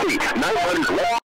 Copy. 900.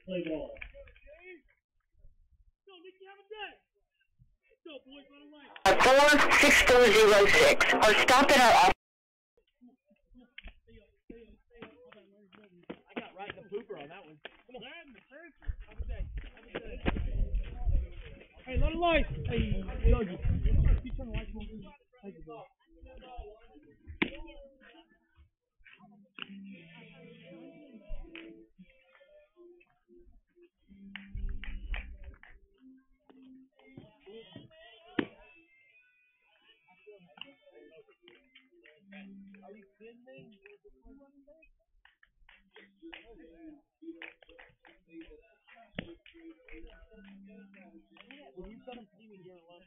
Play ball. Go, 46406. Or stop at our office. I got right in the pooper on that one. Come on. Hey, let it light. Hey, Yogi. You turn the lights on. Thank you, bro. Are you kidding me? When you come see me during lunch,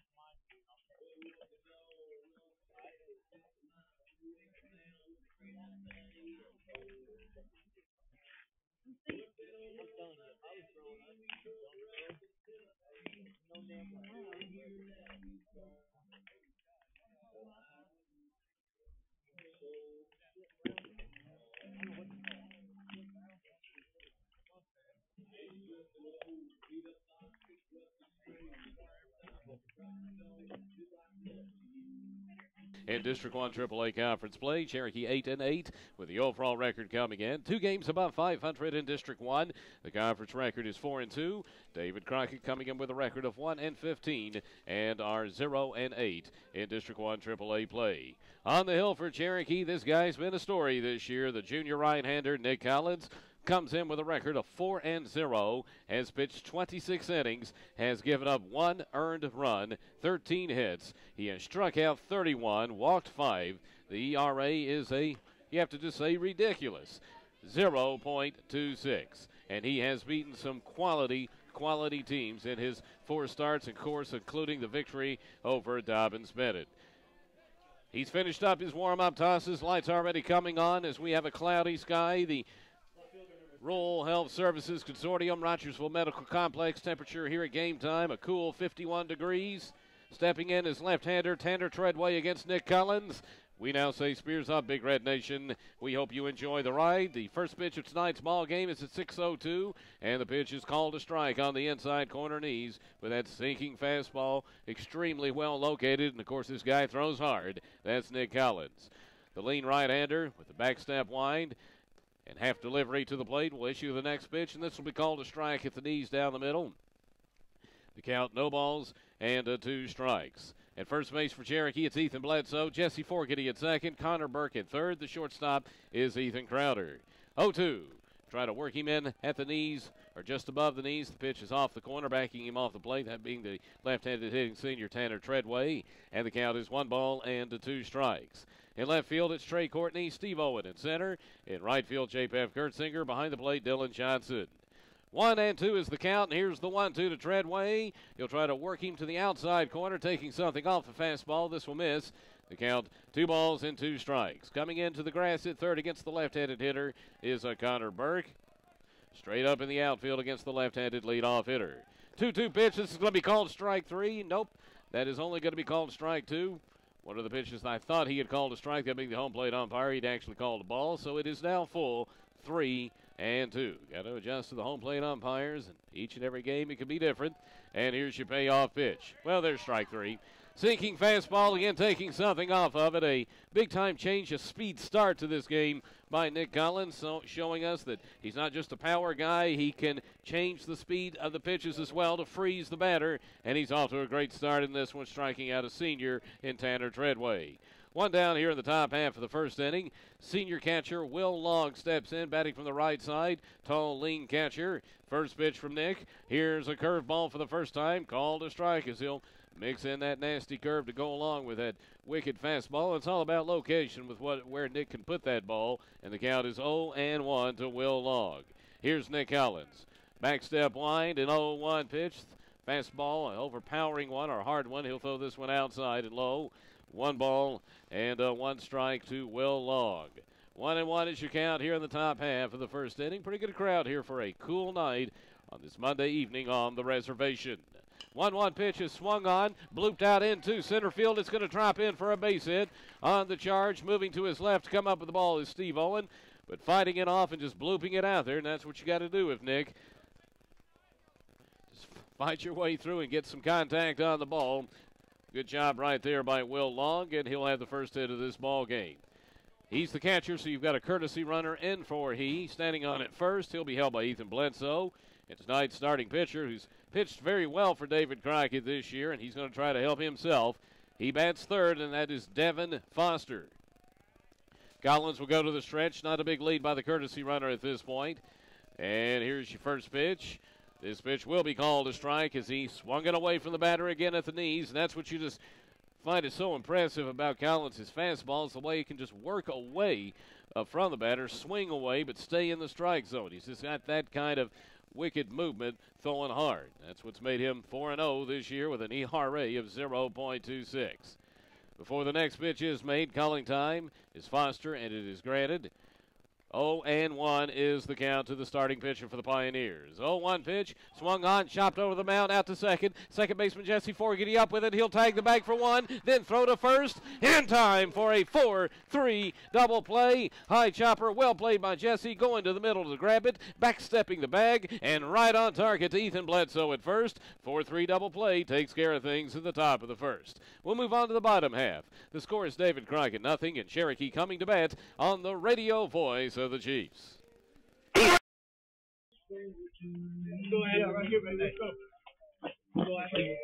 In District 1 AAA Conference play, Cherokee 8-8 with the overall record coming in. 2 games above 500 in District 1. The conference record is 4-2. David Crockett coming in with a record of 1-15 and are 0-8 in District 1 AAA play. On the hill for Cherokee, this guy's been a story this year. The junior right-hander Nick Collins comes in with a record of 4-0, has pitched 26 innings, has given up 1 earned run, 13 hits. He has struck out 31, walked 5. The ERA is you have to just say ridiculous, 0.26. And he has beaten some quality teams in his 4 starts, of course, including the victory over Dobbins Bennett. He's finished up his warm-up tosses. Lights already coming on as we have a cloudy sky. The Rural Health Services Consortium, Rogersville Medical Complex. Temperature here at game time, a cool 51 degrees. Stepping in is left-hander Tanner Treadway against Nick Collins. We now say Spears up, Big Red Nation. We hope you enjoy the ride. The first pitch of tonight's ball game is at 6:02, and the pitch is called a strike on the inside corner knees with that sinking fastball, extremely well located, and of course this guy throws hard. That's Nick Collins. The lean right-hander with the backstep wind and half delivery to the plate will issue the next pitch, and this will be called a strike at the knees down the middle. The count, no balls and 2 strikes. At first base for Cherokee, it's Ethan Bledsoe. Jesse Forgety at second. Connor Burke at third. The shortstop is Ethan Crowder. 0-2. Try to work him in at the knees or just above the knees. The pitch is off the corner, backing him off the plate, that being the left-handed hitting senior Tanner Treadway. And the count is 1 ball and 2 strikes. In left field, it's Trey Courtney, Steve Owen in center. In right field, J.P.F. Gertzinger. Behind the plate, Dylan Johnson. 1-2 is the count, and here's the 1-2 to Treadway. He'll try to work him to the outside corner, taking something off the fastball. This will miss. The count, 2 balls and 2 strikes. Coming into the grass at third against the left-handed hitter is Connor Burke. Straight up in the outfield against the left-handed leadoff hitter. 2-2 pitch. This is going to be called strike 3. Nope. That is only going to be called strike 2. One of the pitches I thought he had called a strike, that being the home plate umpire. He'd actually called a ball, so it is now full 3-2. Got to adjust to the home plate umpires, and each and every game it can be different. And here's your payoff pitch. Well, there's strike 3. Sinking fastball again, taking something off of it. A big-time change, a speed start to this game by Nick Collins, so showing us that he's not just a power guy. He can change the speed of the pitches as well to freeze the batter, and he's off to a great start in this one, striking out a senior in Tanner Treadway. One down here in the top half of the first inning. Senior catcher Will Long steps in, batting from the right side. Tall, lean catcher. First pitch from Nick. Here's a curveball for the first time, called a strike as he'll mix in that nasty curve to go along with that wicked fastball. It's all about location with where Nick can put that ball, and the count is 0-1 to Will Long. Here's Nick Collins. Back step wide, an 0-1 pitch. Fastball, an overpowering one or hard one. He'll throw this one outside and low. 1 ball and 1 strike to Will Long. 1-1 is your count here in the top half of the first inning. Pretty good crowd here for a cool night on this Monday evening on the reservation. 1-1 pitch is swung on, blooped out into center field. It's going to drop in for a base hit on the charge. Moving to his left to come up with the ball is Steve Owen, but fighting it off and just blooping it out there, and that's what you got to do with Nick. Just fight your way through and get some contact on the ball. Good job right there by Will Long, and he'll have the first hit of this ball game. He's the catcher, so you've got a courtesy runner in for he. Standing on at first, he'll be held by Ethan Bledsoe. It's tonight's starting pitcher, who's pitched very well for David Crockett this year, and he's going to try to help himself. He bats third, and that is Devin Foster. Collins will go to the stretch. Not a big lead by the courtesy runner at this point. And here's your first pitch. This pitch will be called a strike as he swung it away from the batter again at the knees, and that's what you just find is so impressive about Collins. His fastball is the way he can just work away from the batter, swing away, but stay in the strike zone. He's just got that kind of wicked movement, throwing hard. That's what's made him 4-0 this year with an ERA of 0.26. Before the next pitch is made, calling time is Foster, and it is granted. 0-1 is the count to the starting pitcher for the Pioneers. 0-1 pitch, swung on, chopped over the mound, out to second. Second baseman Jesse Forgety up with it. He'll tag the bag for 1, then throw to first. In time for a 4-3 double play. High chopper, well played by Jesse, going to the middle to grab it, backstepping the bag, and right on target to Ethan Bledsoe at first. 4-3 double play takes care of things at the top of the first. We'll move on to the bottom half. The score is David Crockett 0, and Cherokee coming to bat on the radio voice of the Chiefs. Go ahead, right here, baby. Let's go. Go ahead.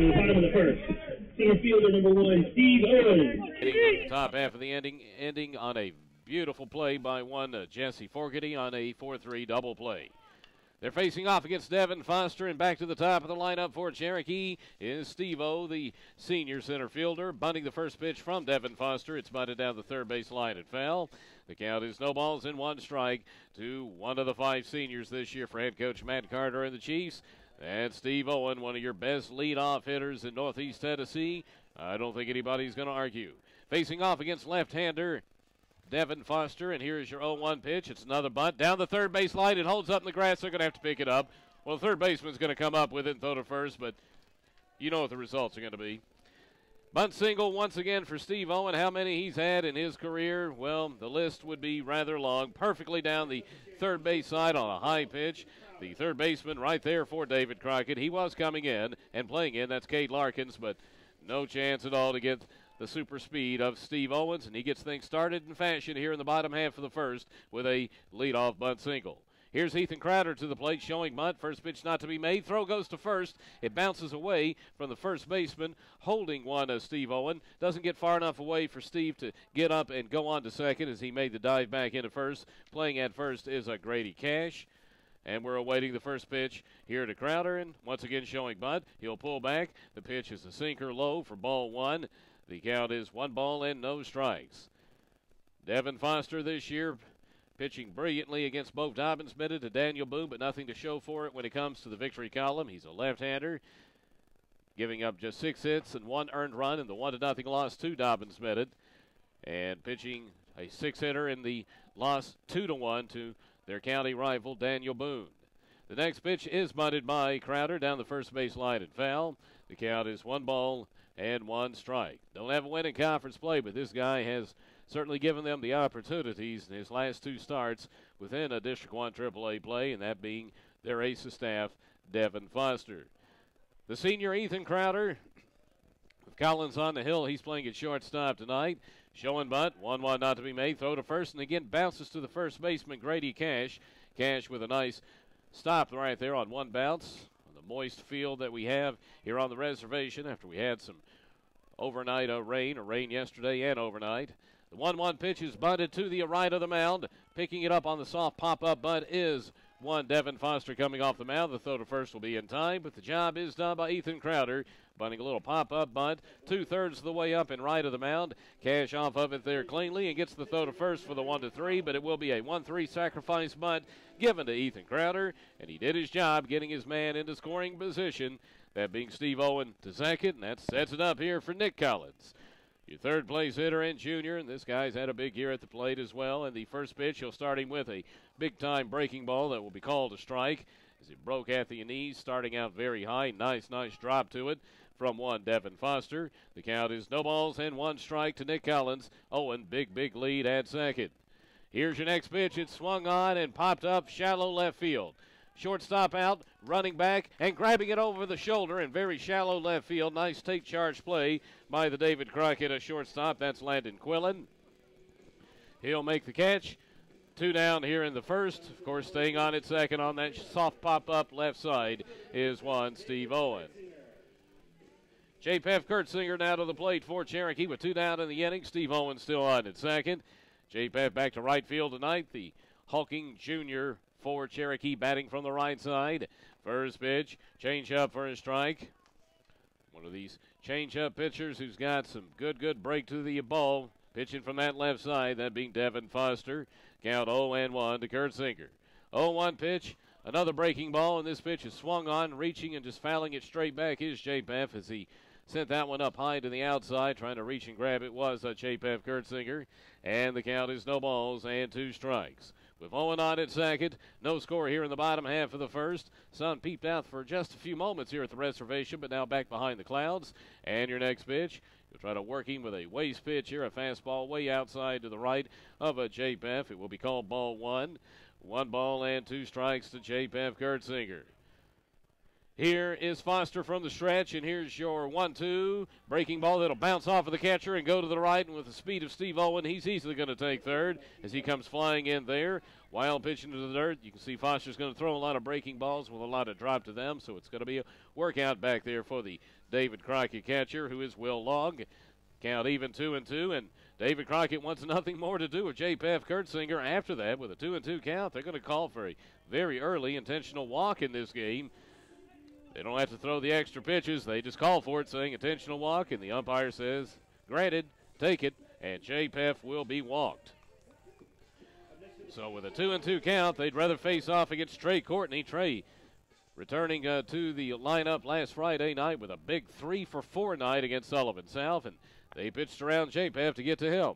Bottom of the first. Center fielder number 1, Steve Owen. Top half of the ending on a beautiful play by one Jesse Forgety on a 4-3 double play. They're facing off against Devin Foster, and back to the top of the lineup for Cherokee is Steve-O, the senior center fielder, bunting the first pitch from Devin Foster. It's bunted down the third base line and foul. The count is no balls and one strike to one of the 5 seniors this year for head coach Matt Carter and the Chiefs. That's Steve Owen, one of your best leadoff hitters in Northeast Tennessee. I don't think anybody's going to argue. Facing off against left-hander Devin Foster, and here's your 0-1 pitch. It's another bunt down the third base line. It holds up in the grass. They're going to have to pick it up. Well, the third baseman's going to come up with it and throw to first, but you know what the results are going to be. Bunt single once again for Steve Owen. How many he's had in his career? Well, the list would be rather long. Perfectly down the third base side on a high pitch. The third baseman right there for David Crockett. He was coming in and playing in. That's Cade Larkins, but no chance at all to get the super speed of Steve Owens, and he gets things started in fashion here in the bottom half of the first with a leadoff bunt single. Here's Ethan Crowder to the plate, showing bunt. First pitch not to be made. Throw goes to first. It bounces away from the first baseman, holding one as Steve Owen. Doesn't get far enough away for Steve to get up and go on to second as he made the dive back into first. Playing at first is Grady Cash. And we're awaiting the first pitch here to Crowder, and once again showing bunt. He'll pull back. The pitch is a sinker low for ball one. The count is 1 ball and no strikes. Devin Foster this year pitching brilliantly against both Dobbins-Mitted to Daniel Boone, but nothing to show for it when it comes to the victory column. He's a left-hander, giving up just 6 hits and 1 earned run in the 1-0 loss to Dobbins-Mitted, and pitching a 6-hitter in the loss 2-1 to their county rival Daniel Boone. The next pitch is bunted by Crowder down the first base line and foul. The count is 1 ball and 1 strike. Don't have a win in conference play, but this guy has certainly given them the opportunities in his last 2 starts within a District 1 AAA play, and that being their ace of staff, Devin Foster. The senior Ethan Crowder, with Collins on the hill, he's playing at shortstop tonight. Showing bunt, 1-1 not to be made. Throw to first, and again bounces to the first baseman, Grady Cash. Cash with a nice stop right there on 1 bounce. Moist field that we have here on the reservation after we had some overnight rain yesterday and overnight. The 1-1 pitch is bunted to the right of the mound. Picking it up on the soft pop-up bunt is one Devin Foster coming off the mound. The throw to first will be in time, but the job is done by Ethan Crowder. Bunting a little pop-up bunt, 2/3 of the way up and right of the mound. Cash off of it there cleanly and gets the throw to first for the 1-3, but it will be a 1-3 sacrifice bunt given to Ethan Crowder, and he did his job getting his man into scoring position, that being Steve Owen to second, and that sets it up here for Nick Collins. Your third place hitter and junior, and this guy's had a big year at the plate as well. And the first pitch, he'll start him with a big-time breaking ball that will be called a strike as it broke at the knees, starting out very high. Nice drop to it from one Devin Foster. The count is no balls and 1 strike to Nick Collins. Owen, big lead at second. Here's your next pitch. It's swung on and popped up shallow left field. Shortstop out, running back, and grabbing it over the shoulder in very shallow left field. Nice take charge play by the David Crockett at shortstop. That's Landon Quillen. He'll make the catch. 2 down here in the first. Of course, staying on at second on that soft pop-up left side is one Steve Owen. J.P.F. Kurtzinger now to the plate for Cherokee with 2 down in the inning. Steve Owen still on at second. J.P.F. back to right field tonight. The hulking junior for Cherokee batting from the right side. First pitch, change up for a strike. One of these change-up pitchers who's got some good break to the ball. Pitching from that left side, that being Devin Foster. Count 0-1 to Kurtzinger. 0-1 pitch, another breaking ball, and this pitch is swung on, reaching and just fouling it straight back is J.P.F. as he sent that one up high to the outside, trying to reach and grab it was J.P.F. Kurtzinger. And the count is no balls and 2 strikes. With Owen on at second, no score here in the bottom half of the first. Sun peeped out for just a few moments here at the reservation, but now back behind the clouds. And your next pitch, you'll try to work him with a waist pitch here, a fastball way outside to the right of J.P.F. It will be called ball 1. 1 ball and 2 strikes to J.P.F. Kurtzinger. Here is Foster from the stretch, and here's your 1-2. Breaking ball that'll bounce off of the catcher and go to the right, and with the speed of Steve Owen, he's easily going to take third as he comes flying in there. Wild pitching to the dirt. You can see Foster's going to throw a lot of breaking balls with a lot of drop to them, so it's going to be a workout back there for the David Crockett catcher, who is Will Long. Count even 2-2, and David Crockett wants nothing more to do with J.P.F. Kurtzinger. After that, with a 2-2 count, they're going to call for a very early intentional walk in this game. They don't have to throw the extra pitches. They just call for it, saying intentional walk, and the umpire says, granted, take it, and J.P.F. will be walked. So with a 2-2 count, they'd rather face off against Trey Courtney. Trey returning to the lineup last Friday night with a big 3-for-4 night against Sullivan South, and they pitched around J.P.F. to get to him.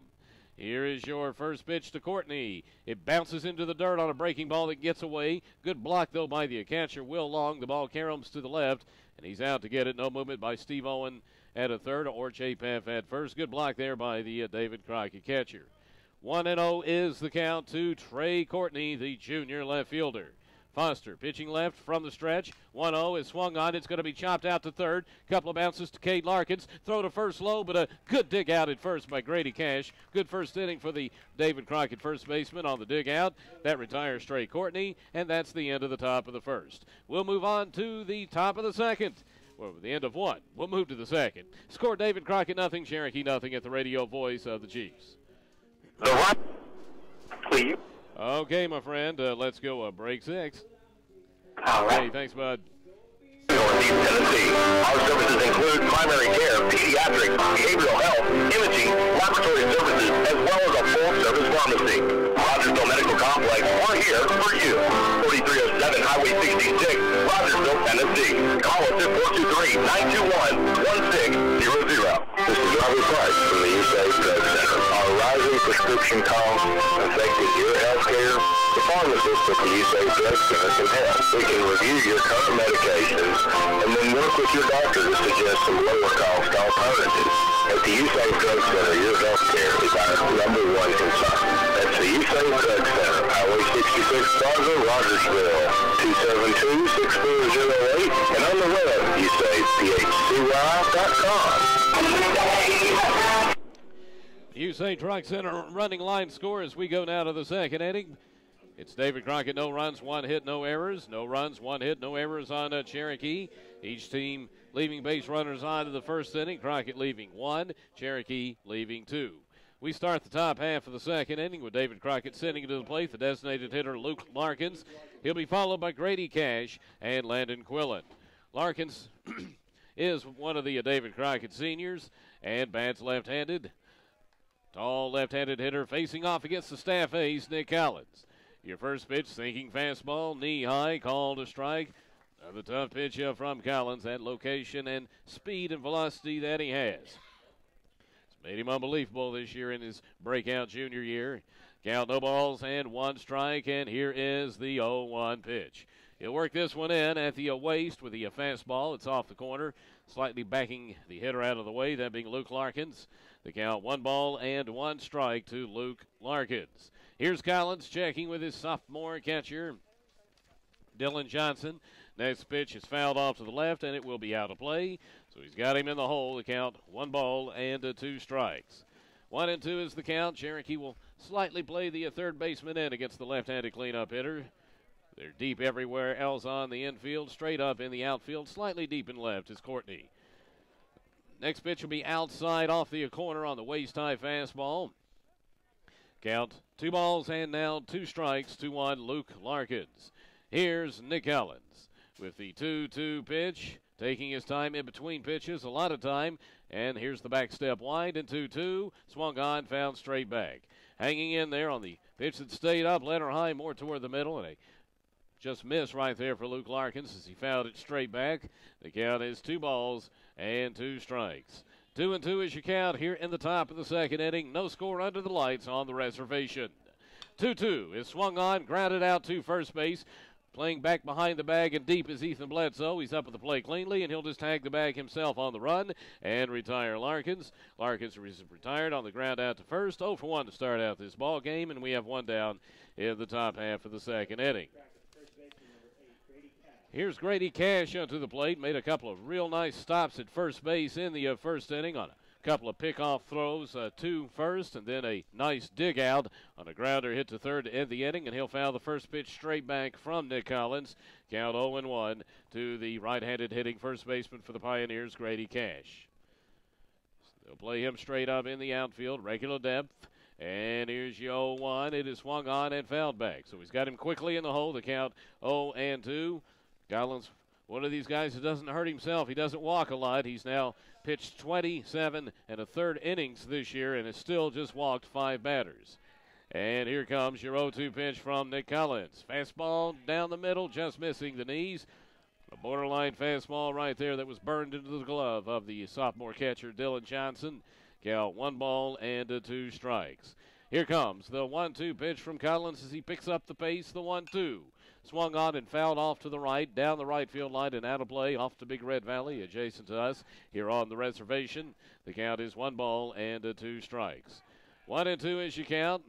Here is your first pitch to Courtney. It bounces into the dirt on a breaking ball that gets away. Good block, though, by the catcher, Will Long. The ball caroms to the left, and he's out to get it. No movement by Steve Owen at a third or J.P.F. at first. Good block there by the David Crockett catcher. 1-0 is the count to Trey Courtney, the junior left fielder. Foster pitching left from the stretch. 1-0 is swung on. It's going to be chopped out to third. Couple of bounces to Cade Larkins. Throw to first low, but a good dig out at first by Grady Cash. Good first inning for the David Crockett first baseman on the dig out. That retires Trey Courtney, and that's the end of the top of the first. We'll move on to the top of the second. Well, the end of one. We'll move to the second. Score David Crockett nothing, Cherokee nothing at the radio voice of the Chiefs. The run, please. Okay, my friend, let's go break 6. All right. Hey, thanks, bud. Northeast Tennessee. Our services include primary care, pediatric, behavioral health, imaging, laboratory services, as well as a full-service pharmacy. Rogersville Medical Complex, we're here for you. 4307 Highway 66, Rogersville, Tennessee. Call us at 423-921-1600. This is Robert Price from the USAID Drug Center. Are rising prescription costs affecting your health care? The pharmacist at the USAID Drug Center can help. We can review your current medications and then work with your doctor to suggest some lower-cost alternatives. At the USAID Drug Center, your health care is our number one concern. That's the USAID Drug Center, Highway 66 Plaza, Rogersville, 272-6408, and on the web, USAIDPHCY.com. USAID Drug Center running line score as we go now to the second inning. It's David Crockett, no runs, 1 hit, no errors. No runs, 1 hit, no errors on Cherokee. Each team leaving base runners on to the first inning. Crockett leaving 1, Cherokee leaving 2. We start the top half of the second inning with David Crockett sending to the plate, the designated hitter Luke Larkins. He'll be followed by Grady Cash and Landon Quillen. Larkins is one of the David Crockett seniors and bats left-handed. Tall left-handed hitter facing off against the staff ace, Nick Collins. Your first pitch, sinking fastball, knee high, called a strike. Another tough pitch from Collins. That location and speed and velocity that he has. It's made him unbelievable this year in his breakout junior year. Count no balls and 1 strike, and here is the 0-1 pitch. He'll work this one in at the waist with the fastball. It's off the corner, slightly backing the hitter out of the way, that being Luke Larkins. The count 1 ball and 1 strike to Luke Larkins. Here's Collins checking with his sophomore catcher, Dylan Johnson. Next pitch is fouled off to the left, and it will be out of play. So he's got him in the hole. The count 1 ball and 2 strikes. 1-2 is the count. Cherokee will slightly play the third baseman in against the left-handed cleanup hitter. They're deep everywhere else on the infield. Straight up in the outfield. Slightly deep in left is Courtney. Next pitch will be outside off the corner on the waist-high fastball. Count 2 balls and now 2 strikes to 1 Luke Larkins. Here's Nick Collins with the 2-2 pitch. Taking his time in between pitches, a lot of time. And here's the back step wide and 2-2. Swung on, found straight back. Hanging in there on the pitch that stayed up, led her high more toward the middle, and a just miss right there for Luke Larkins as he fouled it straight back. The count is 2 balls and 2 strikes. 2-2 is your count here in the top of the second inning. No score under the lights on the reservation. 2-2 is swung on, grounded out to first base. Playing back behind the bag and deep is Ethan Bledsoe. He's up at the plate cleanly, and he'll just tag the bag himself on the run and retire Larkins. Larkins is retired on the ground out to first. 0 for 1 to start out this ball game, and we have 1 down in the top half of the second inning. Here's Grady Cash onto the plate. Made a couple of real nice stops at first base in the first inning on a couple of pickoff throws to first, and then a nice dig out on a grounder hit to third to end the inning, and he'll foul the first pitch straight back from Nick Collins. Count 0-1 to the right-handed hitting first baseman for the Pioneers, Grady Cash. They'll play him straight up in the outfield, regular depth. And here's your 0-1. It is swung on and fouled back. So he's got him quickly in the hole. The count 0-2. Collins, one of these guys who doesn't hurt himself. He doesn't walk a lot. He's now pitched 27 and a third innings this year and has still just walked 5 batters. And here comes your 0-2 pitch from Nick Collins. Fastball down the middle, just missing the knees. A borderline fastball right there that was burned into the glove of the sophomore catcher, Dylan Johnson. Count 1 ball and 2 strikes. Here comes the 1-2 pitch from Collins as he picks up the pace. The 1-2. Swung on and fouled off to the right, down the right field line and out of play, off to Big Red Valley, adjacent to us here on the reservation. The count is 1 ball and 2 strikes. 1-2 is your count.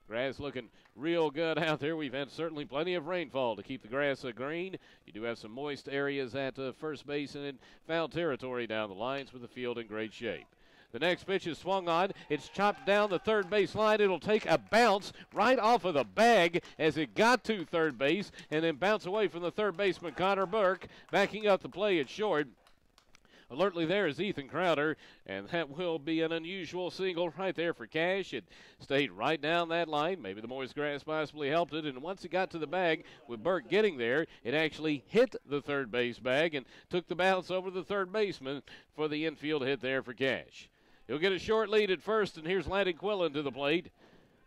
Grass looking real good out there. We've had certainly plenty of rainfall to keep the grass green. You do have some moist areas at first base and in foul territory down the lines with the field in great shape. The next pitch is swung on. It's chopped down the third base line. It'll take a bounce right off of the bag as it got to third base and then bounce away from the third baseman, Connor Burke, backing up the play at short. Alertly there is Ethan Crowder, and that will be an unusual single right there for Cash. It stayed right down that line. Maybe the moist grass possibly helped it, and once it got to the bag, with Burke getting there, it actually hit the third base bag and took the bounce over the third baseman for the infield hit there for Cash. He'll get a short lead at first, and here's Landon Quillen to the plate.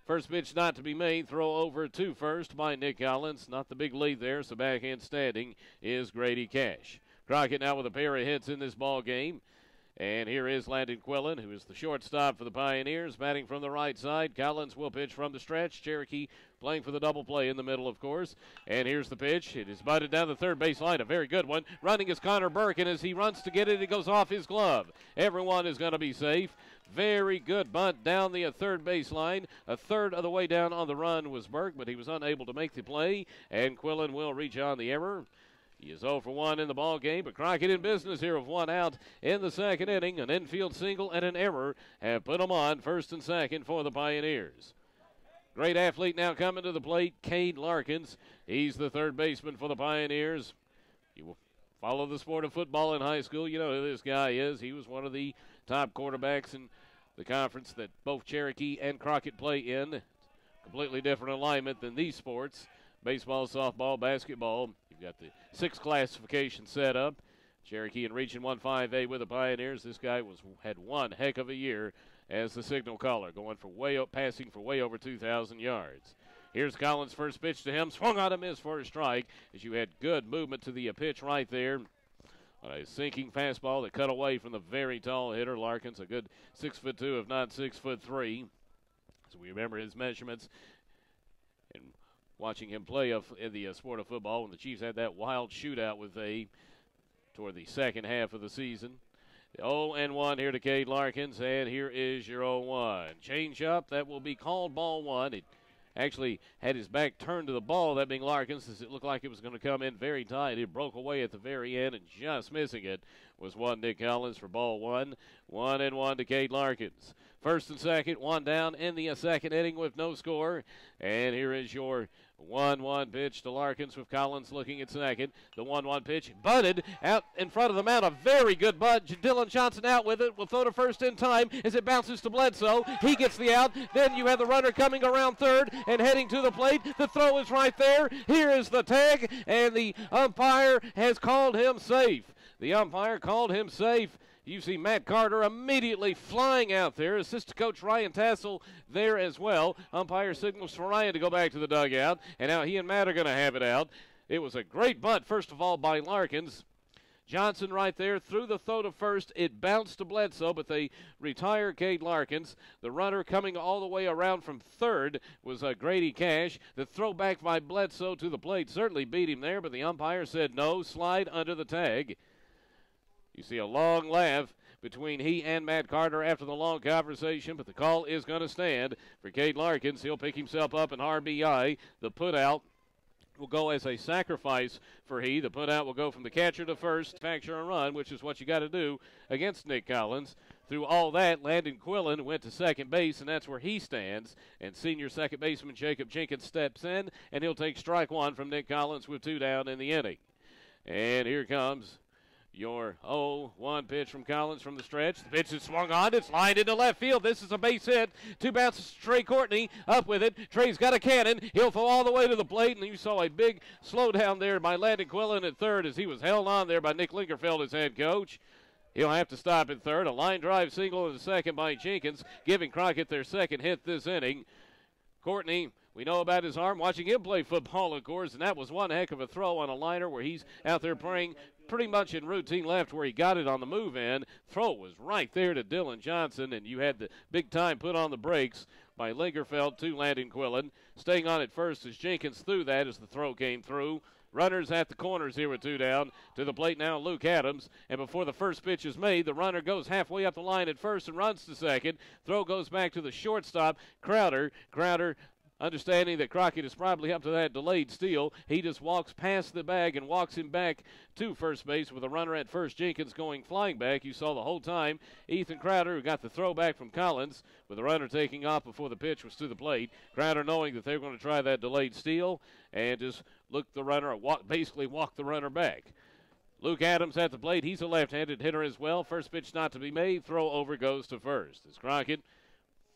First pitch not to be made. Throw over to first by Nick Collins. Not the big lead there, so backhand standing is Grady Cash. Crockett now with a pair of hits in this ball game. And here is Landon Quillen, who is the shortstop for the Pioneers, batting from the right side. Collins will pitch from the stretch. Cherokee playing for the double play in the middle, of course. And here's the pitch. It is butted down the third base line. A very good one. Running is Connor Burke, and as he runs to get it, it goes off his glove. Everyone is going to be safe. Very good bunt down the third base line. A third of the way down on the run was Burke, but he was unable to make the play. And Quillen will reach on the error. He is 0 for 1 in the ball game, but Crockett in business here of 1 out in the second inning. An infield single and an error have put them on first and second for the Pioneers. Great athlete now coming to the plate, Cade Larkins. He's the third baseman for the Pioneers. You will follow the sport of football in high school. You know who this guy is. He was one of the top quarterbacks in the conference that both Cherokee and Crockett play in. Completely different alignment than these sports. Baseball, softball, basketball. You've got the 6 classification set up. Cherokee in Region 1-5A with the Pioneers. This guy had one heck of a year as the signal caller, going for passing for way over 2,000 yards. Here's Collins' first pitch to him. Swung on a miss for a strike as you had good movement to the pitch right there. On a sinking fastball that cut away from the very tall hitter. Larkins, a good 6'2", if not 6'3". So we remember his measurements. And watching him play in the sport of football when the Chiefs had that wild shootout with toward the second half of the season. 0-1 here to Cade Larkins, and here is your 0-1. Change up, that will be called ball 1. It actually had his back turned to the ball, that being Larkins, as it looked like it was going to come in very tight. It broke away at the very end, and just missing it was one Nick Collins for ball 1. 1-1 to Cade Larkins. First and second, 1 down in the second inning with no score. And here is your 1-1 pitch to Larkins with Collins looking at second. The 1-1 pitch butted out in front of the mound. A very good butt. Dylan Johnson out with it. Will throw to first in time as it bounces to Bledsoe. He gets the out. Then you have the runner coming around third and heading to the plate. The throw is right there. Here is the tag, and the umpire has called him safe. The umpire called him safe. You see Matt Carter immediately flying out there. Assistant coach Ryan Tassel there as well. Umpire signals for Ryan to go back to the dugout. And now he and Matt are going to have it out. It was a great bunt, first of all, by Larkins. Johnson right there threw the throw to first. It bounced to Bledsoe, but they retire Cade Larkins. The runner coming all the way around from third was Grady Cash. The throw back by Bledsoe to the plate certainly beat him there, but the umpire said no, slide under the tag. You see a long laugh between he and Matt Carter after the long conversation, but the call is going to stand for Cade Larkins. He'll pick himself up in RBI. The putout will go as a sacrifice for he. The putout will go from the catcher to first, factor a run, which is what you got to do against Nick Collins. Through all that, Landon Quillen went to second base, and that's where he stands. And senior second baseman Jacob Jenkins steps in, and he'll take strike 1 from Nick Collins with 2 down in the inning. And here comes your 0-1 pitch from Collins from the stretch. The pitch is swung on. It's lined into left field. This is a base hit. Two bounces. Trey Courtney up with it. Trey's got a cannon. He'll throw all the way to the plate, and you saw a big slowdown there by Landon Quillen at third as he was held on there by Nick Lingerfeld as head coach. He'll have to stop at third. A line drive single in the second by Jenkins, giving Crockett their second hit this inning. Courtney, we know about his arm, watching him play football, of course, and that was one heck of a throw on a liner where he's out there praying pretty much in routine left where he got it on the move in. Throw was right there to Dylan Johnson, and you had the big time put on the brakes by Lingerfeld to Landon Quillen. Staying on at first as Jenkins threw that as the throw came through. Runners at the corners here with two down. To the plate now, Luke Adams. And before the first pitch is made, the runner goes halfway up the line at first and runs to second. Throw goes back to the shortstop, Crowder. Crowder, understanding that Crockett is probably up to that delayed steal, he just walks past the bag and walks him back to first base with a runner at first. Jenkins going flying back. You saw the whole time Ethan Crowder, who got the throw back from Collins, with the runner taking off before the pitch was to the plate. Crowder knowing that they're going to try that delayed steal and just look the runner, basically walk the runner back. Luke Adams at the plate. He's a left-handed hitter as well. First pitch not to be made. Throw over goes to first. As Crockett,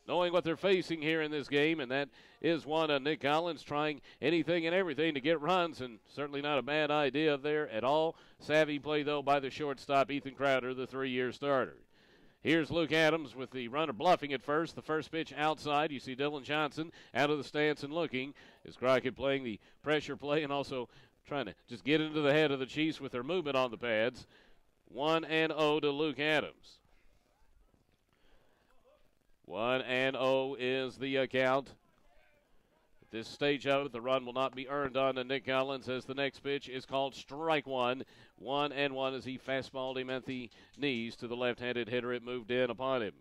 knowing what they're facing here in this game, and that is one of Nick Collins trying anything and everything to get runs, and certainly not a bad idea there at all. Savvy play, though, by the shortstop, Ethan Crowder, the 3-year starter. Here's Luke Adams with the runner bluffing at first. The first pitch outside. You see Dylan Johnson out of the stance and looking. As Crockett playing the pressure play and also trying to just get into the head of the Chiefs with their movement on the pads. 1-0 to Luke Adams. 1-0 is the account. At this stage of it, the run will not be earned on to Nick Collins as the next pitch is called strike one. 1-1 as he fastballed him at the knees to the left-handed hitter. It moved in upon him.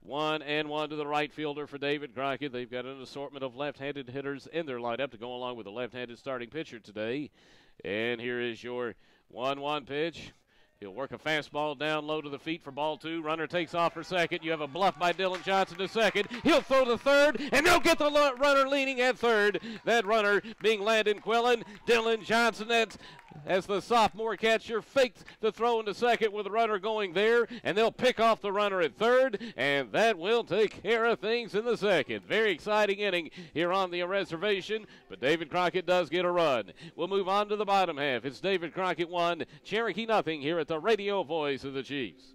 1-1 to the right fielder for David Crockett. They've got an assortment of left-handed hitters in their lineup to go along with the left-handed starting pitcher today. And here is your 1-1 pitch. He'll work a fastball down low to the feet for ball two. Runner takes off for second. You have a bluff by Dylan Johnson to second. He'll throw to third, and they'll get the runner leaning at third. That runner being Landon Quillen. Dylan Johnson, as the sophomore catcher, faked the throw into second with the runner going there, and they'll pick off the runner at third, and that will take care of things in the second. Very exciting inning here on the reservation, but David Crockett does get a run. We'll move on to the bottom half. It's David Crockett 1, Cherokee nothing here at the radio voice of the Chiefs.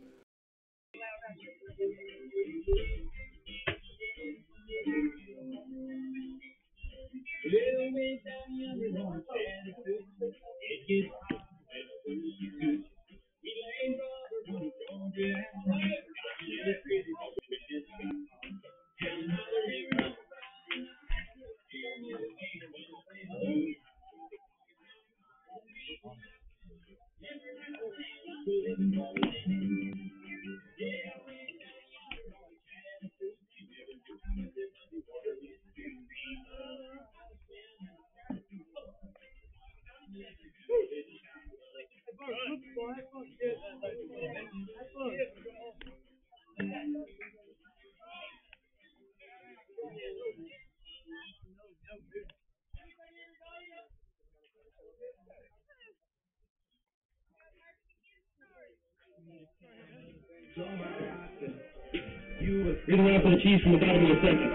Reading out for the Chiefs from the bottom of the second.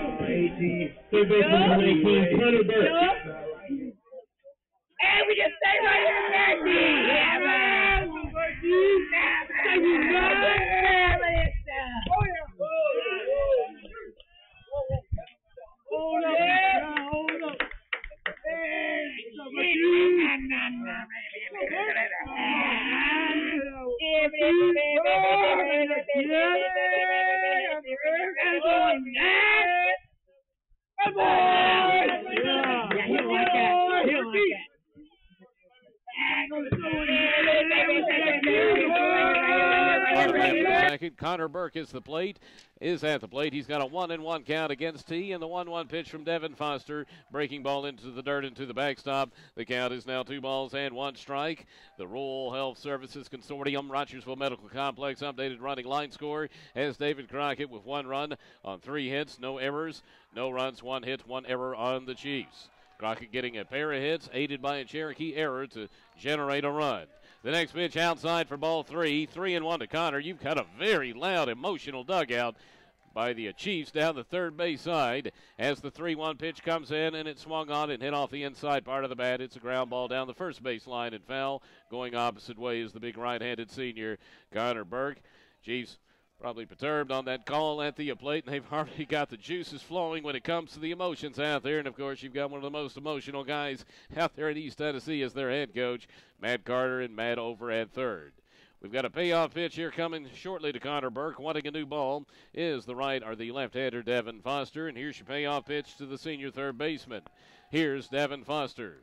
Third baseman number 19, Connor Burke. Hey, we just stay right here, Nancy! Yeah, man! Hold up. Connor Burke is at the plate. He's got a 1-1 count against T, and the 1-1 pitch from Devin Foster, breaking ball into the dirt into the backstop. The count is now 2 balls and 1 strike. The Rural Health Services Consortium, Rogersville Medical Complex, updated running line score has David Crockett with 1 run on 3 hits, no errors, no runs, 1 hit, 1 error on the Chiefs. Crockett getting a pair of hits, aided by a Cherokee error to generate a run. The next pitch outside for ball 3. 3-1 to Connor. You've got a very loud, emotional dugout by the Chiefs down the third base side as the 3-1 pitch comes in, and it swung on and hit off the inside part of the bat. It's a ground ball down the first base line and foul. Going opposite way is the big right-handed senior, Connor Burke. Chiefs probably perturbed on that call at the plate, and they've already got the juices flowing when it comes to the emotions out there. And, of course, you've got one of the most emotional guys out there in East Tennessee as their head coach, Matt Carter, and Matt over at third. We've got a payoff pitch here coming shortly to Connor Burke. Wanting a new ball is the left-hander Devin Foster. And here's your payoff pitch to the senior third baseman. Here's Devin Foster.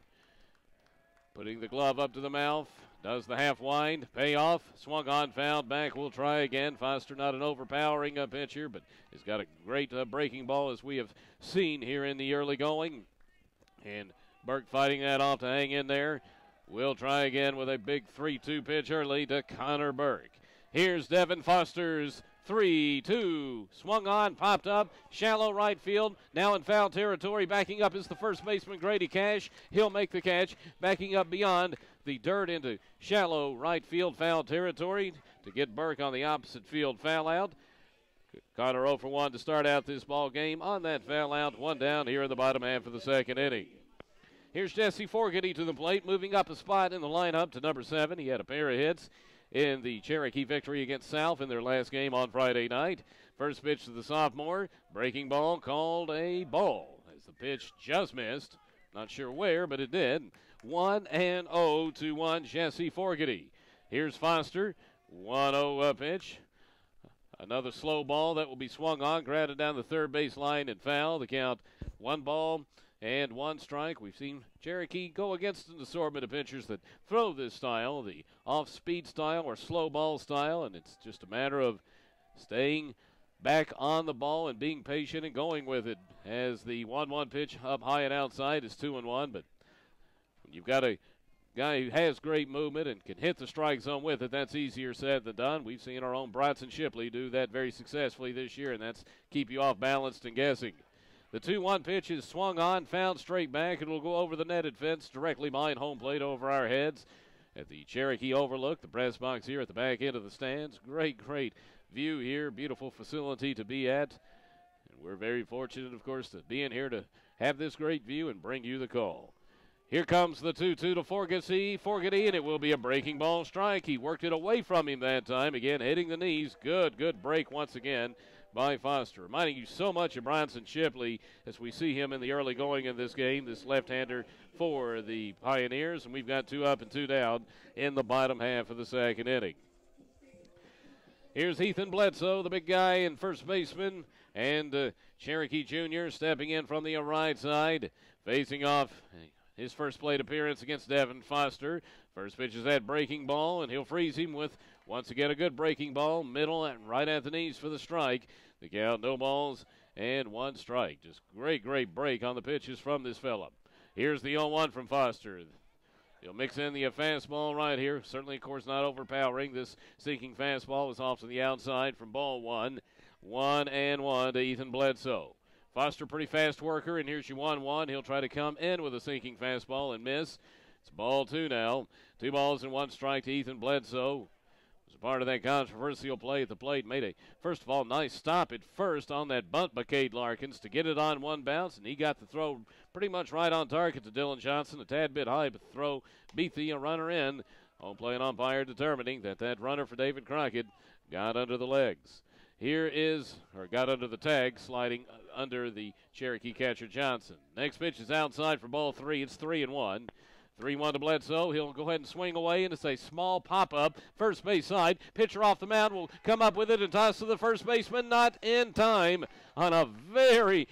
Putting the glove up to the mouth. Does the half wind. Payoff. Swung on, fouled back. We'll try again. Foster not an overpowering pitcher, but he's got a great breaking ball as we have seen here in the early going. And Burke fighting that off to hang in there. We'll try again with a big 3-2 pitch early to Connor Burke. Here's Devin Foster's 3-2. Swung on, popped up, shallow right field. Now in foul territory. Backing up is the first baseman, Grady Cash. He'll make the catch. Backing up beyond the dirt into shallow right field foul territory to get Burke on the opposite field foul out. Connor 0 for 1 to start out this ball game on that foul out. One down here in the bottom half of the second inning. Here's Jesse Forgetty to the plate, moving up a spot in the lineup to number 7. He had a pair of hits in the Cherokee victory against South in their last game on Friday night. First pitch to the sophomore, breaking ball called a ball as the pitch just missed. Not sure where, but it did. 1-0 to 1, Jesse Forgetty. Here's Foster, 1-0 pitch. Another slow ball that will be swung on, grounded down the third base line and foul. The count 1 ball and 1 strike. We've seen Cherokee go against an assortment of pitchers that throw this style, the off-speed style or slow ball style, and it's just a matter of staying back on the ball and being patient and going with it as the 1-1 pitch up high and outside is 2-1. But when you've got a guy who has great movement and can hit the strike zone with it, that's easier said than done. We've seen our own Bryson Shipley do that very successfully this year, and that's keep you off balanced and guessing. The 2-1 pitch is swung on, fouled straight back. It will go over the netted fence directly behind home plate over our heads at the Cherokee Overlook, the press box here at the back end of the stands. Great view here, beautiful facility to be at. And we're very fortunate, of course, to be in here to have this great view and bring you the call. Here comes the 2-2 to Forgetty, and it will be a breaking ball strike. He worked it away from him that time, again hitting the knees. Good break once again by Foster. Reminding you so much of Bronson Shipley as we see him in the early going in this game, this left-hander for the Pioneers, and we've got 2 up and 2 down in the bottom half of the second inning. Here's Ethan Bledsoe, the big guy and first baseman, and Cherokee Jr. stepping in from the right side, facing off his first plate appearance against Devin Foster. First pitch is that breaking ball, and he'll freeze him with, once again, a good breaking ball, middle and right at the knees for the strike. The count, no balls and 1 strike. Just great break on the pitches from this fella. Here's the 0-1 from Foster. He'll mix in the fastball right here. Certainly, of course, not overpowering. This sinking fastball is off to the outside from ball 1. 1-1 to Ethan Bledsoe. Foster, pretty fast worker, and here's your 1-1. He'll try to come in with a sinking fastball and miss. It's ball 2 now. 2 balls and 1 strike to Ethan Bledsoe. Was a part of that controversial play at the plate. Made a, first of all, nice stop at first on that bunt by Cade Larkins to get it on 1 bounce, and he got the throw pretty much right on target to Dylan Johnson. A tad bit high, but the throw beat the runner in. Home plate umpire determining that runner for David Crockett got under the legs. Got under the tag, sliding under the Cherokee catcher Johnson. Next pitch is outside for ball 3. It's 3-1. 3-1 to Bledsoe. He'll go ahead and swing away, and it's a small pop-up. First base side. Pitcher off the mound will come up with it and toss to the first baseman. Not in time on a very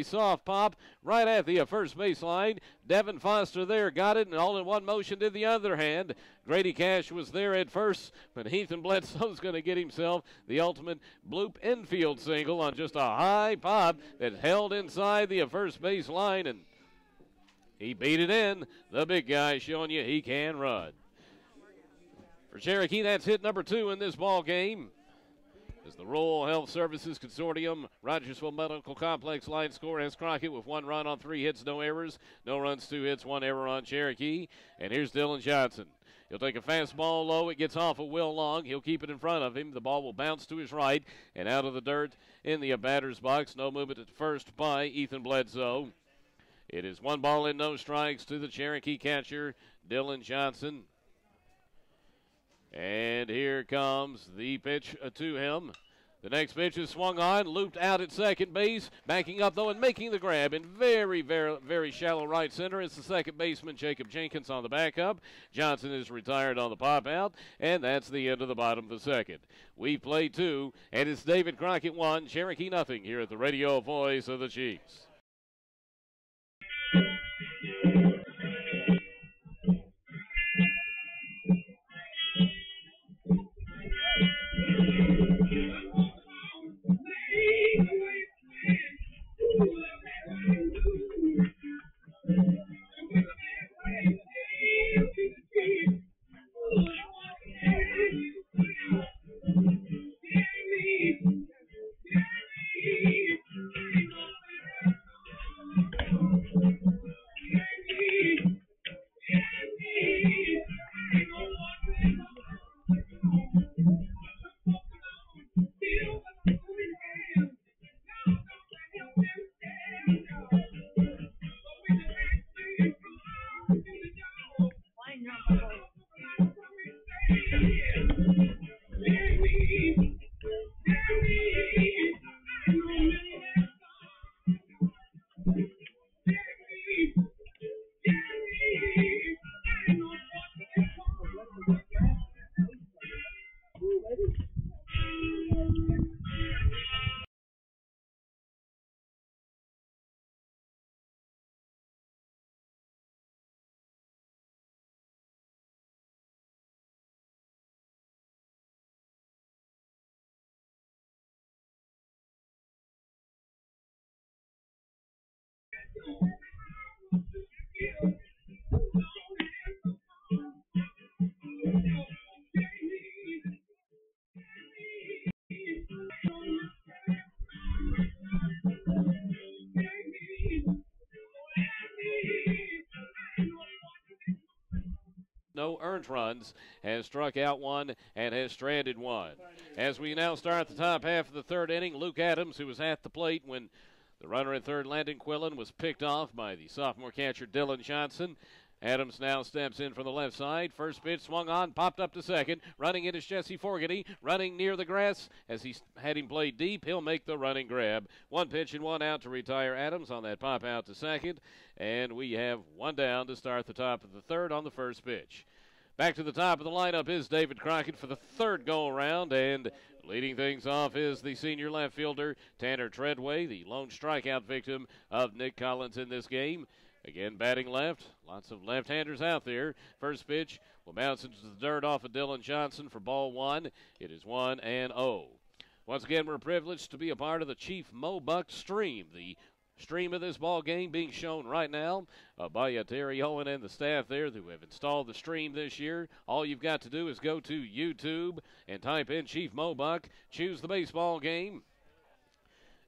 soft pop right at the first base line. Devin Foster there got it, and all in one motion did the other hand. Grady Cash was there at first, but Ethan Bledsoe's going to get himself the ultimate bloop infield single on just a high pop that held inside the first base line, and he beat it in. The big guy showing you he can run. For Cherokee, that's hit number 2 in this ball game. As the Rural Health Services Consortium, Rogersville Medical Complex line score has Crockett with 1 run on 3 hits, no errors. No runs, 2 hits, 1 error on Cherokee. And here's Dylan Johnson. He'll take a fastball low. It gets off of Will Long. He'll keep it in front of him. The ball will bounce to his right and out of the dirt in the batter's box. No movement at first by Ethan Bledsoe. It is 1 ball and no strikes to the Cherokee catcher, Dylan Johnson. And here comes the pitch to him. The next pitch is swung on, looped out at second base, backing up though and making the grab in very, very, very shallow right center. It's the second baseman, Jacob Jenkins, on the backup. Johnson is retired on the pop out, and that's the end of the bottom of the second. We play 2, and it's David Crockett 1, Cherokee nothing here at the radio voice of the Chiefs. No earned runs, has struck out 1 and has stranded 1. As we now start the top half of the third inning, Luke Adams, who was at the plate when the runner at third, Landon Quillen, was picked off by the sophomore catcher Dylan Johnson. Adams now steps in from the left side. First pitch swung on, popped up to second. Running it is Jesse Forgety, running near the grass. As he had him played deep, he'll make the running grab. 1 pitch and 1 out to retire Adams on that pop out to second. And we have 1 down to start the top of the third on the first pitch. Back to the top of the lineup is David Crockett for the third go-around, and leading things off is the senior left fielder, Tanner Treadway, the lone strikeout victim of Nick Collins in this game. Again, batting left. Lots of left-handers out there. First pitch will bounce into the dirt off of Dylan Johnson for ball 1. It is 1-0. Once again, we're privileged to be a part of the Chief Mobuck stream. The stream of this ball game being shown right now by Terry Owen and the staff there who have installed the stream this year. All you've got to do is go to YouTube and type in Chief Mobuck, choose the baseball game,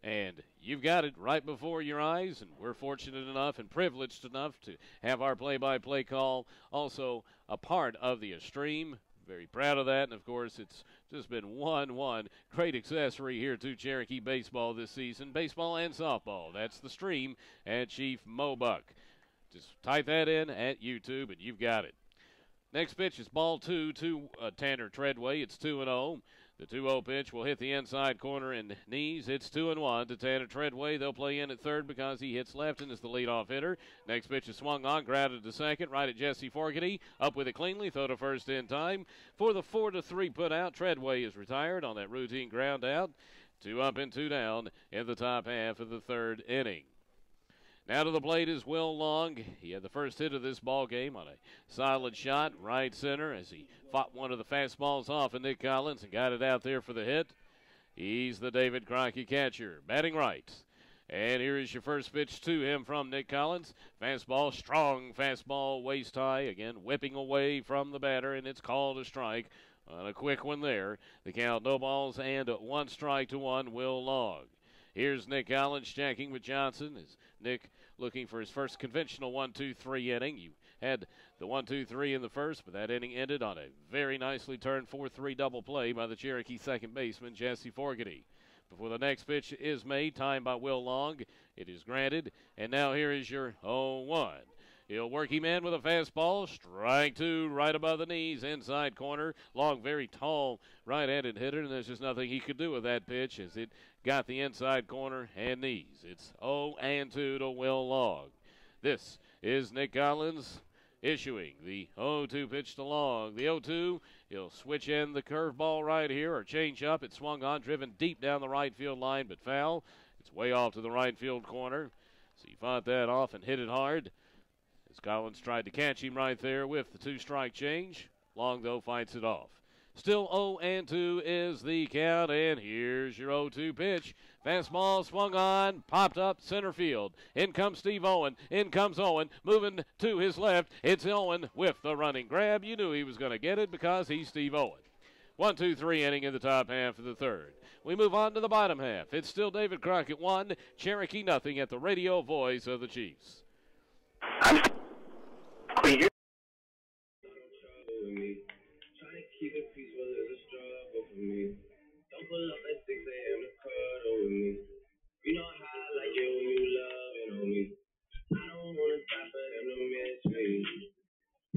and you've got it right before your eyes. And we're fortunate enough and privileged enough to have our play-by-play call also a part of the stream. Very proud of that, and of course it's just been one great accessory here to Cherokee baseball this season, baseball and softball. That's the stream at Chief Mobuck. Just type that in at YouTube and you've got it. Next pitch is ball 2 to Tanner Treadway. It's 2-0. The 2-0 pitch will hit the inside corner and knees. It's 2-1 to Tanner Treadway. They'll play in at third because he hits left and is the leadoff hitter. Next pitch is swung on, grounded to second, right at Jesse Forgety. Up with it cleanly, throw to first in time. For the 4-3 put out, Treadway is retired on that routine ground out. 2 up and 2 down in the top half of the third inning. Now to the plate is Will Long. He had the first hit of this ball game on a solid shot, right center, as he fought one of the fastballs off of Nick Collins and got it out there for the hit. He's the David Crockett catcher, batting right. And here is your first pitch to him from Nick Collins. Fastball, strong fastball, waist high, again whipping away from the batter, and it's called a strike. On a quick one there. The count, no balls and 1 strike to 1, Will Long. Here's Nick Collins checking with Johnson. As Nick looking for his first conventional 1-2-3 inning. You had the 1-2-3 in the first, but that inning ended on a very nicely turned 4-3 double play by the Cherokee second baseman, Jesse Fogarty. Before the next pitch is made, timed by Will Long, it is granted. And now here is your 0-1. He'll work him in with a fastball. Strike 2 right above the knees, inside corner. Long, very tall right-handed hitter, and there's just nothing he could do with that pitch as it got the inside corner and knees. It's 0-2 to Will Long. This is Nick Collins issuing the 0-2 pitch to Long. The 0-2, he'll switch in the curveball right here, or change up. It swung on, driven deep down the right field line, but foul. It's way off to the right field corner. So he fought that off and hit it hard, as Collins tried to catch him right there with the 2-strike change. Long, though, fights it off. Still 0-2 is the count, and here's your 0-2 pitch. Fastball swung on, popped up center field. In comes Steve Owen. In comes Owen, moving to his left. It's Owen with the running grab. You knew he was going to get it because he's Steve Owen. 1-2-3 inning in the top half of the third. We move on to the bottom half. It's still David Crockett 1, Cherokee nothing at the radio voice of the Chiefs. Keep it peaceful is a struggle for me. Don't pull up at 6 a.m. to cuddle with me. You know how I like it when you loving on me. I don't want to die for them to miss me.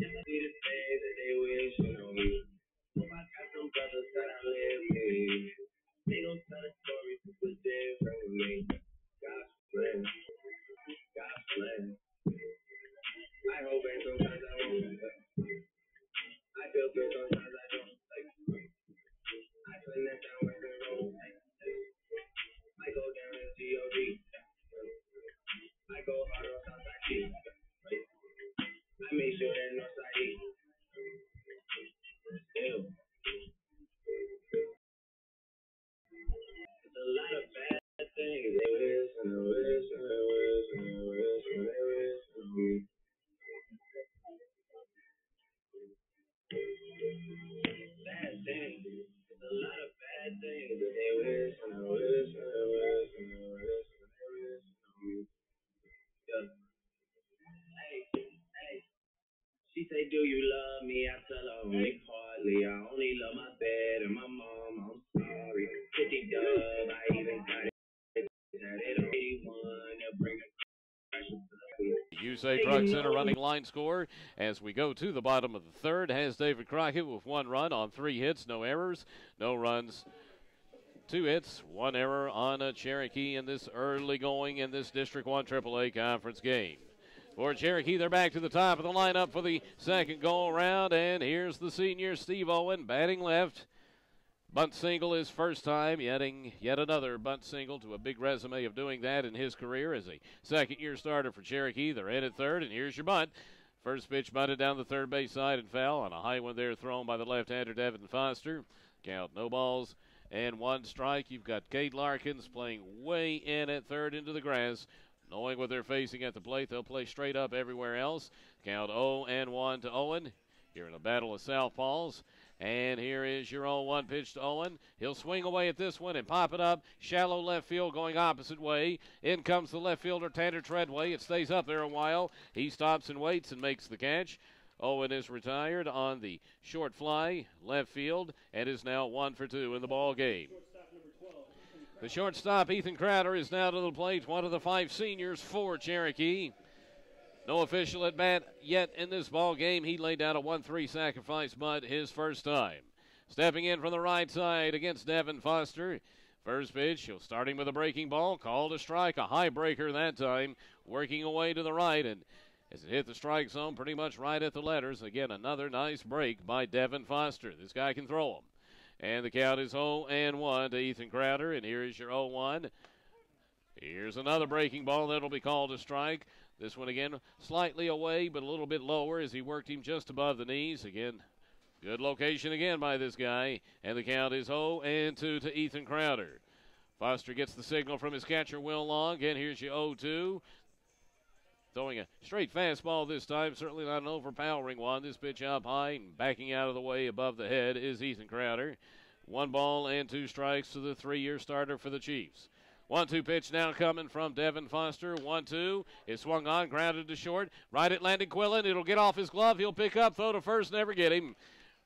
Just see the things that they wishing on me. Hope I got some brothers that outlive me. They gon' tell a story super different with me. God's plan. God's plan. I hope and sometimes I won't. I feel good sometimes I don't. I turn that down with the road. I go down to G.O.D. I go hard on Southside G. I make sure that Northside E. Still. It's a lot of bad things. They wish and they wish and they wish and they wish and they wish on me. Bad things. It's a lot of bad things that they wish and they wish and they wish and they wish and they wish on me. Yeah. Hey. She say, do you love me? I tell her only partly. I only love my bed and my mom. I'm sorry. 50 dub. I even got it. That it only one. They'll bring a USA Truck Center running line score as we go to the bottom of the third has David Crockett with 1 run on 3 hits, no errors, no runs, 2 hits, 1 error on a Cherokee in this early going in this District 1 AAA conference game. For Cherokee, they're back to the top of the lineup for the second go-around, and here's the senior Steve Owen batting left. Bunt single his first time, yet another bunt single to a big resume of doing that in his career as a second-year starter for Cherokee. They're in at third, and here's your bunt. First pitch bunted down the third base side and foul on a high one there thrown by the left-hander Devin Foster. Count no balls and 1 strike. You've got Cade Larkins playing way in at third into the grass. Knowing what they're facing at the plate, they'll play straight up everywhere else. Count 0-1 to Owen. Here in a battle of southpaws. And here is your 0-1 pitch to Owen. He'll swing away at this one and pop it up. Shallow left field going opposite way. In comes the left fielder, Tanner Treadway. It stays up there a while. He stops and waits and makes the catch. Owen is retired on the short fly left field and is now 1 for 2 in the ball game. The shortstop, Ethan Crowder, is now to the plate. One of the 5 seniors for Cherokee. No official at bat yet in this ball game. He laid down a 1-3 sacrifice bunt his first time. Stepping in from the right side against Devin Foster. First pitch, he'll starting with a breaking ball. Called a strike, a high breaker that time. Working away to the right, and as it hit the strike zone, pretty much right at the letters. Again, another nice break by Devin Foster. This guy can throw them. And the count is 0-1 to Ethan Crowder, and here is your 0-1. Here's another breaking ball that'll be called a strike. This one again slightly away, but a little bit lower as he worked him just above the knees. Again, good location again by this guy. And the count is 0-2 to Ethan Crowder. Foster gets the signal from his catcher, Will Long. Again, here's your 0-2. Throwing a straight fastball this time, certainly not an overpowering one. This pitch up high and backing out of the way above the head is Ethan Crowder. 1 ball and 2 strikes to the 3-year starter for the Chiefs. 1-2 pitch now coming from Devin Foster. 1-2 is swung on, grounded to short. Right at Landon Quillen. It'll get off his glove. He'll pick up, throw to first, never get him.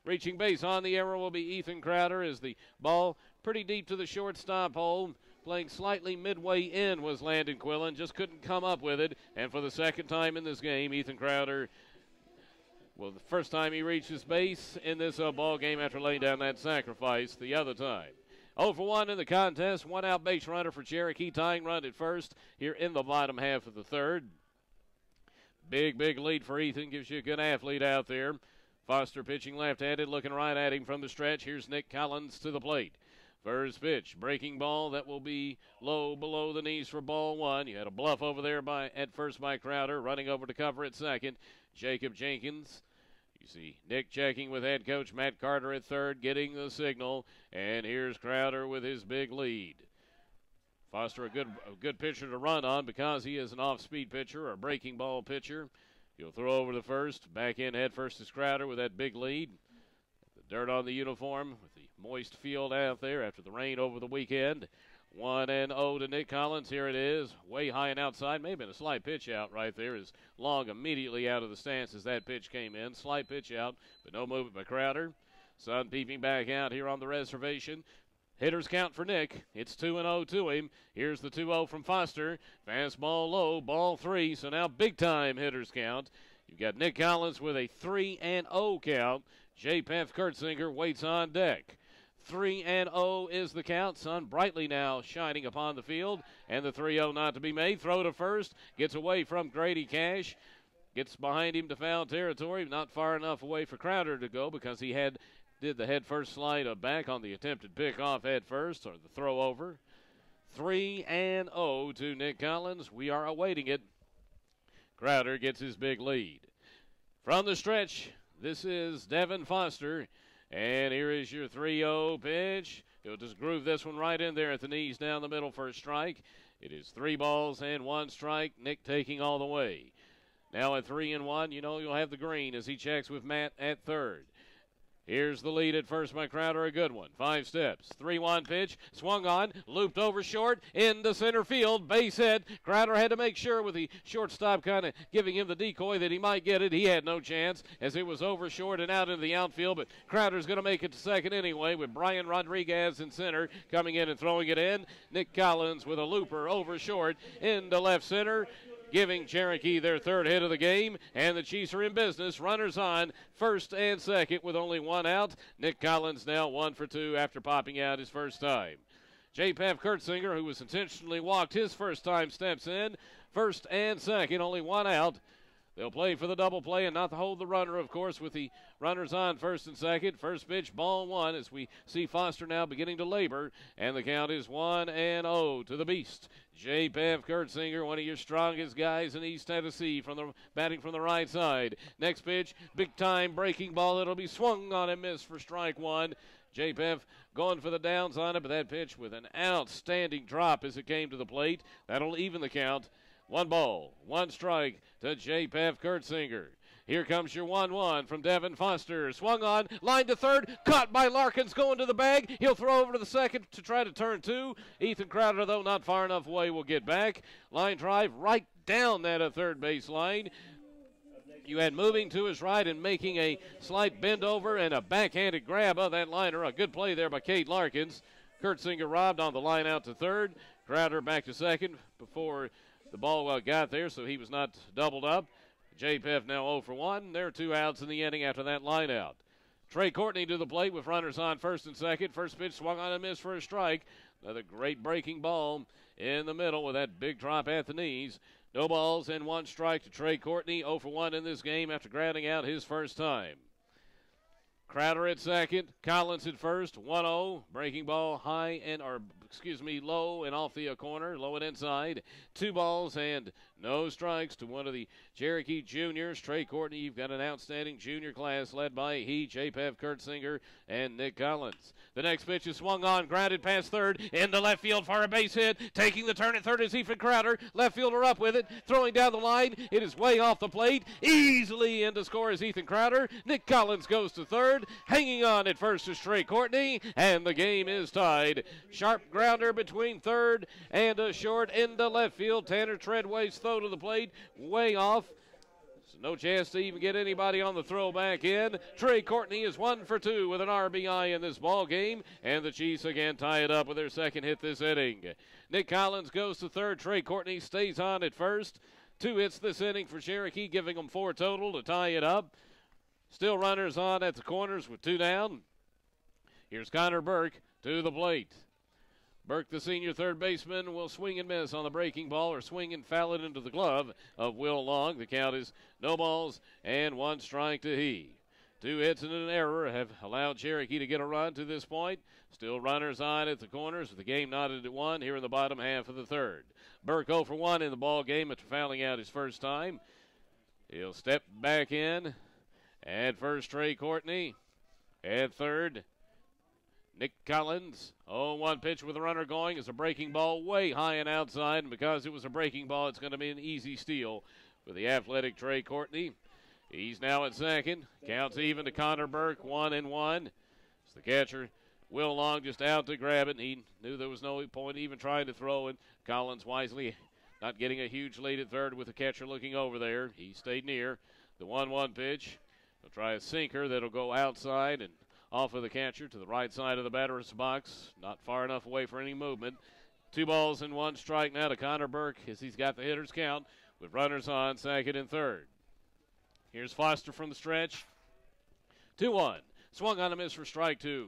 Reaching base on the error will be Ethan Crowder as the ball pretty deep to the shortstop hole. Playing slightly midway in was Landon Quillen. Just couldn't come up with it. And for the second time in this game, Ethan Crowder, well, the first time he reached his base in this ball game after laying down that sacrifice the other time. 0 for 1 in the contest. 1 out base runner for Cherokee. Tying run at first here in the bottom half of the third. Big lead for Ethan. Gives you a good athlete out there. Foster pitching left-handed, looking right at him from the stretch. Here's Nick Collins to the plate. First pitch, breaking ball, that will be low below the knees for ball 1. You had a bluff over there at first by Crowder, running over to cover at second. Jacob Jenkins. You see Nick checking with head coach Matt Carter at third, getting the signal. And here's Crowder with his big lead. Foster a good pitcher to run on because he is an off-speed pitcher or a breaking ball pitcher. He'll throw over to first. Back in head first is Crowder with that big lead. The dirt on the uniform with the moist field out there after the rain over the weekend. 1-0 to Nick Collins. Here it is. Way high and outside. May have been a slight pitch out right there as Long immediately out of the stance as that pitch came in. Slight pitch out, but no movement by Crowder. Sun peeping back out here on the reservation. Hitters count for Nick. It's 2-0 to him. Here's the 2-0 from Foster. Fastball low, ball 3. So now big-time hitters count. You've got Nick Collins with a 3-0 count. J. Pef Kurtzinger waits on deck. 3-0 is the count. Sun brightly now shining upon the field. And the 3-0 not to be made. Throw to first. Gets away from Grady Cash. Gets behind him to foul territory. Not far enough away for Crowder to go because he did the head first slide back on the attempted pick off head first, or the throw over. 3-0 to Nick Collins. We are awaiting it. Crowder gets his big lead. From the stretch, this is Devin Foster. And here is your 3-0 pitch. He'll just groove this one right in there at the knees down the middle for a strike. It is 3 balls and 1 strike. Nick taking all the way. Now at 3-1, you know you'll have the green as he checks with Matt at third. Here's the lead at first by Crowder, a good one. 5 steps. 3-1 pitch, swung on, looped over short, into center field, base hit. Crowder had to make sure with the shortstop kind of giving him the decoy that he might get it. He had no chance as it was over short and out into the outfield, but Crowder's going to make it to second anyway with Brian Rodriguez in center coming in and throwing it in. Nick Collins with a looper over short into left center, giving Cherokee their 3rd hit of the game, and the Chiefs are in business. Runners on first and second with only 1 out. Nick Collins now 1 for 2 after popping out his first time. J. Pef Kurtzinger, who was intentionally walked his first time, steps in. First and second, only 1 out. They'll play for the double play and not to hold the runner, of course, with the runners on first and second. First pitch, ball 1, as we see Foster now beginning to labor, and the count is 1-0 to the Beast. J. Pef Kurtzinger, one of your strongest guys in East Tennessee, batting from the right side. Next pitch, big-time breaking ball. It'll be swung on and missed for strike 1. J. Pef going for the downs on it, but that pitch with an outstanding drop as it came to the plate. That'll even the count. 1 ball, 1 strike to J. Pef Kurtzinger. Here comes your 1-1 from Devin Foster. Swung on, line to third, caught by Larkins, going to the bag. He'll throw over to the second to try to turn 2. Ethan Crowder, though, not far enough away, will get back. Line drive right down that third base line. You had moving to his right and making a slight bend over and a backhanded grab of that liner. A good play there by Kate Larkins. Kurtzinger robbed on the line out to third. Crowder back to second before the ball got there, so he was not doubled up. J. Pef now 0 for 1. There are 2 outs in the inning after that line out. Trey Courtney to the plate with runners on first and second. First pitch swung on and missed for a strike. Another great breaking ball in the middle with that big drop at the knees. No balls and 1 strike to Trey Courtney. 0 for 1 in this game after grounding out his first time. Crowder at second, Collins at first, 1-0, breaking ball low and off the corner, low and inside. 2 balls and No strikes to one of the Cherokee juniors. Trey Courtney, you've got an outstanding junior class led by he, J-Pev Kurtzinger, and Nick Collins. The next pitch is swung on, grounded past third, into left field for a base hit. Taking the turn at third is Ethan Crowder. Left fielder up with it, throwing down the line. It is way off the plate. Easily in to score is Ethan Crowder. Nick Collins goes to third. Hanging on at first is Trey Courtney, and the game is tied. Sharp grounder between third and a short into left field. Tanner Treadway's throw to the plate, way off. So no chance to even get anybody on the throw back in. Trey Courtney is 1 for 2 with an RBI in this ball game, and the Chiefs again tie it up with their second hit this inning. Nick Collins goes to third. Trey Courtney stays on at first. 2 hits this inning for Cherokee, giving them 4 total to tie it up. Still runners on at the corners with 2 down. Here's Connor Burke to the plate. Burke, the senior third baseman, will swing and miss on the breaking ball or swing and foul it into the glove of Will Long. The count is no balls and 1 strike to he. 2 hits and an error have allowed Cherokee to get a run to this point. Still runners on at the corners with the game knotted at 1 here in the bottom half of the third. Burke 0 for 1 in the ball game after fouling out his first time. He'll step back in. At first, Trey Courtney. At third, Nick Collins. 0-1 pitch with a runner going is a breaking ball way high and outside. And because it was a breaking ball, it's going to be an easy steal for the athletic Trey Courtney. He's now at second. Counts even to Connor Burke, 1-1. It's the catcher, Will Long, just out to grab it. He knew there was no point even trying to throw it. Collins wisely not getting a huge lead at third with the catcher looking over there. He stayed near. The 1-1 pitch. He'll try a sinker that'll go outside and off of the catcher to the right side of the batter's box. Not far enough away for any movement. 2 balls and 1 strike now to Connor Burke as he's got the hitter's count with runners on second and third. Here's Foster from the stretch. 2-1. Swung on a miss for strike 2.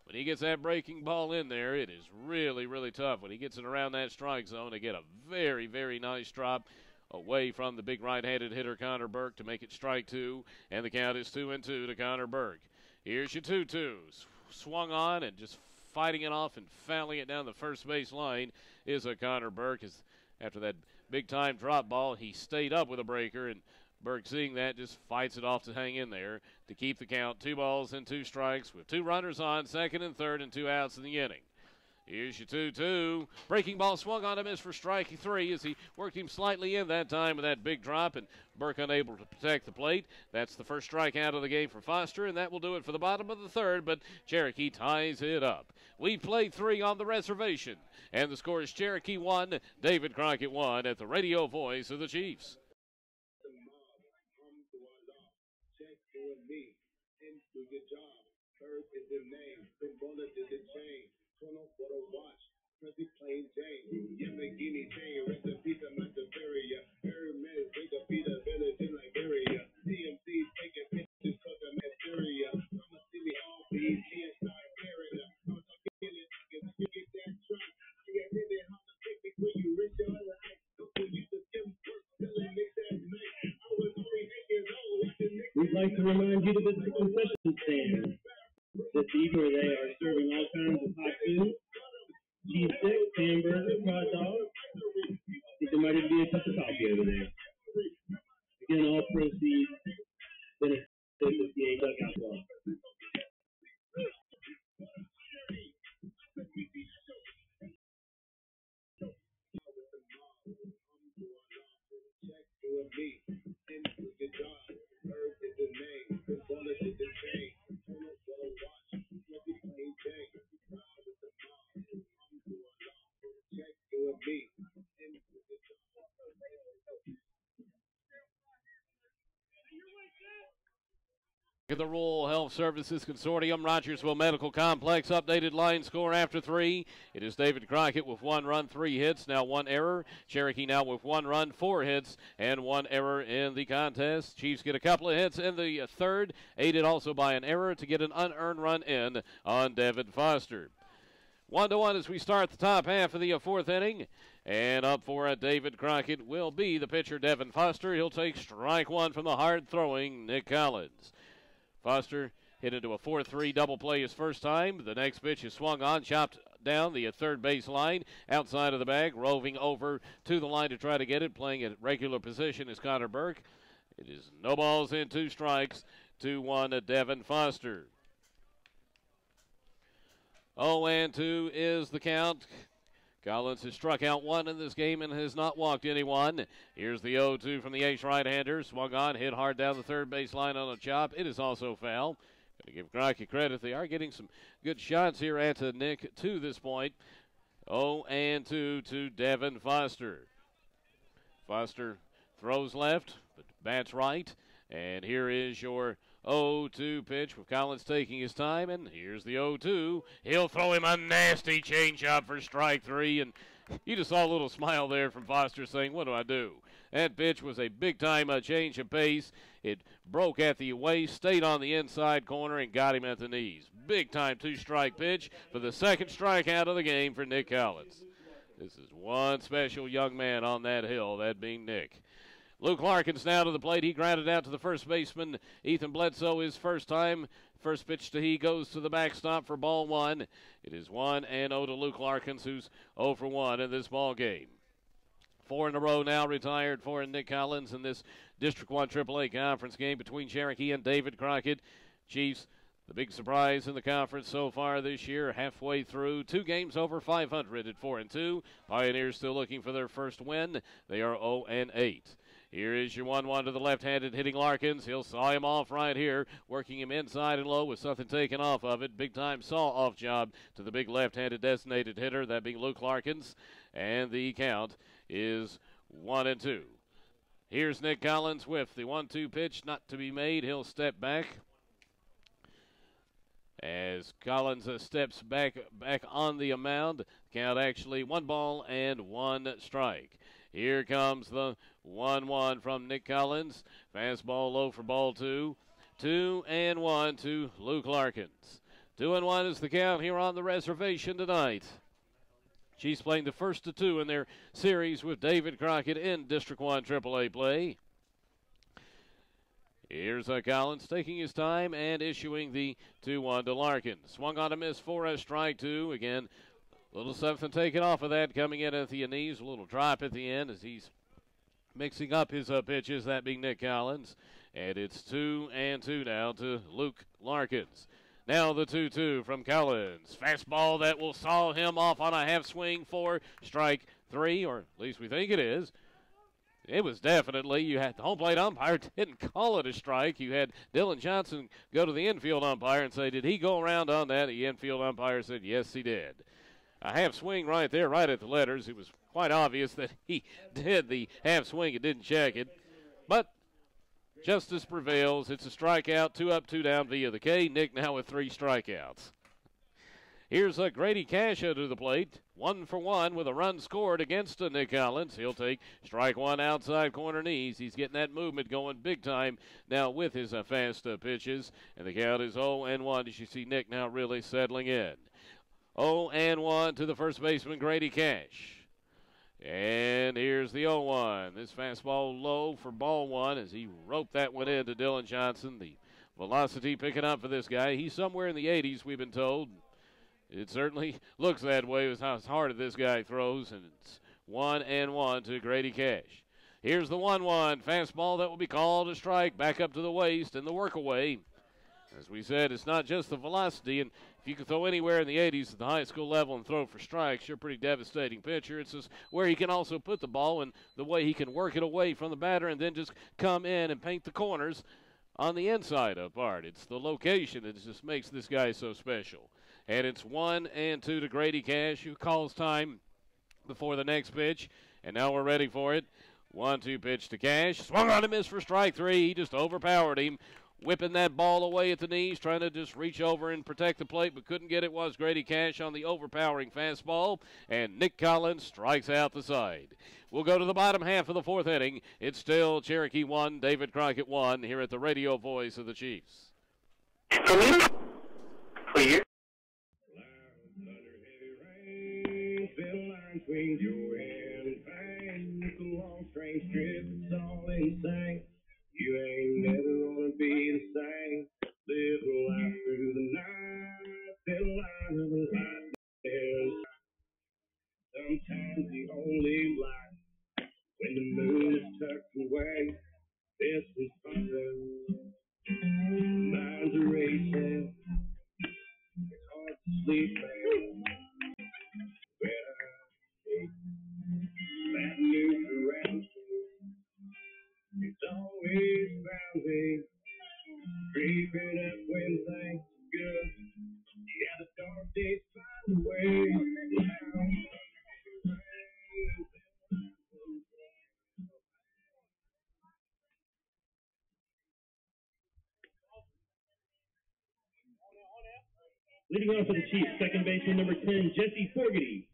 When he gets that breaking ball in there, it is really, really tough. When he gets it around that strike zone, to get a very, very nice drop away from the big right-handed hitter Connor Burke to make it strike 2. And the count is 2-2 to Connor Burke. Here's your 2-2. Swung on and just fighting it off and fouling it down the first base line is a Connor Burke. As after that big-time drop ball, he stayed up with a breaker, and Burke, seeing that, just fights it off to hang in there to keep the count. 2 balls and 2 strikes with 2 runners on second and third and 2 outs in the inning. Here's your 2-2. Breaking ball swung on a miss for strike 3 as he worked him slightly in that time with that big drop, and Burke unable to protect the plate. That's the first strikeout of the game for Foster, and that will do it for the bottom of the third, but Cherokee ties it up. We played 3 on the reservation, and the score is Cherokee 1, David Crockett 1 at the radio voice of the Chiefs. For the watch, pretty plain Jane. Yamagini chain, recipe to Montevideo. Hermes, take a beat of village in Liberia. TMC taking pictures, cause I'm at Syria. I'ma see me all these kids start carrying up. I'm talking it, you get that truck. I get hit it, how to pick me when you rich your life. Don't you use the gym work, till it makes that night. I was only 8 years old, watching Nick. We'd like to remind you to visit the concession stand this evening, where they are serving all kinds of hot food, cheese sticks, hamburgers, hot dogs. I think there might even be a cup of coffee over there. Again, all proceeds benefit the PA Dugout Club. The Rural Health Services Consortium, Rogersville Medical Complex, updated line score after 3. It is David Crockett with 1 run, 3 hits, now 1 error. Cherokee now with 1 run, 4 hits, and 1 error in the contest. Chiefs get a couple of hits in the third, aided also by an error to get an unearned run in on Devin Foster. 1-1 as we start the top half of the fourth inning. And up for David Crockett will be the pitcher, Devin Foster. He'll take strike 1 from the hard-throwing Nick Collins. Foster hit into a 4-3 double play his first time. The next pitch is swung on, chopped down the third base line, outside of the bag, roving over to the line to try to get it, playing at regular position is Connor Burke. It is no balls in, 2 strikes, 2-1 to Devin Foster. 0-2 is the count. Collins has struck out 1 in this game and has not walked anyone. Here's the 0-2 from the ace right-hander. Swung on, hit hard down the third base line on a chop. It is also foul. Going to give Crockett credit. They are getting some good shots here at Nick to this point. 0-2 to Devin Foster. Foster throws left, but bats right. And here is your 0-2 pitch with Collins taking his time, and here's the 0-2. He'll throw him a nasty changeup for strike 3, and you just saw a little smile there from Foster saying, what do I do? That pitch was a big-time change of pace. It broke at the waist, stayed on the inside corner, and got him at the knees. Big-time 2-strike pitch for the second strikeout of the game for Nick Collins. This is one special young man on that hill, that being Nick. Luke Larkins now to the plate. He grounded out to the first baseman, Ethan Bledsoe, his first time. First pitch to he goes to the backstop for ball 1. It is 1-0 to Luke Larkins, who's 0 for 1 in this ball game. 4 in a row now retired for Nick Collins in this District 1 AAA conference game between Cherokee and David Crockett. Chiefs, the big surprise in the conference so far this year, halfway through. 2 games over 500 at 4-2. Pioneers still looking for their first win. They are 0-8. Here is your 1-1 to the left-handed hitting Larkins. He'll saw him off right here, working him inside and low with something taken off of it. Big-time saw-off job to the big left-handed designated hitter, that being Luke Larkins. And the count is 1-2. Here's Nick Collins with the 1-2 pitch, not to be made. He'll step back. As Collins steps back on the mound, count actually 1 ball and 1 strike. Here comes the 1-1 from Nick Collins. Fastball low for ball 2. 2-1 to Luke Larkins. 2-1 is the count here on the reservation tonight. Chiefs playing the first of 2 in their series with David Crockett in District 1 AAA play. Here's Collins taking his time and issuing the 2-1 to Larkins. Swung on a miss for a strike 2. Again, a little something taken off of that, coming in at the knees. A little drop at the end as he's mixing up his pitches, that being Nick Collins. And it's 2-2 now to Luke Larkins. Now the 2-2 from Collins. Fastball that will saw him off on a half swing for strike 3, or at least we think it is. It was definitely, you had the home plate umpire didn't call it a strike. You had Dylan Johnson go to the infield umpire and say, did he go around on that? The infield umpire said, yes, he did. A half swing right there, right at the letters. It was quite obvious that he did the half swing and didn't check it. But justice prevails. It's a strikeout, 2 up, 2 down via the K. Nick now with 3 strikeouts. Here's Grady Cash to the plate. 1 for 1 with a run scored against Nick Collins. He'll take strike 1 outside corner knees. He's getting that movement going big time now with his fast pitches. And the count is 0-1 as you see Nick now really settling in. 0-1 to the first baseman, Grady Cash. And here's the 0-1. This fastball low for ball 1 as he roped that one in to Dylan Johnson. The velocity picking up for this guy. He's somewhere in the 80s, we've been told. It certainly looks that way with how hard this guy throws. And it's 1-1 to Grady Cash. Here's the 1-1. Fastball that will be called a strike. Back up to the waist and the work away. As we said, it's not just the velocity, and if you can throw anywhere in the 80s at the high school level and throw for strikes, you're a pretty devastating pitcher. It's just where he can also put the ball and the way he can work it away from the batter and then just come in and paint the corners on the inside of part. It's the location that just makes this guy so special. And it's 1-2 to Grady Cash, who calls time before the next pitch, and now we're ready for it. 1-2 pitch to Cash. Swung on a miss for strike 3. He just overpowered him. Whipping that ball away at the knees, trying to just reach over and protect the plate, but couldn't get it, was Grady Cash on the overpowering fastball, and Nick Collins strikes out the side. We'll go to the bottom half of the 4th inning. It's still Cherokee 1, David Crockett 1, here at the radio voice of the Chiefs. For you. You ain't never gonna be the same. Live life through the night, then line of the light. There's Creep it up when things are good. Yeah, the dark days find a way. Leading off for the Chiefs, second baseman number 10, Jesse Fogarty.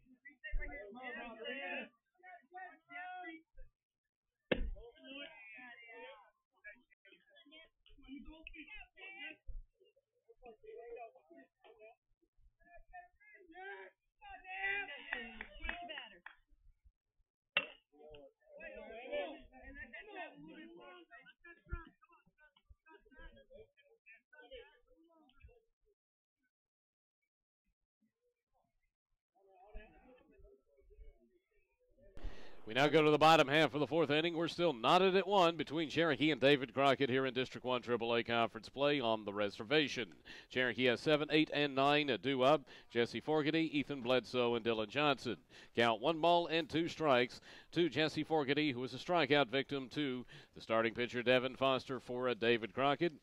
We now go to the bottom half of the fourth inning. We're still knotted at 1 between Cherokee and David Crockett here in District 1 AAA Conference play on the reservation. Cherokee has 7, 8, and 9 due up. Jesse Fogarty, Ethan Bledsoe, and Dylan Johnson. Count 1 ball and 2 strikes to Jesse Fogarty, who was a strikeout victim to the starting pitcher Devin Foster for David Crockett.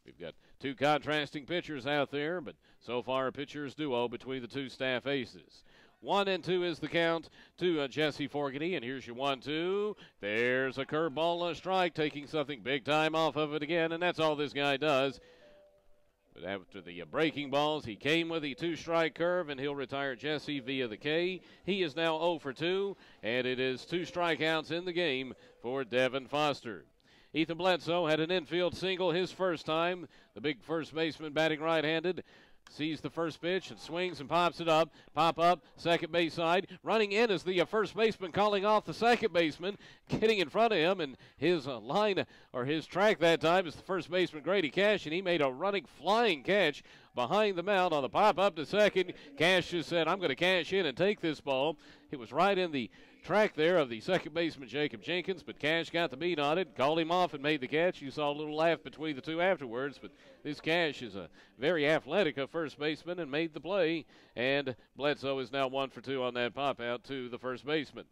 We've got 2 contrasting pitchers out there, but so far a pitcher's duo between the 2 staff aces. 1 and 2 is the count to Jesse Fogarty, and here's your 1-2. There's a curveball and a strike, taking something big time off of it again, and that's all this guy does. But after the breaking balls, he came with the 2-strike curve, and he'll retire Jesse via the K. He is now 0 for 2, and it is 2 strikeouts in the game for Devin Foster. Ethan Bledsoe had an infield single his first time. The big first baseman batting right-handed. Sees the first pitch and swings and pops it up. Pop up, second base side. Running in is the first baseman calling off the second baseman. Getting in front of him, and his line or his track that time is the first baseman Grady Cash, and he made a running flying catch behind the mound on the pop up to second. Cash just said, I'm going to cash in and take this ball. It was right in the track there of the second baseman Jacob Jenkins, but Cash got the beat on it, called him off and made the catch. You saw a little laugh between the 2 afterwards, but this Cash is a very athletic first baseman and made the play, and Bledsoe is now 1 for 2 on that pop out to the first baseman.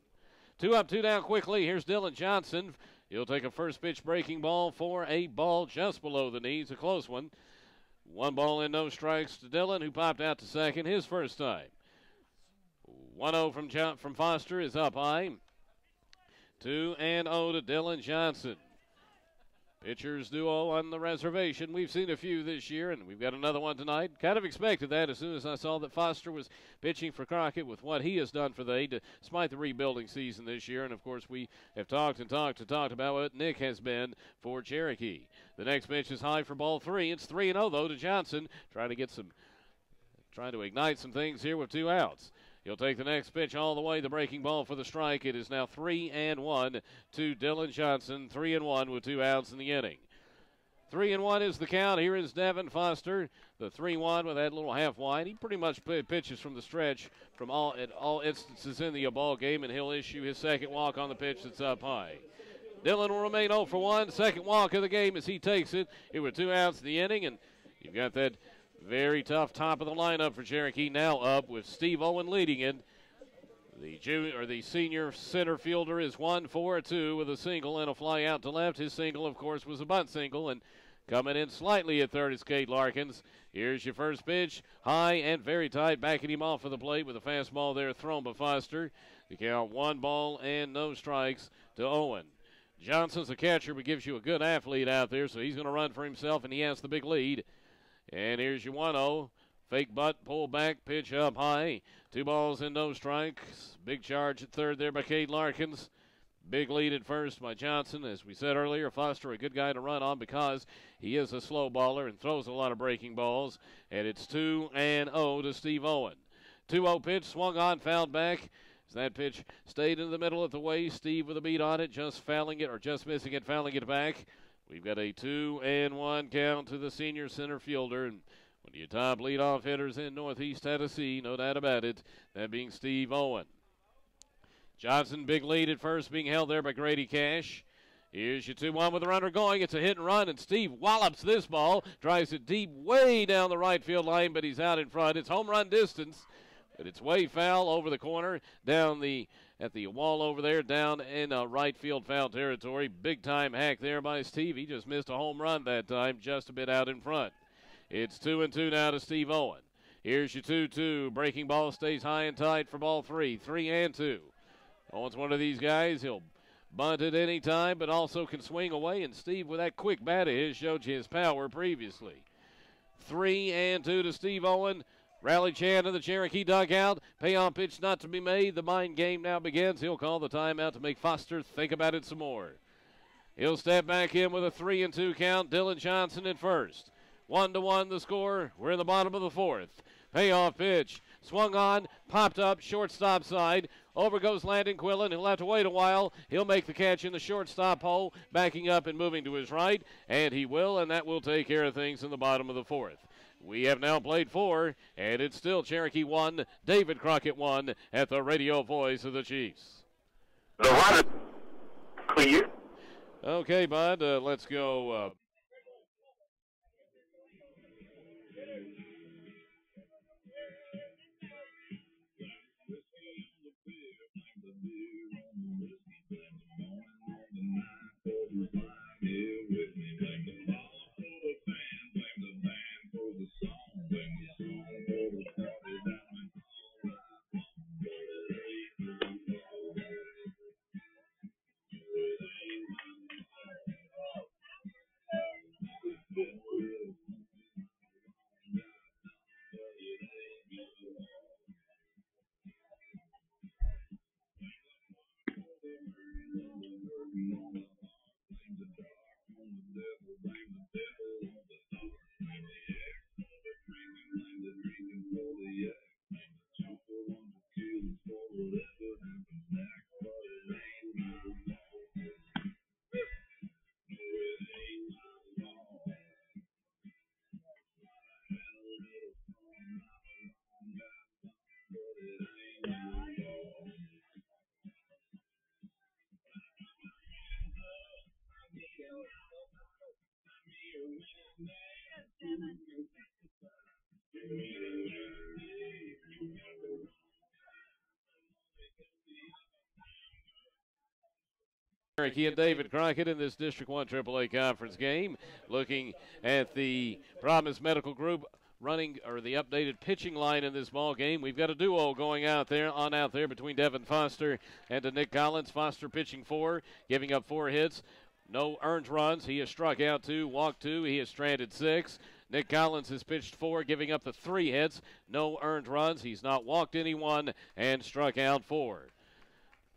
2 up, 2 down quickly. Here's Dylan Johnson. He'll take a first pitch breaking ball for a ball just below the knees, a close one. 1 ball and no strikes to Dylan, who popped out to second his first time. 1-0 from Foster is up high. 2-0 to Dylan Johnson. Pitchers duo on the reservation. We've seen a few this year, and we've got another one tonight. Kind of expected that as soon as I saw that Foster was pitching for Crockett with what he has done for despite the rebuilding season this year. And, of course, we have talked about what Nick has been for Cherokee. The next pitch is high for ball 3. It's 3-0, though, to Johnson, trying to ignite some things here with 2 outs. He'll take the next pitch all the way, the breaking ball for the strike. It is now 3-1 to Dylan Johnson, 3-1 with 2 outs in the inning. 3-1 is the count. Here is Devin Foster, the 3-1 with that little half wide. He pretty much pitches from the stretch at all instances in the ball game, and he'll issue his second walk on the pitch that's up high. Dylan will remain 0 for 1. Second walk of the game as he takes it. Here with 2 outs in the inning, and you've got that very tough top of the lineup for Cherokee now up with Steve Owen leading it. The senior center fielder is 1 for 2 with a single and a fly out to left. His single, of course, was a bunt single, and coming in slightly at third is Cade Larkins. Here's your first pitch, high and very tight, backing him off of the plate with a fastball there thrown by Foster. The count 1 ball and no strikes to Owen. Johnson's a catcher, but gives you a good athlete out there, so he's going to run for himself, and he has the big lead. And here's your 1-0. Fake butt, pull back, pitch up high. 2 balls and no strikes. Big charge at third there by Cade Larkins. Big lead at first by Johnson. As we said earlier, Foster a good guy to run on because he is a slow baller and throws a lot of breaking balls. And it's 2-0 to Steve Owen. 2-0 pitch, swung on, fouled back. As that pitch stayed in the middle at the waist. Steve with a beat on it, just missing it, fouling it back. We've got a 2-1 count to the senior center fielder. And one of your top leadoff hitters in Northeast Tennessee, no doubt about it, that being Steve Owen. Johnson, big lead at first, being held there by Grady Cash. Here's your 2-1 with the runner going. It's a hit and run, and Steve wallops this ball, drives it deep way down the right field line, but he's out in front. It's home run distance, but it's way foul over the corner, down the at the wall over there down in right field foul territory. Big time hack there by Steve. He just missed a home run that time, just a bit out in front. It's 2-2 now to Steve Owen. Here's your 2-2. Breaking ball stays high and tight for ball 3. 3-2. Owen's one of these guys. He'll bunt at any time, but also can swing away. And Steve, with that quick bat of his, showed you his power previously. 3-2 to Steve Owen. Rally chant in the Cherokee dugout. Payoff pitch not to be made. The mind game now begins. He'll call the timeout to make Foster think about it some more. He'll step back in with a 3-2 count. Dylan Johnson at first. 1-1 the score. We're in the bottom of the fourth. Payoff pitch. Swung on. Popped up. Shortstop side. Over goes Landon Quillen. He'll have to wait a while. He'll make the catch in the shortstop hole. Backing up and moving to his right. And he will, and that will take care of things in the bottom of the fourth. We have now played 4, and it's still Cherokee 1, David Crockett 1 at the radio voice of the Chiefs. The run clear. Okay, Bud, let's go. Cherokee and David Crockett in this District 1 AAA conference game. Looking at the Promise Medical Group running, or the updated pitching line in this ball game. We've got a duo going out there between Devin Foster and Nick Collins. Foster pitching 4, giving up 4 hits. No earned runs. He has struck out 2, walked 2. He has stranded 6. Nick Collins has pitched 4, giving up the 3 hits. No earned runs. He's not walked anyone and struck out 4.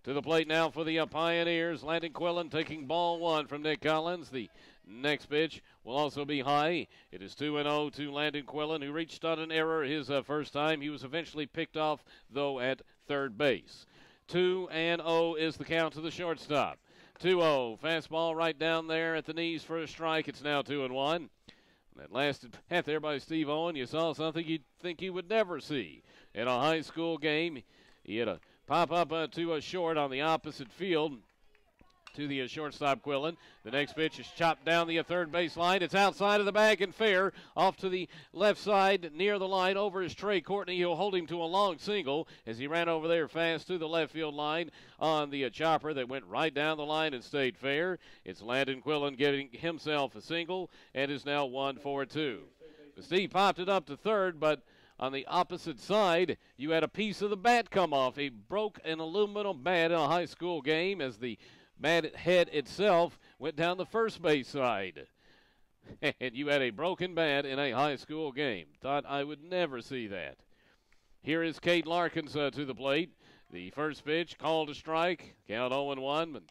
To the plate now for the Pioneers. Landon Quillen taking ball 1 from Nick Collins. The next pitch will also be high. It is 2-0 to Landon Quillen, who reached on an error his first time. He was eventually picked off, though, at third base. 2-0 is the count to the shortstop. 2-0. Fastball right down there at the knees for a strike. It's now 2-1. That lasted half there by Steve Owen. You saw something you'd think you would never see in a high school game. He had a pop up to a short on the opposite field to the shortstop Quillen. The next pitch is chopped down the third base line. It's outside of the bag and fair. Off to the left side near the line over is Trey Courtney. He'll hold him to a long single as he ran over there fast to the left field line on the chopper that went right down the line and stayed fair. It's Landon Quillen giving himself a single and is now 1-4-2. Steve popped it up to third, but on the opposite side, you had a piece of the bat come off. He broke an aluminum bat in a high school game as the bat head itself went down the first base side. And you had a broken bat in a high school game. Thought I would never see that. Here is Kate Larkins to the plate. The first pitch called a strike. Count 0-1. But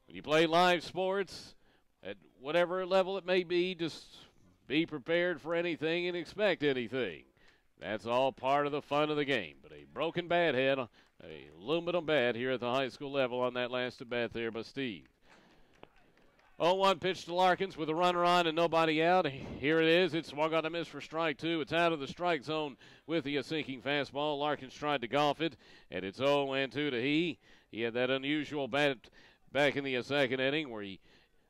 when you play live sports, at whatever level it may be, just be prepared for anything and expect anything. That's all part of the fun of the game. But a broken bat head, a aluminum bat here at the high school level on that last at bat there by Steve. 0-1 pitch to Larkins with a runner on and nobody out. Here it is. It's swung on a miss for strike 2. It's out of the strike zone with the sinking fastball. Larkins tried to golf it, and it's 0-2 to he. He had that unusual bat back in the second inning where he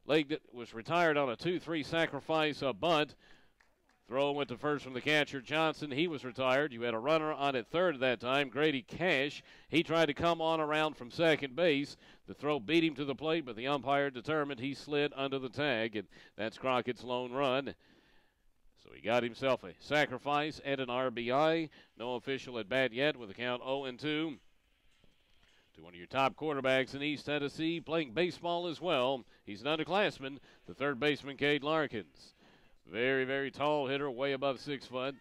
legged it, was retired on a 2-3 sacrifice bunt. Throw went to first from the catcher, Johnson. He was retired. You had a runner on at third at that time, Grady Cash. He tried to come on around from second base. The throw beat him to the plate, but the umpire determined he slid under the tag, and that's Crockett's lone run. So he got himself a sacrifice and an RBI. No official at bat yet with a count 0-2. To one of your top quarterbacks in East Tennessee, playing baseball as well. He's an underclassman, the third baseman, Cade Larkins. Very, very tall hitter, way above 6 foot.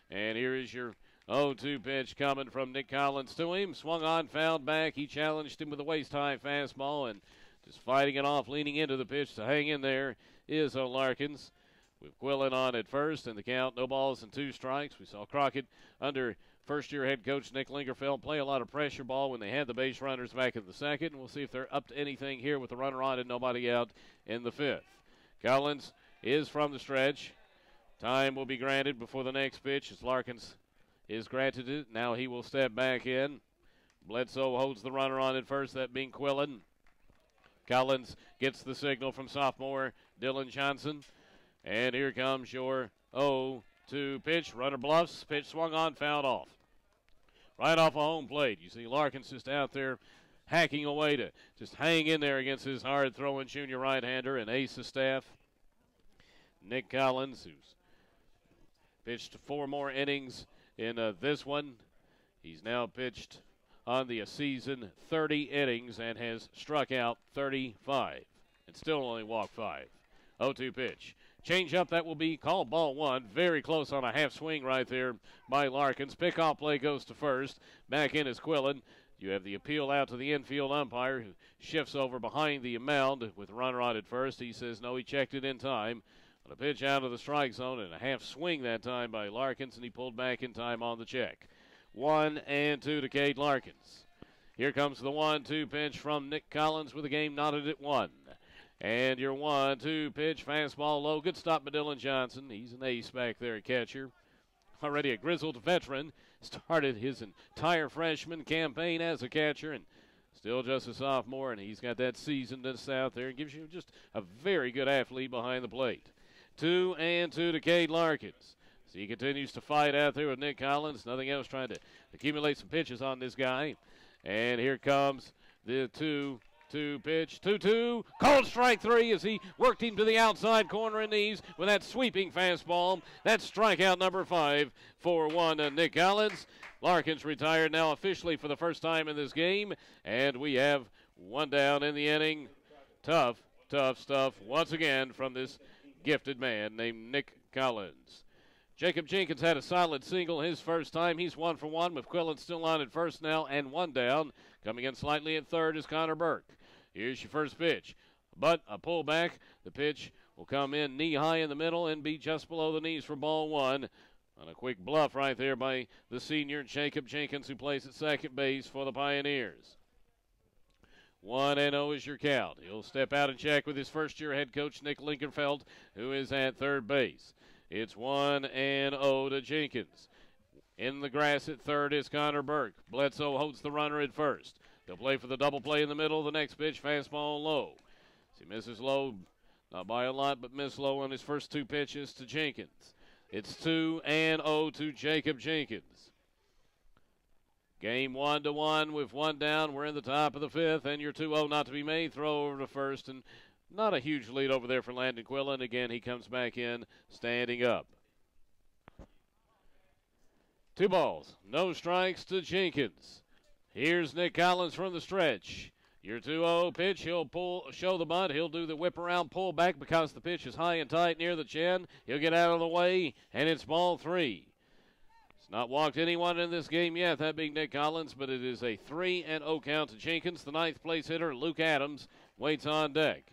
And here is your 0-2 pitch coming from Nick Collins to him. Swung on, fouled back. He challenged him with a waist-high fastball and just fighting it off, leaning into the pitch to hang in there is Larkins. With Quillen on at first, and the count, no balls and 2 strikes. We saw Crockett under first-year head coach Nick Lingerfeld play a lot of pressure ball when they had the base runners back in the second. And we'll see if they're up to anything here with the runner on and nobody out in the 5th. Collins is from the stretch. Time will be granted before the next pitch as Larkins is granted it. Now he will step back in. Bledsoe holds the runner on at first, that being Quillen. Collins gets the signal from sophomore Dylan Johnson. And here comes your 0-2 pitch. Runner bluffs. Pitch swung on, fouled off. Right off a home plate. You see Larkins just out there hacking away to just hang in there against his hard-throwing junior right-hander and ace of staff, Nick Collins, who's pitched 4 more innings in this one. He's now pitched on the season 30 innings and has struck out 35 and still only walked 5. 0-2 pitch. Change up, that will be called ball 1. Very close on a half swing right there by Larkins. Pickoff play goes to first. Back in is Quillen. You have the appeal out to the infield umpire who shifts over behind the mound with the runner on at first. He says no, he checked it in time. On a pitch out of the strike zone and a half swing that time by Larkins, and he pulled back in time on the check. 1-2 to Cade Larkins. Here comes the 1-2 pitch from Nick Collins with the game knotted at 1. And your 1-2 pitch, fastball low. Good stop by Dylan Johnson. He's an ace back there at catcher. Already a grizzled veteran. Started his entire freshman campaign as a catcher and still just a sophomore. And he's got that seasonedness out there and gives you just a very good athlete behind the plate. 2-2 to Cade Larkins. So he continues to fight out there with Nick Collins. Nothing else, trying to accumulate some pitches on this guy. And here comes the 2-2 pitch. 2-2. Called strike 3 as he worked him to the outside corner and knees with that sweeping fastball. That's strikeout number 5 for Nick Collins. Larkins retired now officially for the first time in this game. And we have 1 down in the inning. Tough stuff once again from this gifted man named Nick Collins. Jacob Jenkins had a solid single his first time. He's 1 for 1 with Quillen still on at first now and 1 down. Coming in slightly at third is Connor Burke. Here's your first pitch. But a pullback. The pitch will come in knee-high in the middle and be just below the knees for ball 1. On a quick bluff right there by the senior Jacob Jenkins, who plays at second base for the Pioneers. 1-0 is your count. He'll step out and check with his first-year head coach, Nick Linkenfeld, who is at third base. It's 1-0 to Jenkins. In the grass at third is Connor Burke. Bledsoe holds the runner at first. They'll play for the double play in the middle. The next pitch, fastball low. He misses low, not by a lot, but missed low on his first 2 pitches to Jenkins. It's 2-0 to Jacob Jenkins. Game 1-1 with 1 down. We're in the top of the 5th, and your 2-0 not to be made. Throw over to first, and not a huge lead over there for Landon Quillen. Again, he comes back in standing up. 2 balls, no strikes to Jenkins. Here's Nick Collins from the stretch. Your 2-0 pitch, he'll show the bunt. He'll do the whip around pull back because the pitch is high and tight near the chin. He'll get out of the way, and it's ball 3. He's not walked anyone in this game yet, that being Nick Collins, but it is a 3-0 count to Jenkins. The 9th place hitter, Luke Adams, waits on deck.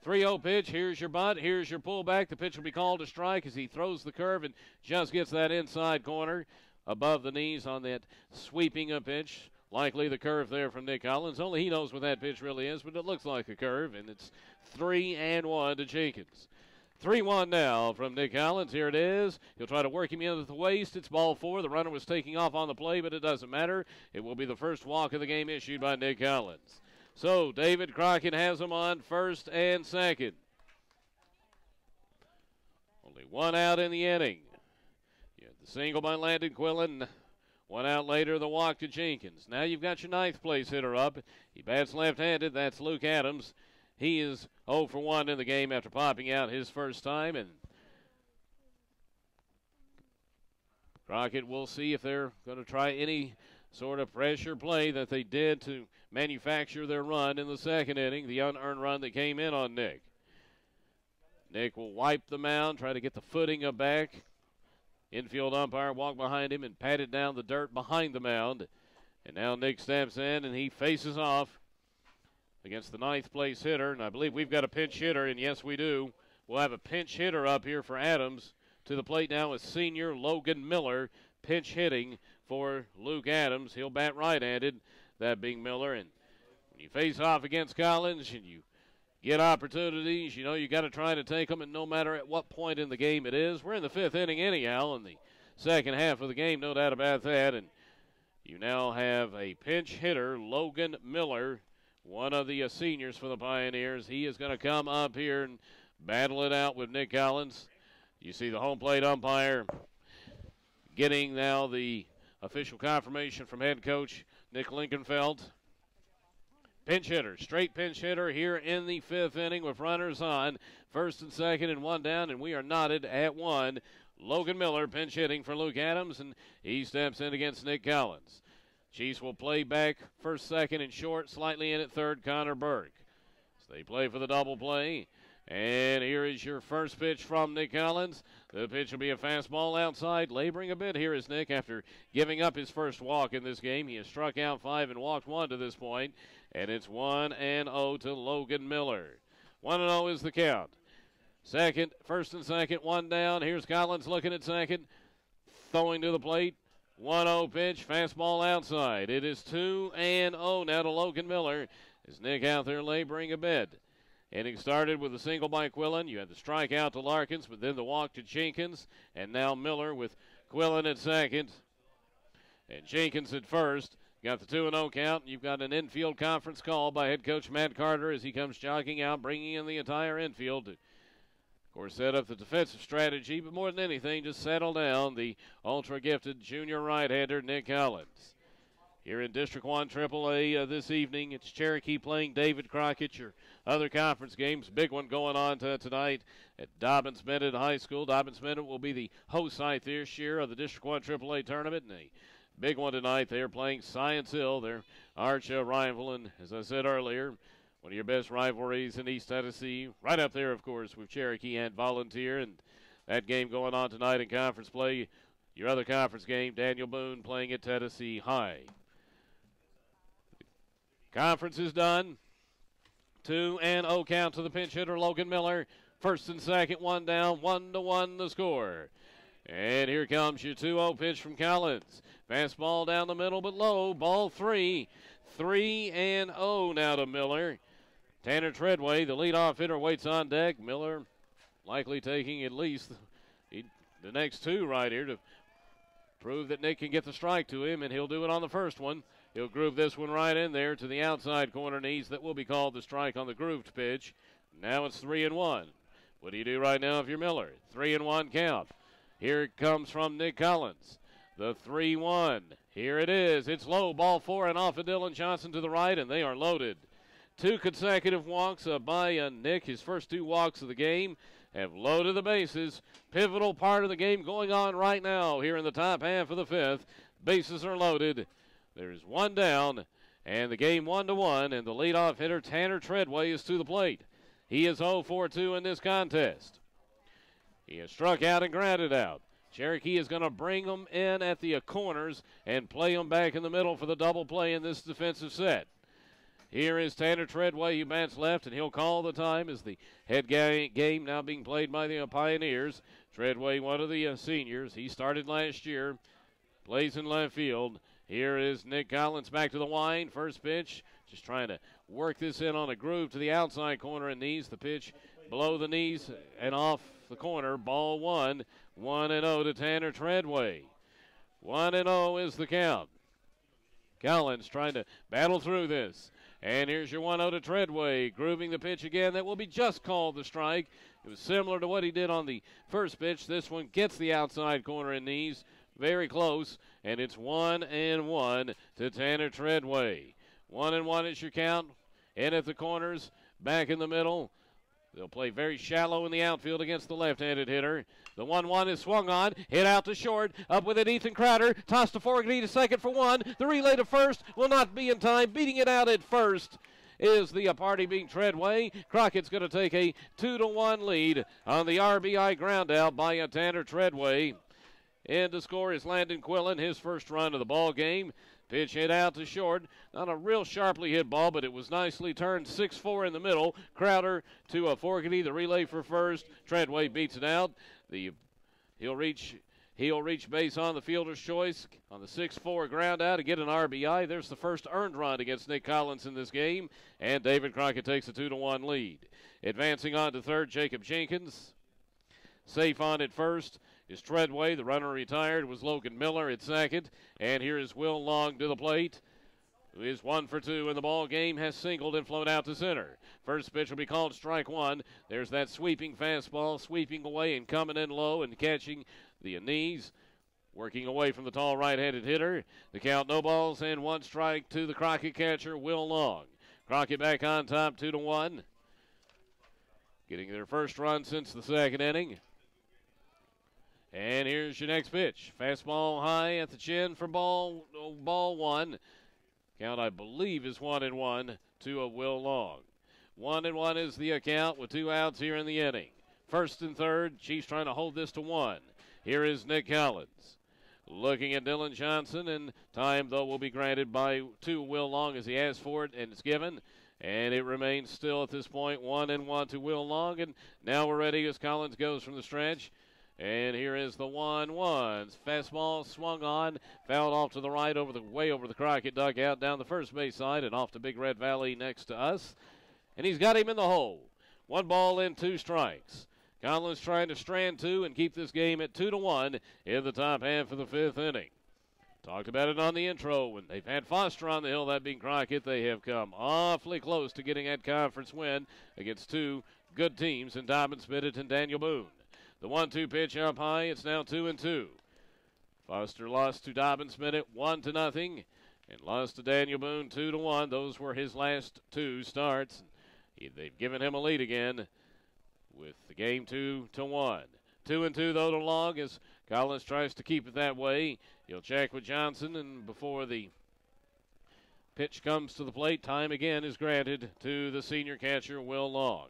3-0 pitch, here's your bunt, here's your pullback. The pitch will be called a strike as he throws the curve and just gets that inside corner above the knees on that sweeping pitch. Likely the curve there from Nick Collins. Only he knows what that pitch really is, but it looks like a curve, and it's 3-1 to Jenkins. 3-1 now from Nick Collins. Here it is. He'll try to work him into the waist. It's ball 4. The runner was taking off on the play, but it doesn't matter. It will be the first walk of the game issued by Nick Collins. So David Crockett has him on first and second. Only one out in the inning. You had the single by Landon Quillen. One out later, the walk to Jenkins. Now you've got your ninth place hitter up. He bats left-handed. That's Luke Adams. He is 0 for 1 in the game after popping out his first time. And Crockett will see if they're going to try any sort of pressure play that they did to manufacture their run in the second inning, the unearned run that came in on Nick. Nick will wipe the mound, try to get the footing of back. Infield umpire walked behind him and patted down the dirt behind the mound. And now Nick steps in and he faces off against the ninth place hitter. And I believe we've got a pinch hitter, and yes, we do. We'll have a pinch hitter up here for Adams. To the plate now is senior Logan Miller, pinch hitting for Luke Adams. He'll bat right-handed, that being Miller. And when you face off against Collins and you get opportunities, you know you got to try to take them, and no matter at what point in the game it is. We're in the fifth inning anyhow, in the second half of the game, no doubt about that. And you now have a pinch hitter, Logan Miller, one of the seniors for the Pioneers. He is going to come up here and battle it out with Nick Collins. You see the home plate umpire getting now the official confirmation from head coach Nick Linkenfeld. Pinch hitter, straight pinch hitter here in the fifth inning with runners on, first and second and one down, and we are knotted at one. Logan Miller pinch hitting for Luke Adams, and he steps in against Nick Collins. Chiefs will play back first, second, and short, slightly in at third, Connor Berg. So they play for the double play. And here is your first pitch from Nick Collins. The pitch will be a fastball outside. Laboring a bit here is Nick after giving up his first walk in this game. He has struck out 5 and walked 1 to this point. And it's 1-0 to Logan Miller. 1-0 is the count. First and second, one down. Here's Collins looking at second. Throwing to the plate. 1-0 pitch, fastball outside. It is 2-0 now to Logan Miller. As Nick out there laboring a bit. Inning started with a single by Quillen. You had the strikeout to Larkins, but then the walk to Jenkins. And now Miller with Quillen at second. And Jenkins at first. Got the 2-0 count. You've got an infield conference call by head coach Matt Carter as he comes jogging out, bringing in the entire infield to, of course, set up the defensive strategy. But more than anything, just settle down the ultra-gifted junior right-hander Nick Collins. Here in District 1 AAA this evening, it's Cherokee playing David Crockett. Your other conference games, big one going on tonight at Dobbins-Bennett High School. Dobbins-Bennett will be the host site this year of the District 1 AAA tournament. And a big one tonight, they are playing Science Hill, their arch rival. And as I said earlier, one of your best rivalries in East Tennessee. Right up there, of course, with Cherokee and Volunteer. And that game going on tonight in conference play. Your other conference game, Daniel Boone playing at Tennessee High. Conference is done. 2-0 count to the pinch hitter, Logan Miller. First and second, one down, 1-1 the score. And here comes your 2-0 pitch from Collins. Fastball down the middle, but low. Ball 3. 3-0 now to Miller. Tanner Treadway, the leadoff hitter, waits on deck. Miller likely taking at least the next two right here to prove that Nick can get the strike to him, and he'll do it on the first one. He'll groove this one right in there to the outside corner knees. That will be called the strike on the grooved pitch. Now it's 3-1. What do you do right now if you're Miller? 3-1 count. Here it comes from Nick Collins. The 3-1. Here it is. It's low. Ball 4 and off of Dylan Johnson to the right, and they are loaded. 2 consecutive walks by Nick. His first 2 walks of the game have loaded the bases. Pivotal part of the game going on right now here in the top half of the 5th. Bases are loaded. There's one down, and the game 1-1, and the leadoff hitter, Tanner Treadway, is to the plate. He is 0-for-2 in this contest. He has struck out and grounded out. Cherokee is going to bring them in at the corners and play them back in the middle for the double play in this defensive set. Here is Tanner Treadway, who bats left, and he'll call the time as the head game now being played by the Pioneers. Treadway, one of the seniors. He started last year, plays in left field. Here is Nick Collins back to the line. First pitch, just trying to work this in on a groove to the outside corner and knees. The pitch below the knees and off the corner. Ball 1. 1-0 to Tanner Treadway. 1-0 is the count. Collins trying to battle through this. And here's your 1-0 to Treadway. Grooving the pitch again. That will be just called the strike. It was similar to what he did on the first pitch. This one gets the outside corner and knees. Very close, and it's 1-1 to Tanner Treadway. 1-1 is your count. In at the corners, back in the middle. They'll play very shallow in the outfield against the left-handed hitter. The 1-1 is swung on, hit out to short, up with it Ethan Crowder, tossed to Fogarty to second for one. The relay to first will not be in time. Beating it out at first is the party being Treadway. Crockett's going to take a 2-1 lead on the RBI ground out by Tanner Treadway. And to score is Landon Quillen, his first run of the ball game. Pitch hit out to short. Not a real sharply hit ball, but it was nicely turned 6-4 in the middle. Crowder to a Fogarty, the relay for first. Treadway beats it out. He'll reach base on the fielder's choice on the 6-4 ground out to get an RBI. There's the first earned run against Nick Collins in this game, and David Crockett takes a 2-1 lead. Advancing on to third, Jacob Jenkins. Safe on at first is Treadway. The runner retired was Logan Miller at second. And here is Will Long to the plate, who is 1 for 2 in the ball game, has singled and flown out to center. First pitch will be called strike one. There's that sweeping fastball, sweeping away and coming in low and catching the knees, working away from the tall right-handed hitter. The count, no balls and one strike to the Crockett catcher, Will Long. Crockett back on top, 2-1. Getting their first run since the second inning. And here's your next pitch. Fastball high at the chin for ball one. Count, I believe, is 1-1 to a Will Long. 1-1 is the account with 2 outs here in the inning. First and third, Chiefs trying to hold this to 1. Here is Nick Collins. Looking at Dylan Johnson, and time, though, will be granted to Will Long as he asks for it, and it's given. And it remains still at this point, 1-1 to Will Long. And now we're ready as Collins goes from the stretch. And here is the 1-1. Fastball swung on, fouled off to the right, way over the Crockett dugout, down the first base side, and off to Big Red Valley next to us. And he's got him in the hole. 1 ball and 2 strikes. Collins trying to strand 2 and keep this game at 2-1 in the top half of the 5th inning. Talked about it on the intro. When they've had Foster on the hill, that being Crockett, they have come awfully close to getting that conference win against 2 good teams in Dobbins Bennett and Daniel Boone. The 1-2 pitch up high. It's now 2-2. Foster lost to Dobbins Bennett 1-0 and lost to Daniel Boone 2-1. Those were his last 2 starts. They've given him a lead again with the game 2-1. 2-2 though to Long as Collins tries to keep it that way. He'll check with Johnson, and before the pitch comes to the plate, time again is granted to the senior catcher, Will Long.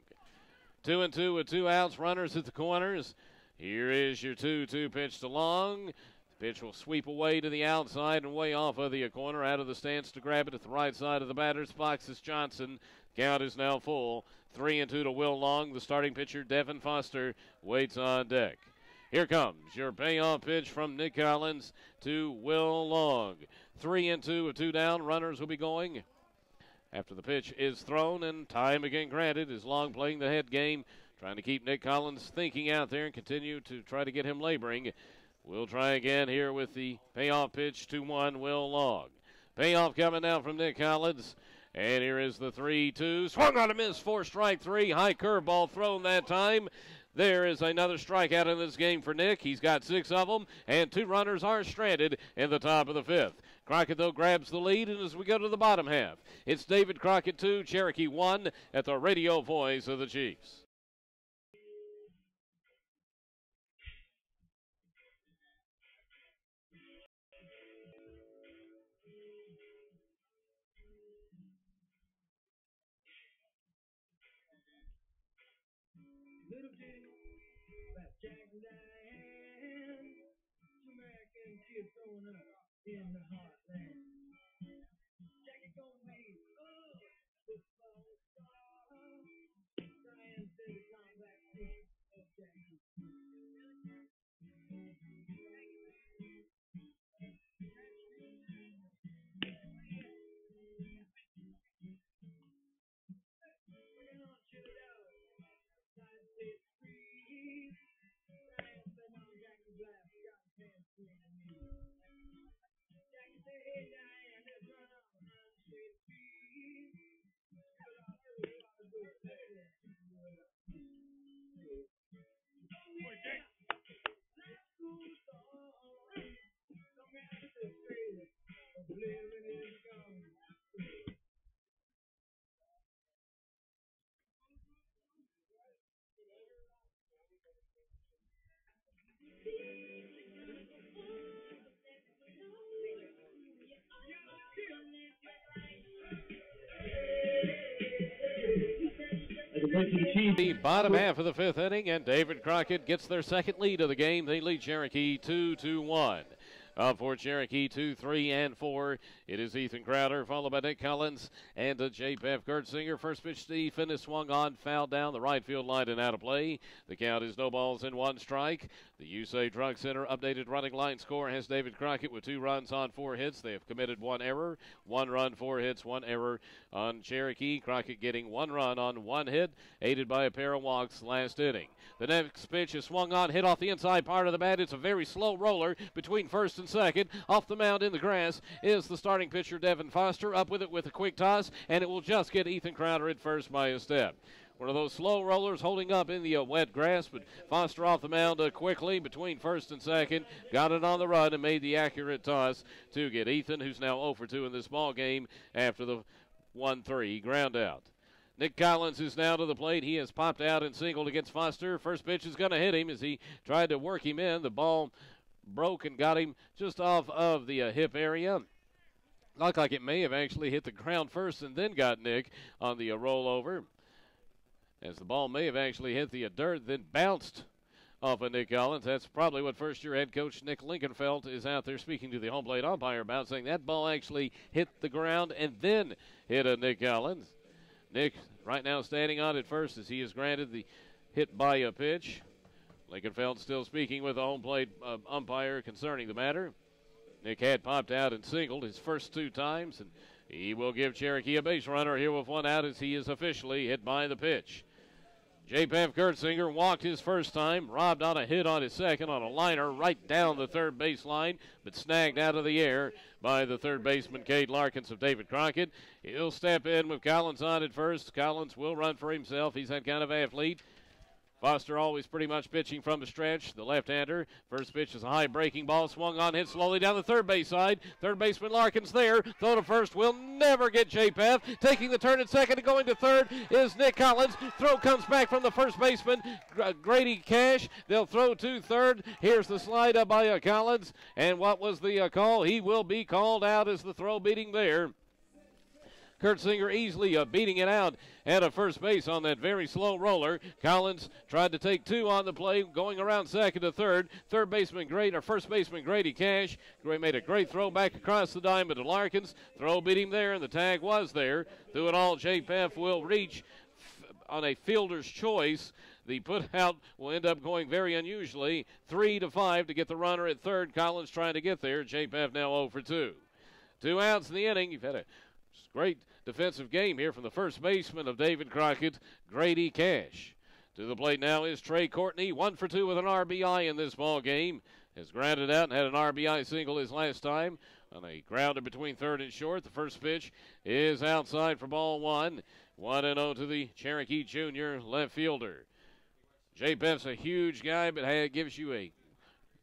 2-2 with 2 outs, runners at the corners. Here is your 2-2 pitch to Long. The pitch will sweep away to the outside and way off of the corner, out of the stance to grab it at the right side of the batter's box is Johnson. Count is now full. 3-2 to Will Long. The starting pitcher, Devin Foster, waits on deck. Here comes your payoff pitch from Nick Collins to Will Long. 3-2 with 2 down. Runners will be going after the pitch is thrown, and time again granted is Long playing the head game, trying to keep Nick Collins thinking out there and continue to try to get him laboring. We'll try again here with the payoff pitch to Will Long. Payoff coming now from Nick Collins. And here is the 3-2. Swung on a miss for strike 3. High curveball thrown that time. There is another strikeout in this game for Nick. He's got 6 of them, and 2 runners are stranded in the top of the 5th. Crockett, though, grabs the lead, and as we go to the bottom half, it's David Crockett 2, Cherokee 1 at the radio voice of the Chiefs. Little Jane, that's Jack and Diane. 2 American kids growing up in the heartland. Jackie gonna be football star. Diane said the combat team of Jackie. We're gonna chill it out. Diane said freeze. Diane said no, Jackie black. Got pants freezing me. Jackie said, hey Diane, let's run out. Diane said freeze. Let's do it. for the Chiefs. The bottom half of the fifth inning, and David Crockett gets their second lead of the game. They lead Cherokee 2-1. Up for Cherokee 2, 3, and 4. It is Ethan Crowder, followed by Nick Collins and J.P.F. Gertzinger. First pitch to Ethan is swung on, fouled down the right field line and out of play. The count is no balls and one strike. The USA Drug Center updated running line score has David Crockett with 2 runs on 4 hits. They have committed 1 error. 1 run, 4 hits, 1 error on Cherokee. Crockett getting 1 run on 1 hit, aided by a pair of walks last inning. The next pitch is swung on, hit off the inside part of the bat. It's a very slow roller between first and second. Off the mound in the grass is the starting pitcher, Devin Foster. Up with it with a quick toss, and it will just get Ethan Crowder at first by a step. One of those slow rollers holding up in the wet grass, but Foster off the mound quickly between first and second. Got it on the run and made the accurate toss to get Ethan, who's now 0 for 2 in this ball game after the 1-3 ground out. Nick Collins is now to the plate. He has popped out and singled against Foster. First pitch is going to hit him as he tried to work him in. The ball broke and got him just off of the hip area. Looked like it may have actually hit the ground first and then got Nick on the rollover, as the ball may have actually hit the dirt, then bounced off of Nick Collins. That's probably what first-year head coach Nick Linkenfeld is out there speaking to the home plate umpire about, saying that ball actually hit the ground and then hit Nick Collins. Nick right now standing on at first as he is granted the hit by a pitch. Linkenfeld still speaking with the home plate umpire concerning the matter. Nick had popped out and singled his first 2 times, and he will give Cherokee a base runner here with 1 out as he is officially hit by the pitch. J.P.F. Gertzinger walked his first time, robbed on a hit on his second on a liner right down the third base line, but snagged out of the air by the third baseman, Cade Larkins of David Crockett. He'll step in with Collins on at first. Collins will run for himself. He's that kind of athlete. Foster always pretty much pitching from the stretch, the left-hander. First pitch is a high breaking ball, swung on, hit slowly down the third base side. Third baseman Larkins there, throw to first, will never get J.P.F. Taking the turn at second and going to third is Nick Collins. Throw comes back from the first baseman, Grady Cash. They'll throw to third. Here's the slide up by Collins. And what was the call? He will be called out as the throw beating there. Gertzinger easily beating it out at a first base on that very slow roller. Collins tried to take 2 on the play, going around second to third. First baseman Grady Cash. Gray made a great throw back across the diamond to Larkins. Throw beat him there, and the tag was there. Through it all, J.P.F. will reach on a fielder's choice. The put out will end up going very unusually 3-5 to get the runner at third. Collins trying to get there. J.P.F. now 0 for 2. 2 outs in the inning. You've had a great defensive game here from the first baseman of David Crockett, Grady Cash. To the plate now is Trey Courtney, 1 for 2 with an RBI in this ball game. Has grounded out and had an RBI single his last time on a grounder between third and short. The first pitch is outside for ball 1. 1-0 to the Cherokee Junior left fielder. J.P.F.'s a huge guy, but gives you a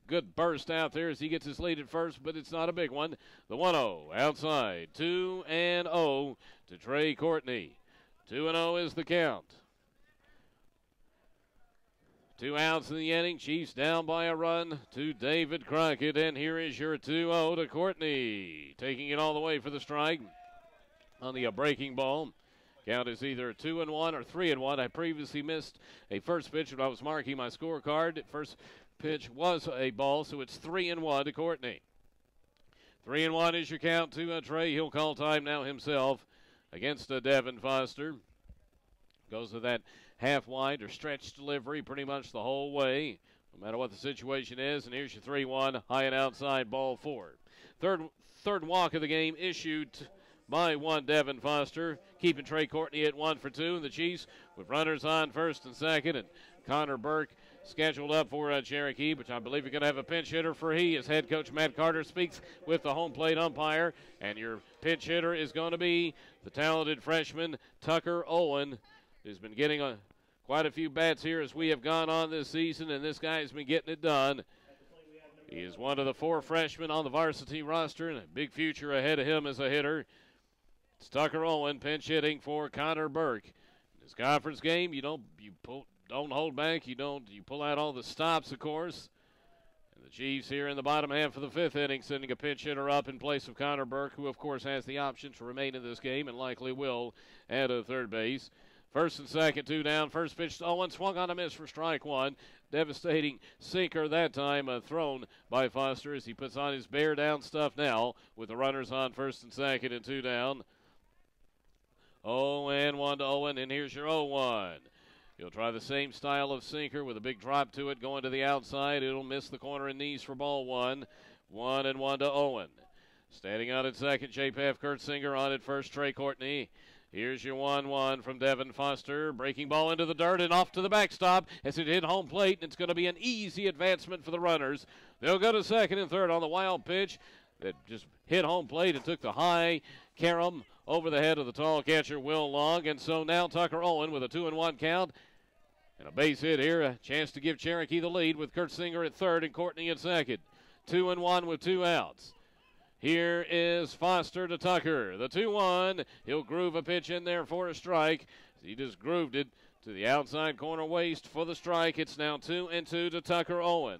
good burst out there as he gets his lead at first, but it's not a big one. The 1-0 outside, 2-0 to Trey Courtney. 2-0 is the count. 2 outs in the inning. Chiefs down by a run to David Crockett, and here is your 2-0 to Courtney. Taking it all the way for the strike on the breaking ball. Count is either 2-1 or 3-1. I previously missed a first pitch when I was marking my scorecard. First pitch was a ball, so it's 3-1 to Courtney. 3-1 is your count to Trey. He'll call time now himself against Devin Foster. Goes to that half wide or stretch delivery pretty much the whole way, no matter what the situation is. And here's your 3-1, high and outside, ball 4. Third walk of the game issued by Devin Foster, keeping Trey Courtney at 1 for 2. And the Chiefs with runners on first and second, and Connor Burke scheduled up for Cherokee, but I believe you're going to have a pinch hitter for he, as head coach Matt Carter speaks with the home plate umpire. And your pinch hitter is going to be the talented freshman Tucker Owen, who's been getting quite a few bats here as we have gone on this season, and this guy has been getting it done. He is one of the 4 freshmen on the varsity roster, and a big future ahead of him as a hitter. It's Tucker Owen pinch hitting for Connor Burke. In this conference game, you don't hold back. You pull out all the stops, of course. And the Chiefs here in the bottom half of the 5th inning, sending a pinch hitter up in place of Connor Burke, who of course has the option to remain in this game and likely will at third base. First and second, 2 down. First pitch to Owen, swung on a miss for strike one. Devastating sinker that time, thrown by Foster as he puts on his bear down stuff now with the runners on first and second and 2 down. 0-1 to Owen, and here's your 0-1. He'll try the same style of sinker with a big drop to it going to the outside. It'll miss the corner and knees for ball one. 1-1 to Owen. Standing out at second, J-Path Kurtzinger on at first, Trey Courtney. Here's your 1-1 from Devin Foster. Breaking ball into the dirt and off to the backstop as it hit home plate, and it's going to be an easy advancement for the runners. They'll go to second and third on the wild pitch that just hit home plate and took the high carom over the head of the tall catcher, Will Long. And so now Tucker Owen with a 2-1 count. And a base hit here, a chance to give Cherokee the lead with Kurtzinger at third and Courtney at second. 2-1 with 2 outs. Here is Foster to Tucker. The 2-1. He'll groove a pitch in there for a strike. He just grooved it to the outside corner waist for the strike. It's now 2-2 to Tucker Owen.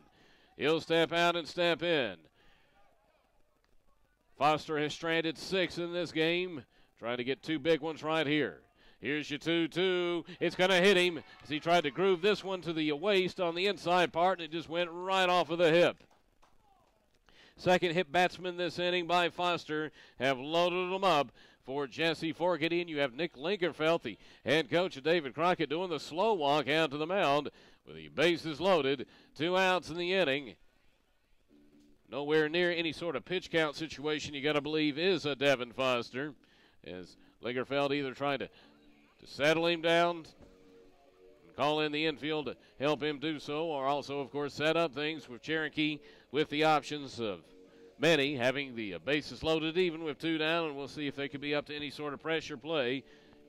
He'll step out and step in. Foster has stranded 6 in this game. Trying to get 2 big ones right here. Here's your 2-2. It's going to hit him as he tried to groove this one to the waist on the inside part, and it just went right off of the hip. Second hit batsman this inning by Foster have loaded them up for Jesse Forgety, and you have Nick Linkerfeld, the head coach of David Crockett, doing the slow walk out to the mound with the bases loaded. 2 outs in the inning. Nowhere near any sort of pitch count situation you got to believe is a Devin Foster, as Linkerfeld either trying to settle him down and call in the infield to help him do so, or also, of course, set up things with Cherokee with the options of many having the bases loaded even with 2 down, and we'll see if they could be up to any sort of pressure play.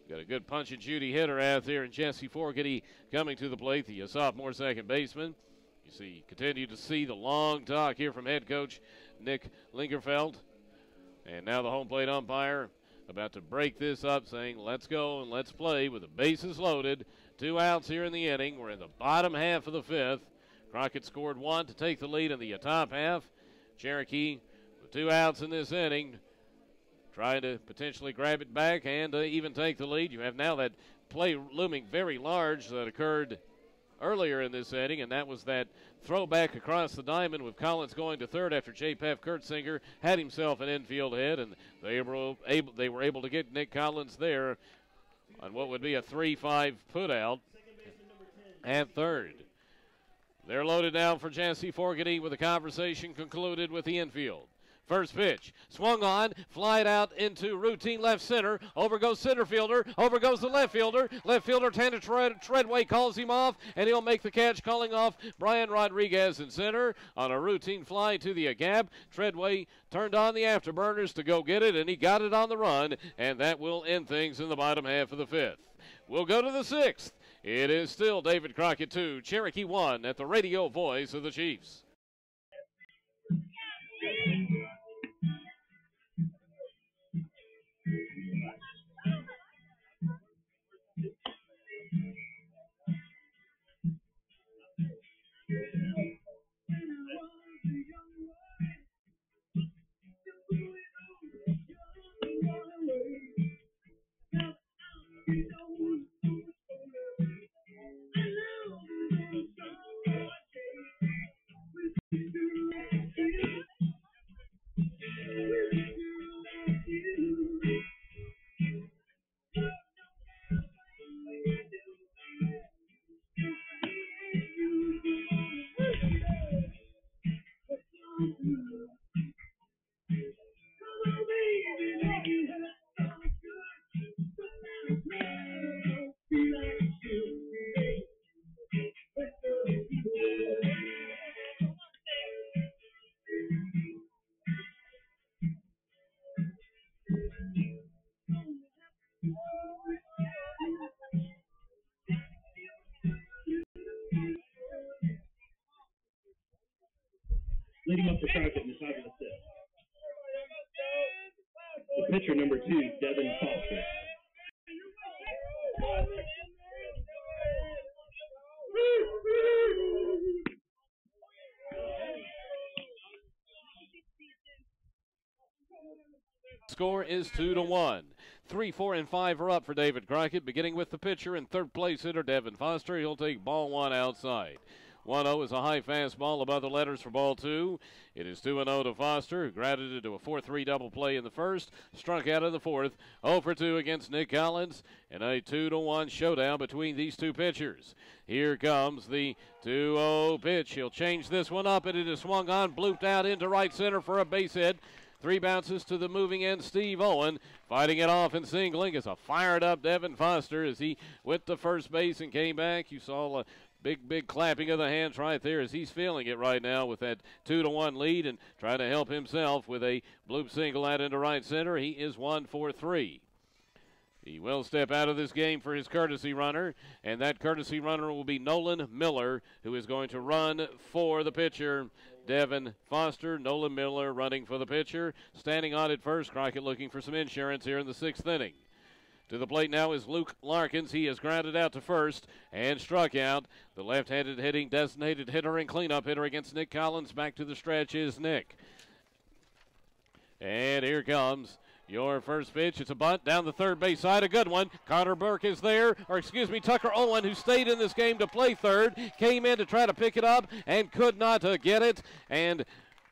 Got a good punch and Judy hitter out there, and Jesse Forgety coming to the plate, the sophomore second baseman. You continue to see the long talk here from head coach Nick Linkerfeld. And now the home plate umpire about to break this up, saying let's go and let's play with the bases loaded. 2 outs here in the inning. We're in the bottom half of the 5th. Crockett scored 1 to take the lead in the top half. Cherokee with 2 outs in this inning, trying to potentially grab it back and even take the lead. You have now that play looming very large that occurred earlier in this inning, and that was that throwback across the diamond with Collins going to third after J-Path Kurtzinger had himself an infield hit, and they were able to get Nick Collins there on what would be a 3-5 put out at third. They're loaded down for Jesse Forgety with the conversation concluded with the infield. First pitch, swung on, flied out into routine left center. Over goes center fielder, over goes the left fielder. Left fielder Tanner Treadway calls him off, and he'll make the catch, calling off Brian Rodriguez in center on a routine fly to the gap. Treadway turned on the afterburners to go get it, and he got it on the run, and that will end things in the bottom half of the 5th. We'll go to the 6th. It is still David Crockett 2, Cherokee 1 at the radio voice of the Chiefs. Leading up to Crockett in the top of the 6th. The pitcher, number 2, Devin Foster. Score is 2-1. 3, 4, and 5 are up for David Crockett, beginning with the pitcher and third place hitter Devin Foster. He'll take ball 1 outside. 1-0 is a high fastball above the letters for ball 2. It is 2-0 to Foster, who grounded into a 4-3 double play in the first, struck out in the fourth. 0 for 2 against Nick Collins, and a 2-1 showdown between these two pitchers. Here comes the 2-0 pitch. He'll change this one up, and it is swung on, blooped out into right center for a base hit. 3 bounces to the moving end, Steve Owen. Fighting it off and singling is a fired-up Devin Foster as he went to first base and came back. You saw a big clapping of the hands right there as he's feeling it right now with that 2-1 lead and trying to help himself with a bloop single out into right center. He is 1 for 3. He will step out of this game for his courtesy runner, and that courtesy runner will be Nolan Miller, who is going to run for the pitcher, Devin Foster. Nolan Miller running for the pitcher. Standing on at first, Crockett looking for some insurance here in the 6th inning. To the plate now is Luke Larkins. He has grounded out to first and struck out. The left-handed hitting designated hitter and cleanup hitter against Nick Collins. Back to the stretch is Nick. And here comes your first pitch. It's a bunt down the third base side. A good one. Connor Burke is there. Tucker Owen, who stayed in this game to play third, came in to try to pick it up and could not get it. And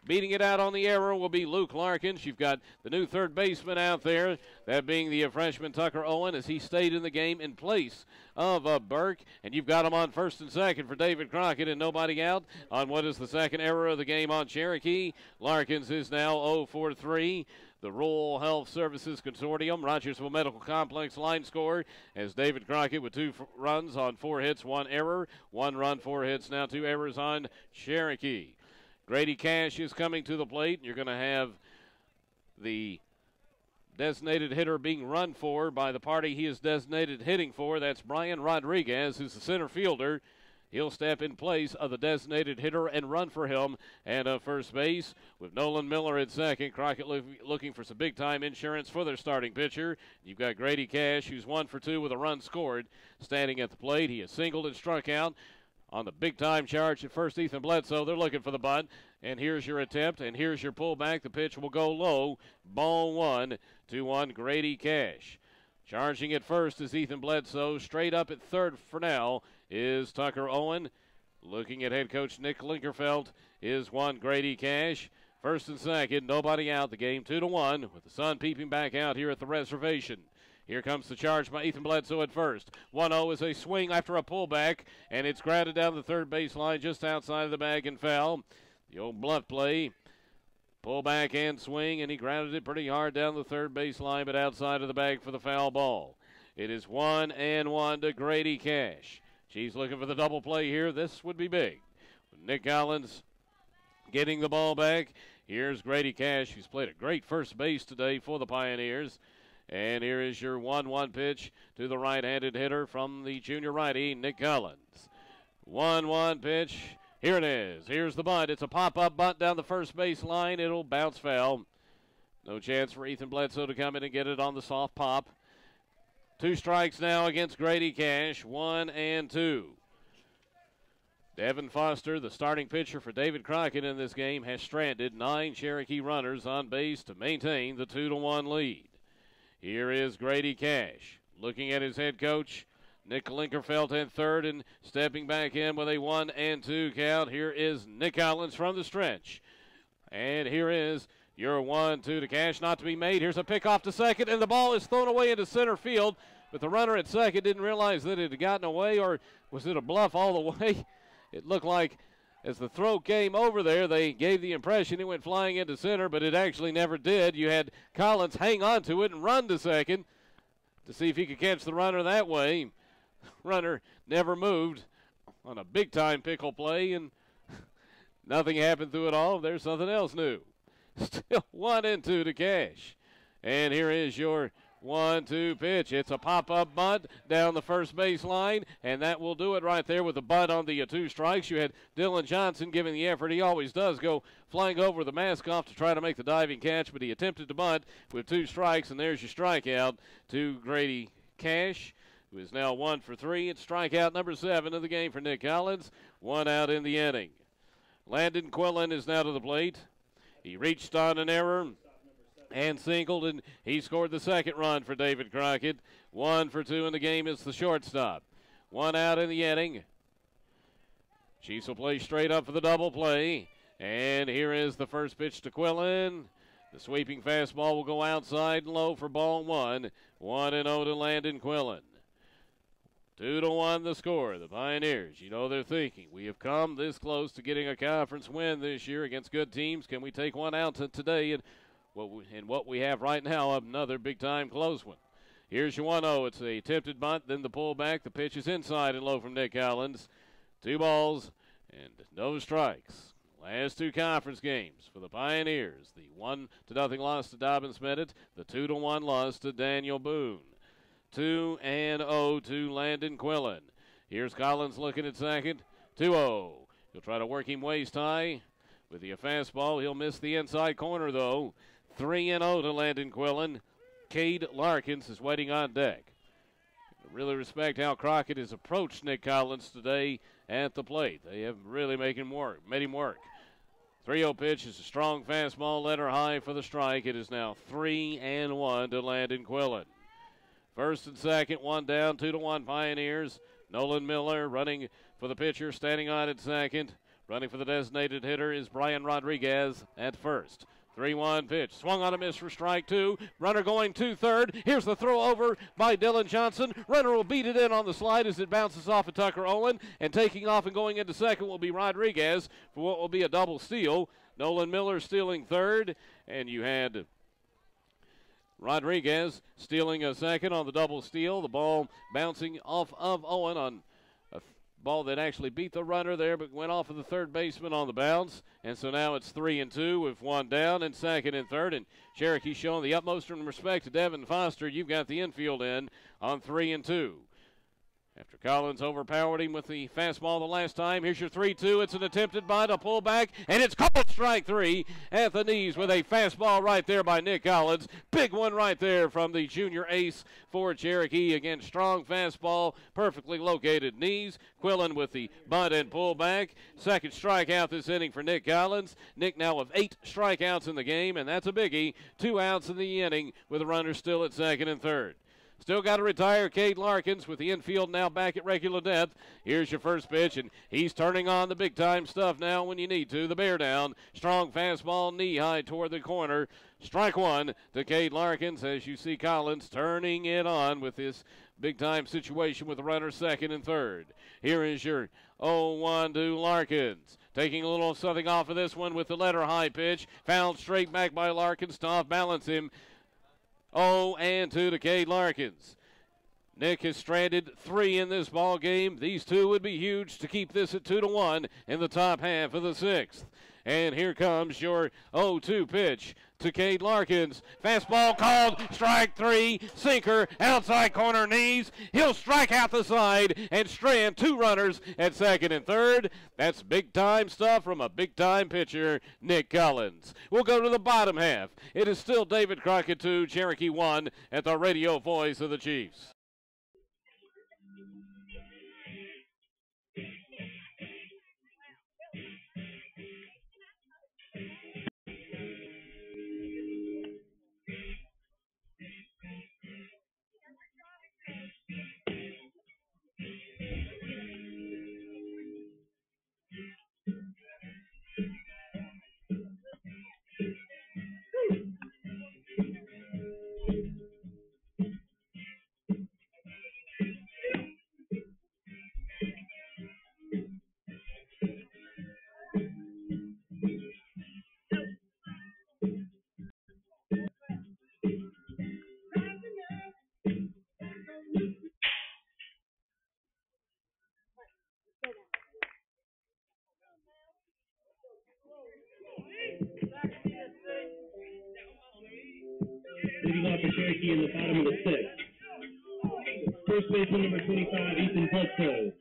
beating it out on the error will be Luke Larkins. You've got the new third baseman out there, that being the freshman Tucker Owen, as he stayed in the game in place of Burke. And you've got him on first and second for David Crockett and nobody out on what is the second error of the game on Cherokee. Larkins is now 0 for 3. The Rural Health Services Consortium, Rogersville Medical Complex line score as David Crockett with 2 runs on 4 hits, 1 error. 1 run, 4 hits, now 2 errors on Cherokee. Grady Cash is coming to the plate. You're going to have the designated hitter being run for by the party he is designated hitting for. That's Brian Rodriguez, who's the center fielder. He'll step in place of the designated hitter and run for him at first base with Nolan Miller at second. Crockett looking for some big-time insurance for their starting pitcher. You've got Grady Cash, who's 1 for 2 with a run scored, standing at the plate. He has singled and struck out. On the big-time charge at first, Ethan Bledsoe. They're looking for the bunt. And here's your attempt, and here's your pullback. The pitch will go low. Ball 1, 2-1, Grady Cash. Charging at first is Ethan Bledsoe. Straight up at third for now is Tucker Owen. Looking at head coach Nick Linkerfeld is 1 Grady Cash. First and second, nobody out. The game 2-1 with the sun peeping back out here at the reservation. Here comes the charge by Ethan Bledsoe at first. 1-0 is a swing after a pullback, and it's grounded down the third baseline just outside of the bag and foul. The old bluff play. Pullback and swing, and he grounded it pretty hard down the third baseline, but outside of the bag for the foul ball. It is 1-1 to Grady Cash. She's looking for the double play here. This would be big. Nick Collins getting the ball back. Here's Grady Cash, who's played a great first base today for the Pioneers. And here is your 1-1 pitch to the right-handed hitter from the junior righty, Nick Collins. 1-1 pitch. Here it is. Here's the bunt. It's a pop-up bunt down the first base line. It'll bounce foul. No chance for Ethan Bledsoe to come in and get it on the soft pop. 2 strikes now against Grady Cash, 1-2. Devin Foster, the starting pitcher for David Crockett in this game, has stranded 9 Cherokee runners on base to maintain the 2-1 lead. Here is Grady Cash looking at his head coach, Nick Linkerfeld in third, and stepping back in with a 1-2 count. Here is Nick Collins from the stretch. And here is your 1-2 to Cash, not to be made. Here's a pick off to second, and the ball is thrown away into center field. But the runner at second didn't realize that it had gotten away, or was it a bluff all the way? It looked like as the throw came over there, they gave the impression it went flying into center, but it actually never did. You had Collins hang on to it and run to second to see if he could catch the runner that way. Runner never moved on a big-time pickle play, and nothing happened through it all. There's something else new. Still 1-2 to Cash. And here is your 1-2 pitch. It's a pop-up bunt down the first base line, and that will do it right there with the bunt on the 2 strikes. You had Dylan Johnson giving the effort he always does, go flying over the mask off to try to make the diving catch, but he attempted to bunt with 2 strikes, and there's your strikeout to Grady Cash, who is now 1 for 3. It's strikeout number 7 of the game for Nick Collins. 1 out in the inning. Landon Quillen is now to the plate. He reached on an error. and singled, and he scored the second run for David Crockett. 1 for 2 in the game. It's the shortstop. 1 out in the inning. Chiefs will play straight up for the double play. And here is the first pitch to Quillen. The sweeping fastball will go outside and low for ball 1. 1-0 to Landon Quillen. 2-1 the score. The Pioneers, you know they're thinking, we have come this close to getting a conference win this year against good teams. Can we take one out today? And what we have right now, another big-time close one. Here's your 1-0. It's a attempted bunt, then the pullback. The pitch is inside and low from Nick Collins. 2 balls and no strikes. Last 2 conference games for the Pioneers. The 1-0 loss to Dobbins Bennett. The 2-1 loss to Daniel Boone. 2-0 to Landon Quillen. Here's Collins looking at second. 2-0. He'll try to work him waist high with the fastball. He'll miss the inside corner, though. 3-0 to Landon Quillen. Cade Larkins is waiting on deck. I really respect how Crockett has approached Nick Collins today at the plate. They have really made him work. 3-0 pitch is a strong fastball, letter high for the strike. It is now 3-1 to Landon Quillen. First and second, 1 down, 2-1 Pioneers. Nolan Miller running for the pitcher, standing on at second. Running for the designated hitter is Brian Rodriguez at first. 3-1 pitch. Swung on a miss for strike 2. Runner going to third. Here's the throw over by Dylan Johnson. Runner will beat it in on the slide as it bounces off of Tucker Owen. And taking off and going into second will be Rodriguez for what will be a double steal. Nolan Miller stealing third. And you had Rodriguez stealing a second on the double steal. The ball bouncing off of Owen on a ball that actually beat the runner there, but went off of the third baseman on the bounce. And so now it's 3-2 with 1 down and second and third. And Cherokee showing the utmost respect to Devin Foster. You've got the infield in on 3-2. After Collins overpowered him with the fastball the last time, here's your 3-2. It's an attempted bunt, a pullback, and it's called strike 3 at the knees with a fastball right there by Nick Collins. Big one right there from the junior ace for Cherokee. Again, strong fastball, perfectly located knees. Quillen with the bunt and pullback. Second strikeout this inning for Nick Collins. Nick now with 8 strikeouts in the game, and that's a biggie. 2 outs in the inning with a runner still at second and third. Still got to retire Cade Larkins with the infield now back at regular depth. Here's your first pitch, and he's turning on the big-time stuff now when you need to. The bear down. Strong fastball knee-high toward the corner. Strike 1 to Cade Larkins as you see Collins turning it on with this big-time situation with the runner second and third. Here is your 0-1 to Larkins. Taking a little something off of this one with the letter high pitch. Fouled straight back by Larkins to off-balance him. 0-2 to Cade Larkins. Nick has stranded 3 in this ball game. These 2 would be huge to keep this at 2-1 in the top half of the 6th. And here comes your 0-2 pitch to Cade Larkins. Fastball called, strike 3, sinker, outside corner knees. He'll strike out the side and strand 2 runners at second and third. That's big-time stuff from a big-time pitcher, Nick Collins. We'll go to the bottom half. It is still David Crockett 2, Cherokee 1 at the radio voice of the Chiefs. Leading off for Cherokee in the bottom of the 6th. First baseman number 25, Ethan Putzo.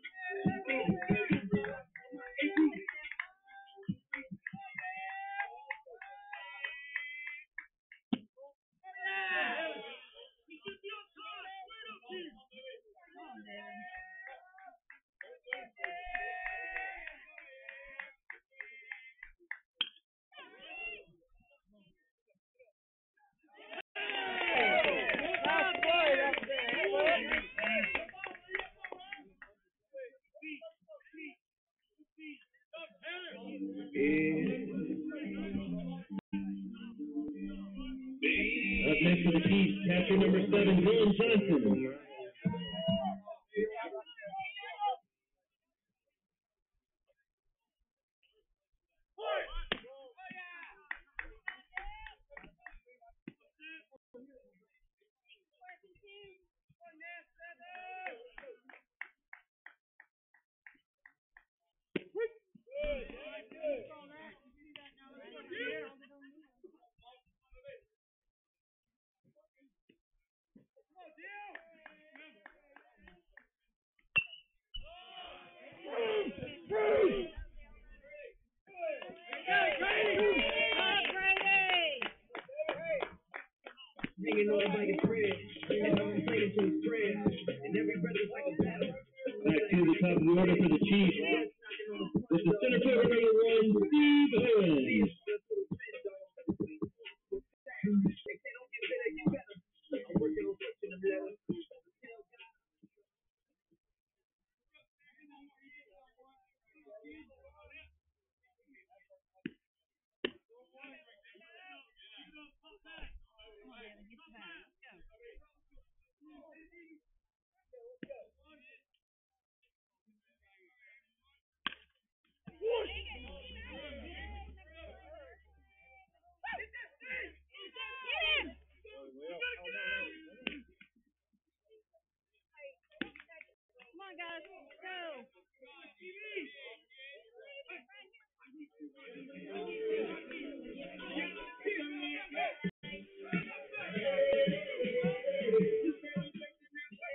Next for the Chiefs, catcher number 7, Dylan Johnson. Hanging on like a thread, and I'm playing to a spread, and every breath is like a battle. Back to the top of the order for the Chiefs. With the center fielder number 1, Steve Owens.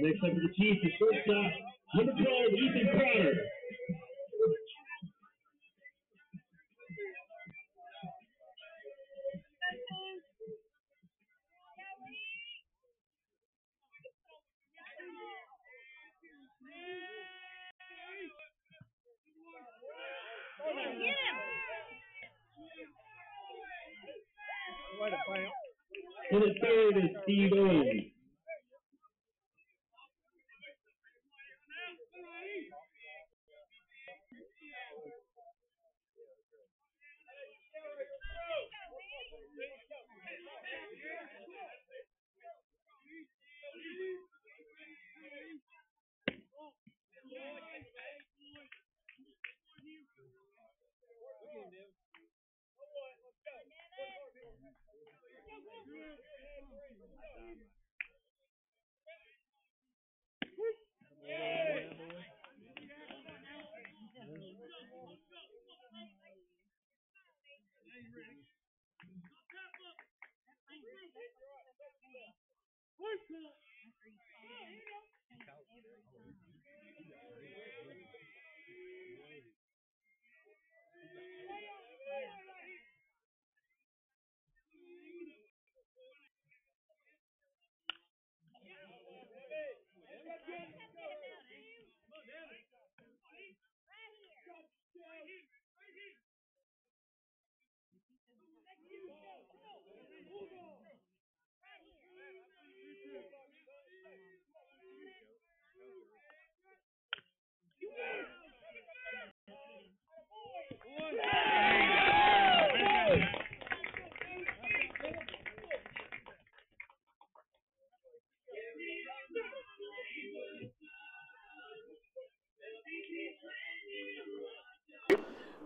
Next up for the Chiefs is shortstop, number 12, Ethan Crowder. And the third is Steve Owens.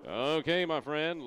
Okay, my friend.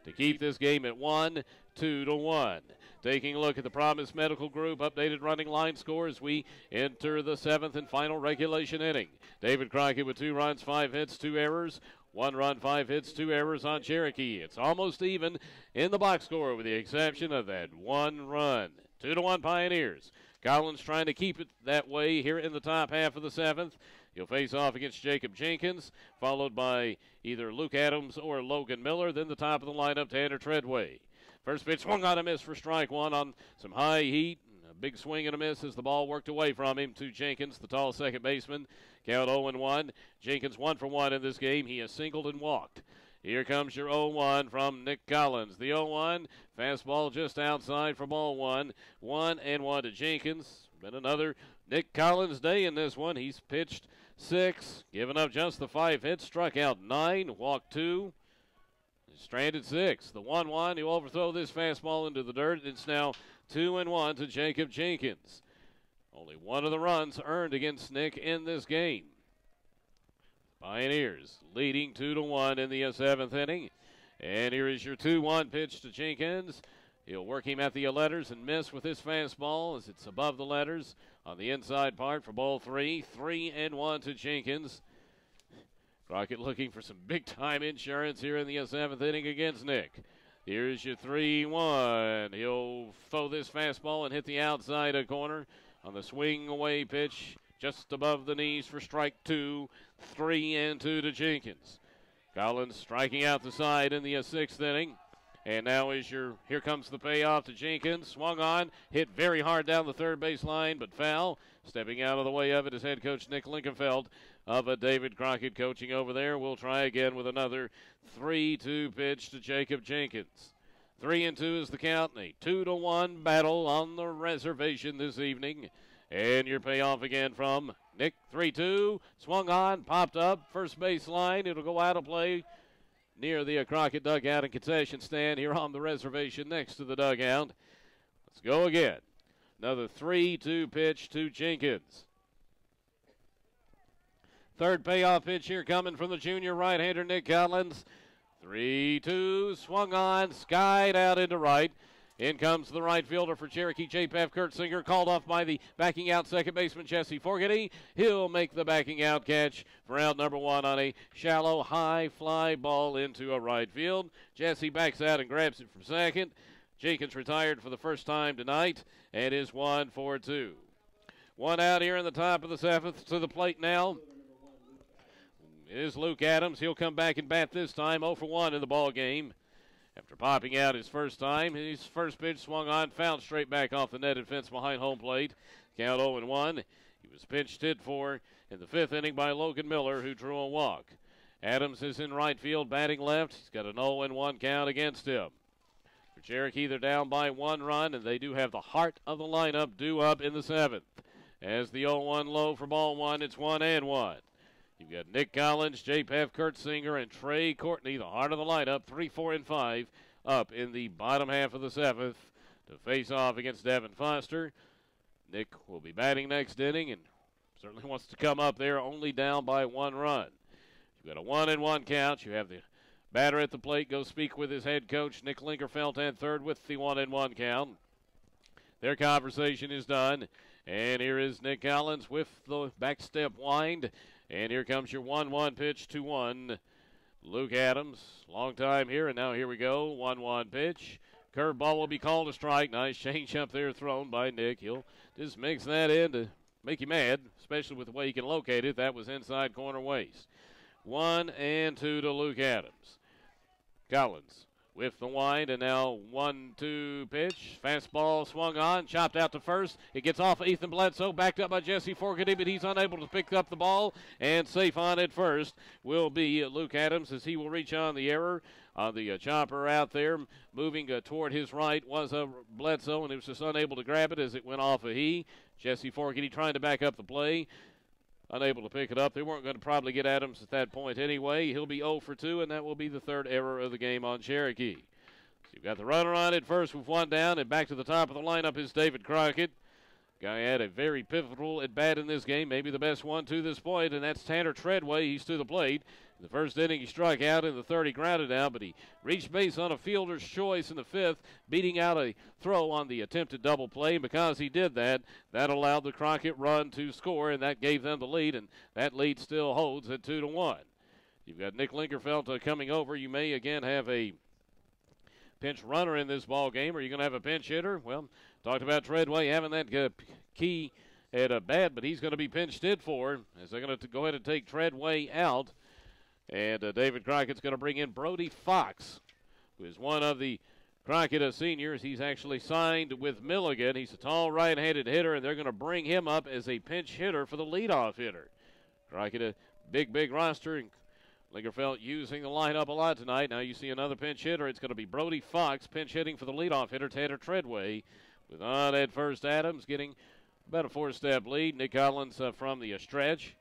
to keep this game at 2-1. Taking a look at the Promise Medical Group updated running line scores, we enter the 7th and final regulation inning. David Crockett with 2 runs, 5 hits, 2 errors. 1 run, 5 hits, 2 errors on Cherokee. It's almost even in the box score with the exception of that 1 run. 2-1 Pioneers. Collins trying to keep it that way here in the top half of the 7th. He'll face off against Jacob Jenkins, followed by either Luke Adams or Logan Miller. Then the top of the lineup, Tanner Treadway. First pitch swung on a miss for strike one on some high heat. A big swing and a miss as the ball worked away from him to Jenkins, the tall second baseman. Count 0-1. Jenkins 1 for 1 in this game. He has singled and walked. Here comes your 0-1 from Nick Collins. The 0-1, fastball just outside for ball 1. 1-1 to Jenkins. Been another Nick Collins day in this one. He's pitched 6, given up just the 5 hits, struck out 9, walked 2. Stranded 6. The 1-1, he'll overthrow this fastball into the dirt. It's now 2-1 to Jacob Jenkins. Only one of the runs earned against Nick in this game. Pioneers leading 2-1 in the 7th inning. And here is your 2-1 pitch to Jenkins. He'll work him at the letters and miss with his fastball as it's above the letters on the inside part for ball 3. 3-1 to Jenkins. Crockett looking for some big-time insurance here in the 7th inning against Nick. Here's your 3-1. He'll throw this fastball and hit the outside corner on the swing-away pitch just above the knees for strike 2. 3-2 to Jenkins. Collins striking out the side in the 6th inning. And now here comes the payoff to Jenkins. Swung on, hit very hard down the third base line, but foul. Stepping out of the way of it is head coach Nick Linkenfeld of David Crockett coaching over there. We'll try again with another 3-2 pitch to Jacob Jenkins. 3-2 is the count, and a 2-1 battle on the reservation this evening. And your payoff again from Nick. 3-2, swung on, popped up, first base line. It'll go out of play near the Crockett dugout and concession stand here on the reservation next to the dugout. Let's go again. Another 3-2 pitch to Jenkins. Third payoff pitch here coming from the junior right-hander Nick Collins. 3-2, swung on, skied out into right. In comes the right fielder for Cherokee, J.P.F. Kurtzinger, called off by the backing out second baseman Jesse Fogarty. He'll make the backing out catch for out number 1 on a shallow high fly ball into a right field. Jesse backs out and grabs it from second. Jenkins retired for the first time tonight and is 1-2. One out here in the top of the 7th. To the plate now is Luke Adams. He'll come back and bat this time, 0-1 in the ball game. After popping out his first time, his first pitch swung on, fouled straight back off the netted fence behind home plate. Count 0-1. He was pinched hit for in the 5th inning by Logan Miller, who drew a walk. Adams is in right field, batting left. He's got an 0-1 count against him. For Cherokee, they're down by 1 run, and they do have the heart of the lineup due up in the 7th. As the 0-1 low for ball 1, it's 1-1. You've got Nick Collins, J.P.F. Kurtzinger, and Trey Courtney, the heart of the lineup, 3, 4, and 5, up in the bottom half of the 7th to face off against Devin Foster. Nick will be batting next inning and certainly wants to come up there only down by 1 run. You've got a 1-1 count. You have the batter at the plate go speak with his head coach, Nick Linkerfeld, and third with the 1-1 count. Their conversation is done, and here is Nick Collins with the back step wind. And here comes your 1-1 pitch to 1. Luke Adams, long time here, and now here we go. 1-1 pitch. Curveball will be called a strike. Nice change up there thrown by Nick. He'll just mix that in to make you mad, especially with the way he can locate it. That was inside corner waist. 1-2 to Luke Adams. Collins with the wind, and now 1-2 pitch. Fastball swung on, chopped out to first. It gets off of Ethan Bledsoe, backed up by Jesse Fogarty, but he's unable to pick up the ball, and safe on at first will be Luke Adams as he will reach on the error. On the chopper out there, moving toward his right was Bledsoe, and he was just unable to grab it as it went off of he. Jesse Fogarty trying to back up the play. Unable to pick it up. They weren't going to probably get Adams at that point anyway. He'll be 0-2, and that will be the 3rd error of the game on Cherokee. So you've got the runner on at first with 1 down, and back to the top of the lineup is David Crockett. Guy had a very pivotal at bat in this game, maybe the best one to this point, and that's Tanner Treadway. He's to the plate. In the first inning, he struck out. In the third, he grounded out, but he reached base on a fielder's choice in the fifth, beating out a throw on the attempted double play. And because he did that, that allowed the Crockett run to score, and that gave them the lead, and that lead still holds at 2-1. You've got Nick Lingerfeld coming over. You may again have a pinch runner in this ball game. Are you going to have a pinch hitter? Well, talked about Treadway having that key at a bat, but he's going to be pinched hit for as they're going to go ahead and take Treadway out. And David Crockett's going to bring in Brody Fox, who is one of the Crockett seniors. He's actually signed with Milligan. He's a tall right-handed hitter, and they're going to bring him up as a pinch hitter for the leadoff hitter. Crockett, a big roster, and Lingerfeld using the lineup a lot tonight. Now you see another pinch hitter. It's going to be Brody Fox pinch hitting for the leadoff hitter, Tanner Treadway. With on at first, Adams getting about a 4-step lead. Nick Collins from the stretch.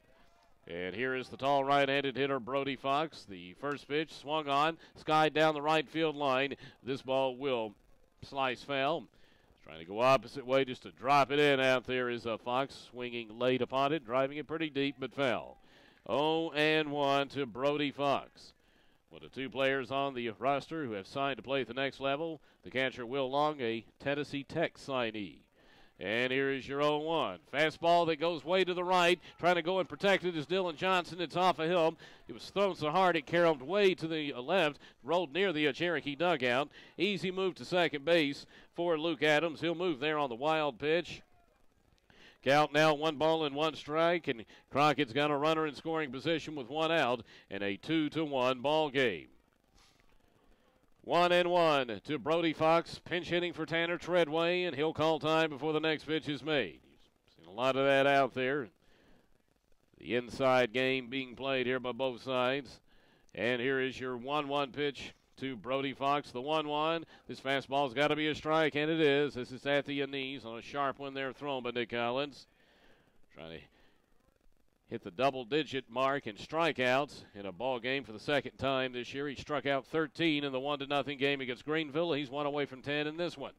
And here is the tall right-handed hitter, Brody Fox. The first pitch swung on, skied down the right field line. This ball will slice foul. Trying to go opposite way just to drop it in out there is Fox, swinging late upon it, driving it pretty deep but foul. 0-1 to Brody Fox. One of two players on the roster who have signed to play at the next level. The catcher, Will Long, a Tennessee Tech signee. And here is your 0-1. Fastball that goes way to the right. Trying to go and protect it is Dylan Johnson. It's off of him. It was thrown so hard it caroled way to the left. Rolled near the Cherokee dugout. Easy move to second base for Luke Adams. He'll move there on the wild pitch. Count now 1-1 strike. And Crockett's got a runner in scoring position with 1 out. And a 2-1 ball game. 1-1 to Brody Fox, pinch hitting for Tanner Treadway, and he'll call time before the next pitch is made. You've seen a lot of that out there. The inside game being played here by both sides. And here is your 1-1 pitch to Brody Fox, the 1-1. This fastball's got to be a strike, and it is. This is at the knees on a sharp one there thrown by Nick Collins. Trying to hit the double-digit mark in strikeouts in a ball game for the second time this year. He struck out 13 in the 1-0 game against Greenville. He's 1 away from 10 in this one.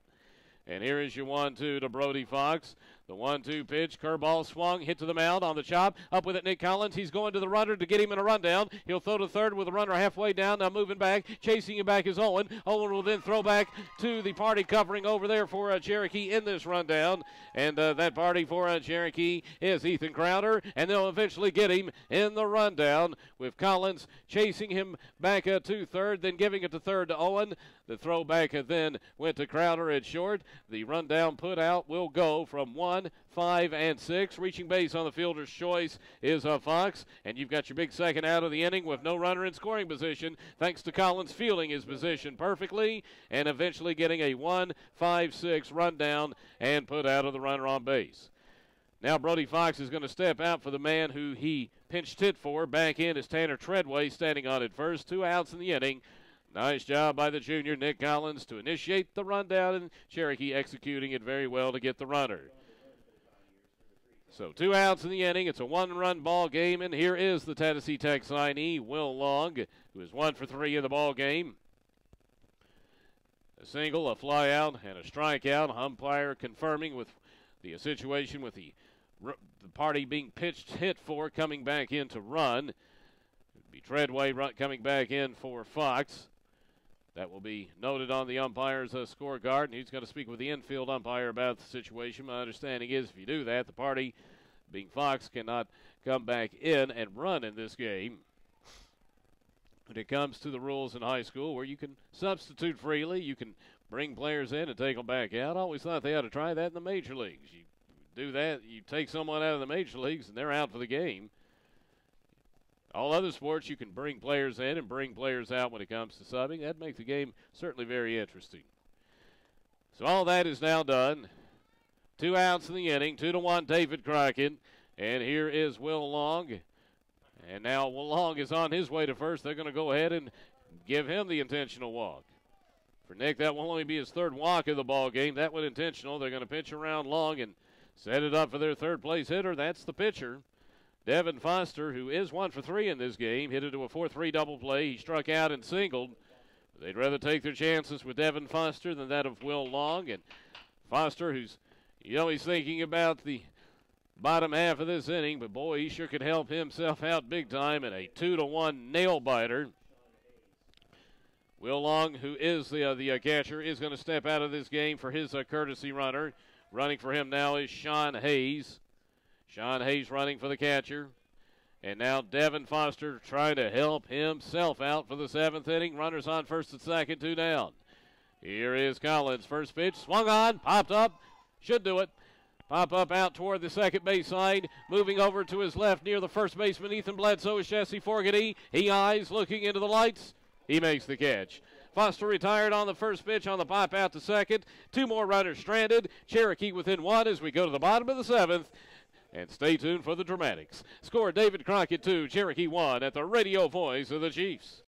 And here is your 1-2 to Brody Fox. The 1-2 pitch, curveball swung, hit to the mound on the chop. Up with it, Nick Collins. He's going to the runner to get him in a rundown. He'll throw to third with the runner halfway down. Now moving back, chasing him back is Owen. Owen will then throw back to the party covering over there for Cherokee in this rundown. And that party for Cherokee is Ethan Crowder. And they'll eventually get him in the rundown with Collins chasing him back to third, then giving it to third to Owen. The throwback then went to Crowder at short. The rundown put out will go from 1, 5, and 6. Reaching base on the fielder's choice is Fox. And you've got your big second out of the inning with no runner in scoring position, thanks to Collins fielding his position perfectly and eventually getting a 1, 5, 6 rundown and put out of the runner on base. Now Brody Fox is going to step out for the man who he pinched hit for. Back in is Tanner Treadway standing on at first. 2 outs in the inning. Nice job by the junior, Nick Collins, to initiate the rundown, and Cherokee executing it very well to get the runner. So 2 outs in the inning. It's a 1-run ball game, and here is the Tennessee Tech signee, Will Long, who is 1 for 3 in the ball game. A single, a fly out, and a strikeout. Umpire confirming with the situation with the party being pitched hit for coming back in to run. It would be Treadway coming back in for Fox. That will be noted on the umpire's scorecard, and he's going to speak with the infield umpire about the situation. My understanding is if you do that, the party, being Fox, cannot come back in and run in this game. When it comes to the rules in high school where you can substitute freely, you can bring players in and take them back out. I always thought they ought to try that in the major leagues. You do that, you take someone out of the major leagues, and they're out for the game. All other sports, you can bring players in and bring players out when it comes to subbing. That makes the game certainly very interesting. So all that is now done. 2 outs in the inning, 2-1 David Crockett. And here is Will Long. And now Will Long is on his way to first. They're going to go ahead and give him the intentional walk. For Nick, that will only be his 3rd walk of the ball game. That was intentional. They're going to pitch around Long and set it up for their 3rd place hitter. That's the pitcher, Devin Foster, who is 1 for 3 in this game, hit into a 4-3 double play. He struck out and singled. They'd rather take their chances with Devin Foster than that of Will Long. And Foster, who's You know, he's thinking about the bottom half of this inning, but boy, he sure could help himself out big time in a 2-1 nail biter. Will Long, who is the catcher, is going to step out of this game for his courtesy runner. Running for him now is Sean Hayes. Sean Hayes running for the catcher. And now Devin Foster trying to help himself out for the 7th inning. Runners on first and second, 2 down. Here is Collins. First pitch, swung on, popped up, should do it. Pop up out toward the second base side. Moving over to his left near the first baseman, Ethan Bledsoe, is Jesse Fogarty. He eyes, looking into the lights. He makes the catch. Foster retired on the first pitch on the pop out to second. 2 more runners stranded. Cherokee within 1 as we go to the bottom of the 7th. And stay tuned for the dramatics. Score David Crockett 2, Cherokee 1 at the radio voice of the Chiefs.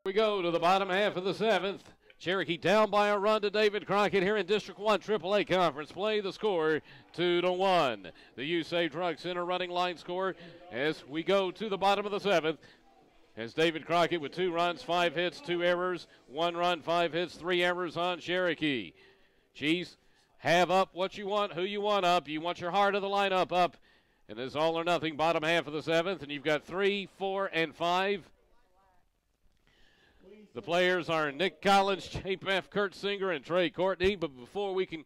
We go to the bottom half of the 7th. Cherokee down by a run to David Crockett here in District 1 AAA Conference play. The score 2-1. The USAID Drug Center running line score as we go to the bottom of the 7th. As David Crockett with 2 runs, 5 hits, 2 errors, 1 run, 5 hits, 3 errors on Cherokee. Chiefs have up what you want, who you want up. You want your heart of the lineup up. And this all or nothing bottom half of the 7th. And you've got 3, 4, and 5. The players are Nick Collins, J.F. Kurtzinger, and Trey Courtney. But before we can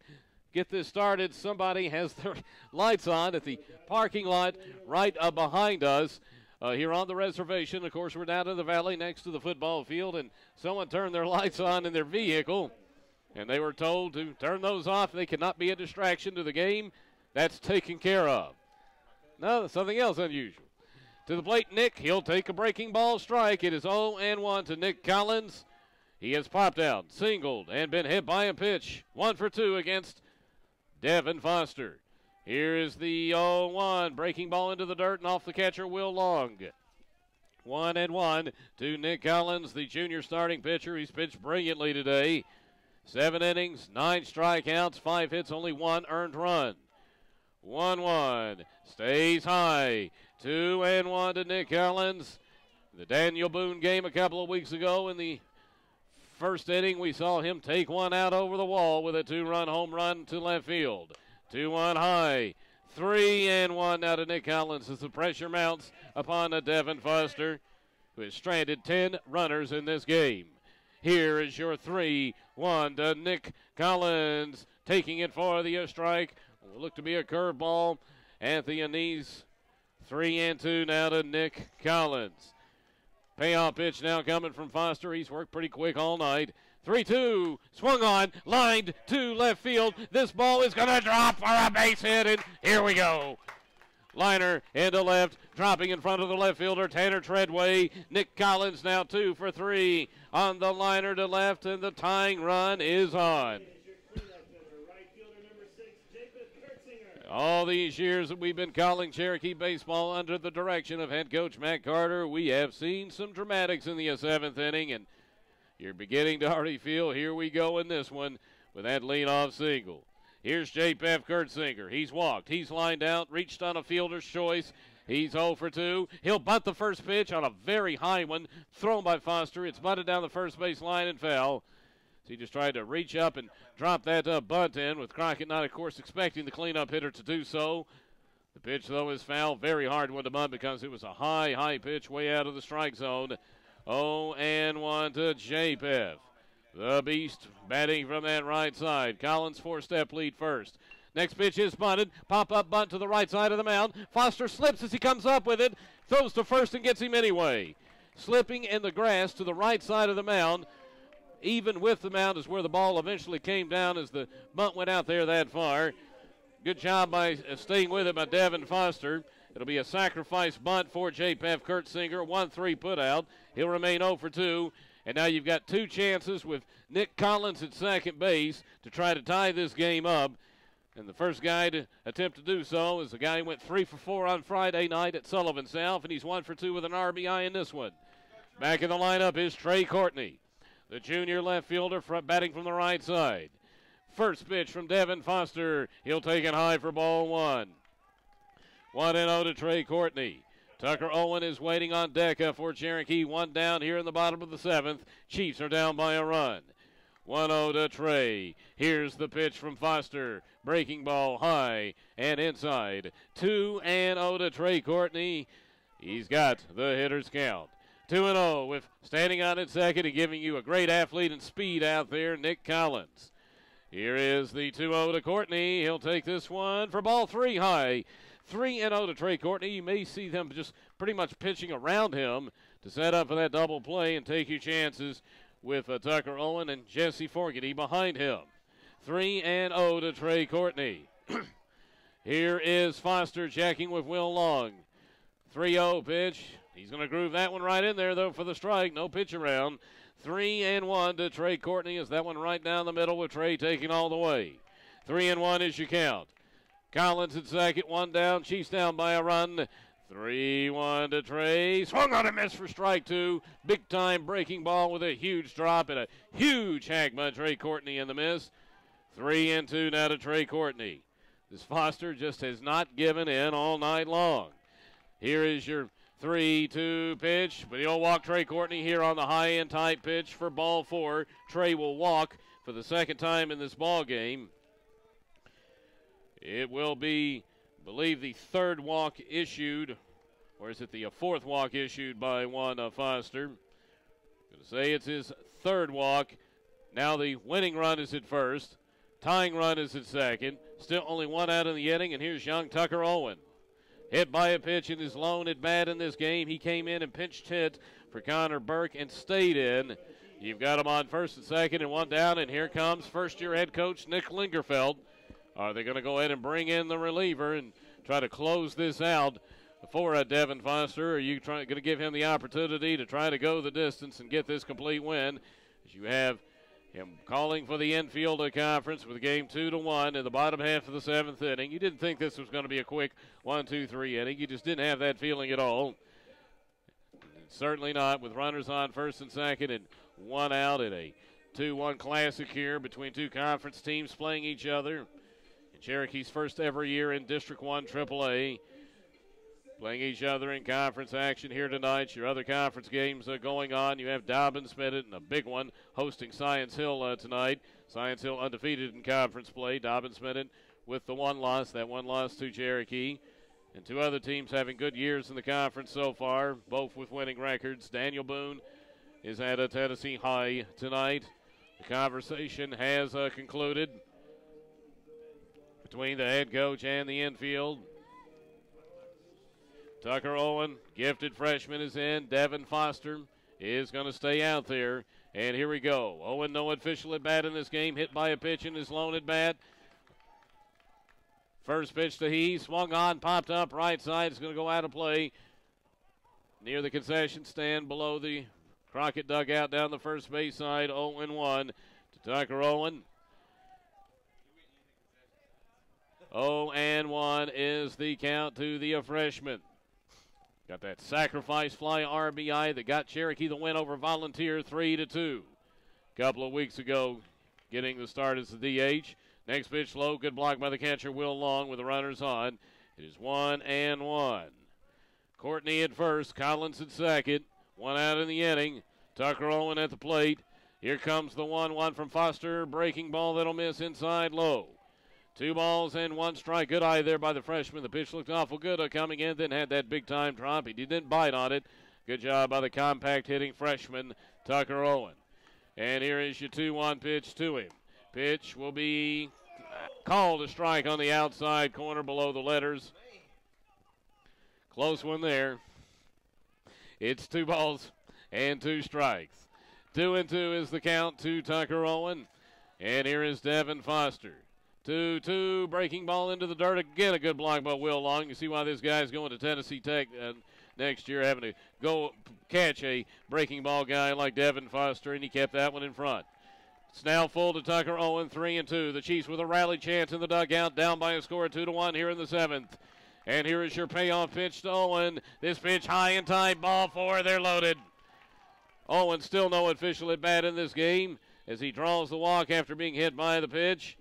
get this started, somebody has their lights on at the parking lot right behind us here on the reservation. Of course, we're down in the valley next to the football field, and someone turned their lights on in their vehicle, and they were told to turn those off. They cannot be a distraction to the game. That's taken care of. No, something else unusual. To the plate, Nick. He'll take a breaking ball strike. It is 0-1 to Nick Collins. He has popped out, singled, and been hit by a pitch. 1 for 2 against Devin Foster. Here is the 0-1. Breaking ball into the dirt and off the catcher, Will Long. 1-1 to Nick Collins, the junior starting pitcher. He's pitched brilliantly today. 7 innings, 9 strikeouts, 5 hits, only 1 earned run. 1-1. Stays high. 2-1 to Nick Collins. The Daniel Boone game a couple of weeks ago in the first inning, we saw him take one out over the wall with a 2-run home run to left field. 2-1 high. 3-1 now to Nick Collins as the pressure mounts upon Devin Foster, who has stranded 10 runners in this game. Here is your 3-1 to Nick Collins, taking it for the strike. Will look to be a curveball at the knees. 3-2 now to Nick Collins. Payoff pitch now coming from Foster. He's worked pretty quick all night. 3-2, swung on, lined to left field. This ball is going to drop for a base hit, and here we go. Liner into left, dropping in front of the left fielder, Tanner Treadway. Nick Collins now 2 for 3 on the liner to left, and the tying run is on. All these years that we've been calling Cherokee baseball under the direction of head coach Matt Carter, we have seen some dramatics in the 7th inning, and you're beginning to already feel here we go in this one with that leadoff single. Here's J.F. Kurtzinger. He's walked. He's lined out, reached on a fielder's choice. He's 0 for 2. He'll bunt the first pitch on a very high one thrown by Foster. It's bunted down the first base line and foul. So he just tried to reach up and drop that bunt in, with Crockett not, of course, expecting the cleanup hitter to do so. The pitch, though, is foul. Very hard one to bunt because it was a high pitch way out of the strike zone. 0-1 to JPEF. The Beast batting from that right side. Collins 4-step lead first. Next pitch is bunted. Pop-up bunt to the right side of the mound. Foster slips as he comes up with it. Throws to first and gets him anyway. Slipping in the grass to the right side of the mound. Even with the mound is where the ball eventually came down as the bunt went out there that far. Good job by staying with it by Devin Foster. It'll be a sacrifice bunt for JPEF. Kurt Singer, 1-3 put out. He'll remain 0 for 2. And now you've got two chances with Nick Collins at second base to try to tie this game up. And the first guy to attempt to do so is the guy who went 3 for 4 on Friday night at Sullivan South, and he's 1 for 2 with an RBI in this one. Back in the lineup is Trey Courtney, the junior left fielder batting from the right side. First pitch from Devin Foster. He'll take it high for ball 1. 1-0 to Trey Courtney. Tucker Owen is waiting on deck for Cherokee. One down here in the bottom of the 7th. Chiefs are down by a run. 1-0 to Trey. Here's the pitch from Foster. Breaking ball high and inside. 2-0 to Trey Courtney. He's got the hitter's count. 2-0 with standing on at second and giving you a great athlete and speed out there, Nick Collins. Here is the 2-0 to Courtney. He'll take this one for ball 3 high. 3-0 to Trey Courtney. You may see them just pretty much pitching around him to set up for that double play and take your chances with Tucker Owen and Jesse Forgety behind him. 3-0 to Trey Courtney. Here is Foster checking with Will Long. 3-0 pitch. He's going to groove that one right in there, though, for the strike. No pitch around. 3-1 to Trey Courtney. Is that one right down the middle with Trey taking all the way. 3-1 is your count. Collins at second, one down. Chiefs down by a run. 3-1 to Trey. Swung on a miss for strike 2. Big time breaking ball with a huge drop and a huge hack by Trey Courtney in the miss. 3-2 now to Trey Courtney. This Foster just has not given in all night long. Here is your 3-2 pitch, but he'll walk Trey Courtney here on the high end tight pitch for ball 4. Trey will walk for the second time in this ball game. It will be, I believe, the third walk issued, or is it the fourth walk issued by one Foster? Going to say it's his third walk. Now the winning run is at first. Tying run is at second. Still only one out in the inning, and here's young Tucker Owen. Hit by a pitch in his lone at bat in this game. He came in and pinched hit for Connor Burke and stayed in. You've got him on first and second and one down, and here comes first-year head coach Nick Lingerfeld. Are they going to go ahead and bring in the reliever and try to close this out for Devin Foster? Or are you going to give him the opportunity to try to go the distance and get this complete win? As you have him calling for the infield conference with game 2-1 in the bottom half of the 7th inning. You didn't think this was going to be a quick 1-2-3 inning. You just didn't have that feeling at all. Certainly not with runners on first and second and one out in a 2-1 classic here between two conference teams playing each other. Cherokee's first ever year in District 1 AAA. Playing each other in conference action here tonight. Your other conference games going on. You have Dobbins-Bennett and a big one hosting Science Hill tonight. Science Hill undefeated in conference play. Dobbins-Bennett with the one loss. That one loss to Cherokee. And two other teams having good years in the conference so far, both with winning records. Daniel Boone is at a Tennessee High tonight. The conversation has concluded between the head coach and the infield. Tucker Owen, gifted freshman, is in. Devin Foster is going to stay out there. And here we go. Owen, no official at bat in this game. Hit by a pitch in his lone at bat. First pitch to he. Swung on, popped up right side. It's going to go out of play near the concession stand below the Crockett dugout down the first base side. 0-1 to Tucker Owen. 0-1 is the count to the freshman. Got that sacrifice fly RBI that got Cherokee the win over Volunteer 3-2. A couple of weeks ago, getting the start as the DH. Next pitch low, good block by the catcher Will Long with the runners on. It is 1-1. Courtney at first, Collins at second. One out in the inning. Tucker Owen at the plate. Here comes the 1-1 from Foster. Breaking ball that'll miss inside low. 2 balls and 1 strike. Good eye there by the freshman. The pitch looked awful good coming in, then had that big-time drop. He didn't bite on it, Good job by the compact hitting freshman, Tucker Owen. And here is your 2-1 pitch to him. Pitch will be called a strike on the outside corner below the letters. Close one there. It's 2 balls and 2 strikes. 2-2 is the count to Tucker Owen. And here is Devin Foster. 2-2, breaking ball into the dirt. Again, a good block by Will Long. You see why this guy's going to Tennessee Tech next year, having to go catch a breaking ball guy like Devin Foster, and he kept that one in front. It's now full to Tucker Owen, 3-2. The Chiefs with a rally chance in the dugout, down by a score of 2-1 here in the 7th. And here is your payoff pitch to Owen. This pitch high and tight, ball 4, they're loaded. Owen still no official at bat in this game as he draws the walk after being hit by the pitch.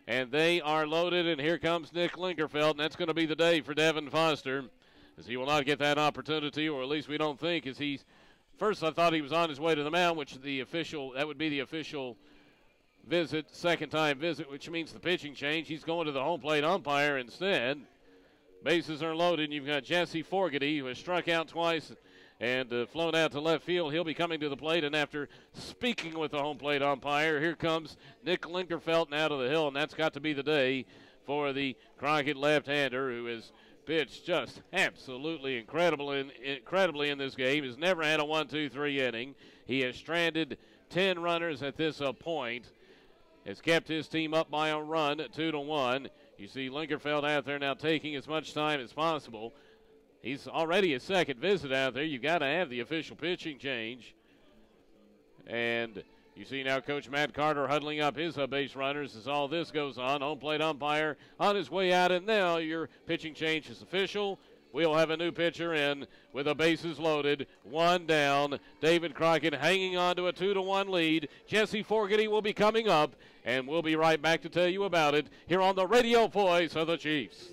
And they are loaded, and here comes Nick Linkerfeld, and that's going to be the day for Devin Foster, as he will not get that opportunity, or at least we don't think, as he's, first I thought he was on his way to the mound, which that would be the official visit, second time visit, which means the pitching change. He's going to the home plate umpire instead. Bases are loaded, and you've got Jesse Forgety, who has struck out twice and flown out to left field. He'll be coming to the plate, and after speaking with the home plate umpire, here comes Nick Linkerfeld out of the hill, and that's got to be the day for the Crockett left-hander, who has pitched just absolutely incredibly in this game. He's never had a 1-2-3 inning. He has stranded 10 runners at this point. Has kept his team up by a run, 2-1. You see Linkerfeld out there now taking as much time as possible. He's already his second visit out there. You've got to have the official pitching change. And you see now Coach Matt Carter huddling up his base runners as all this goes on. Home plate umpire on his way out, and now your pitching change is official. We'll have a new pitcher in with the bases loaded, 1 down. David Crockett hanging on to a 2-1 lead. Jesse Forgety will be coming up, and we'll be right back to tell you about it here on the radio voice of the Chiefs.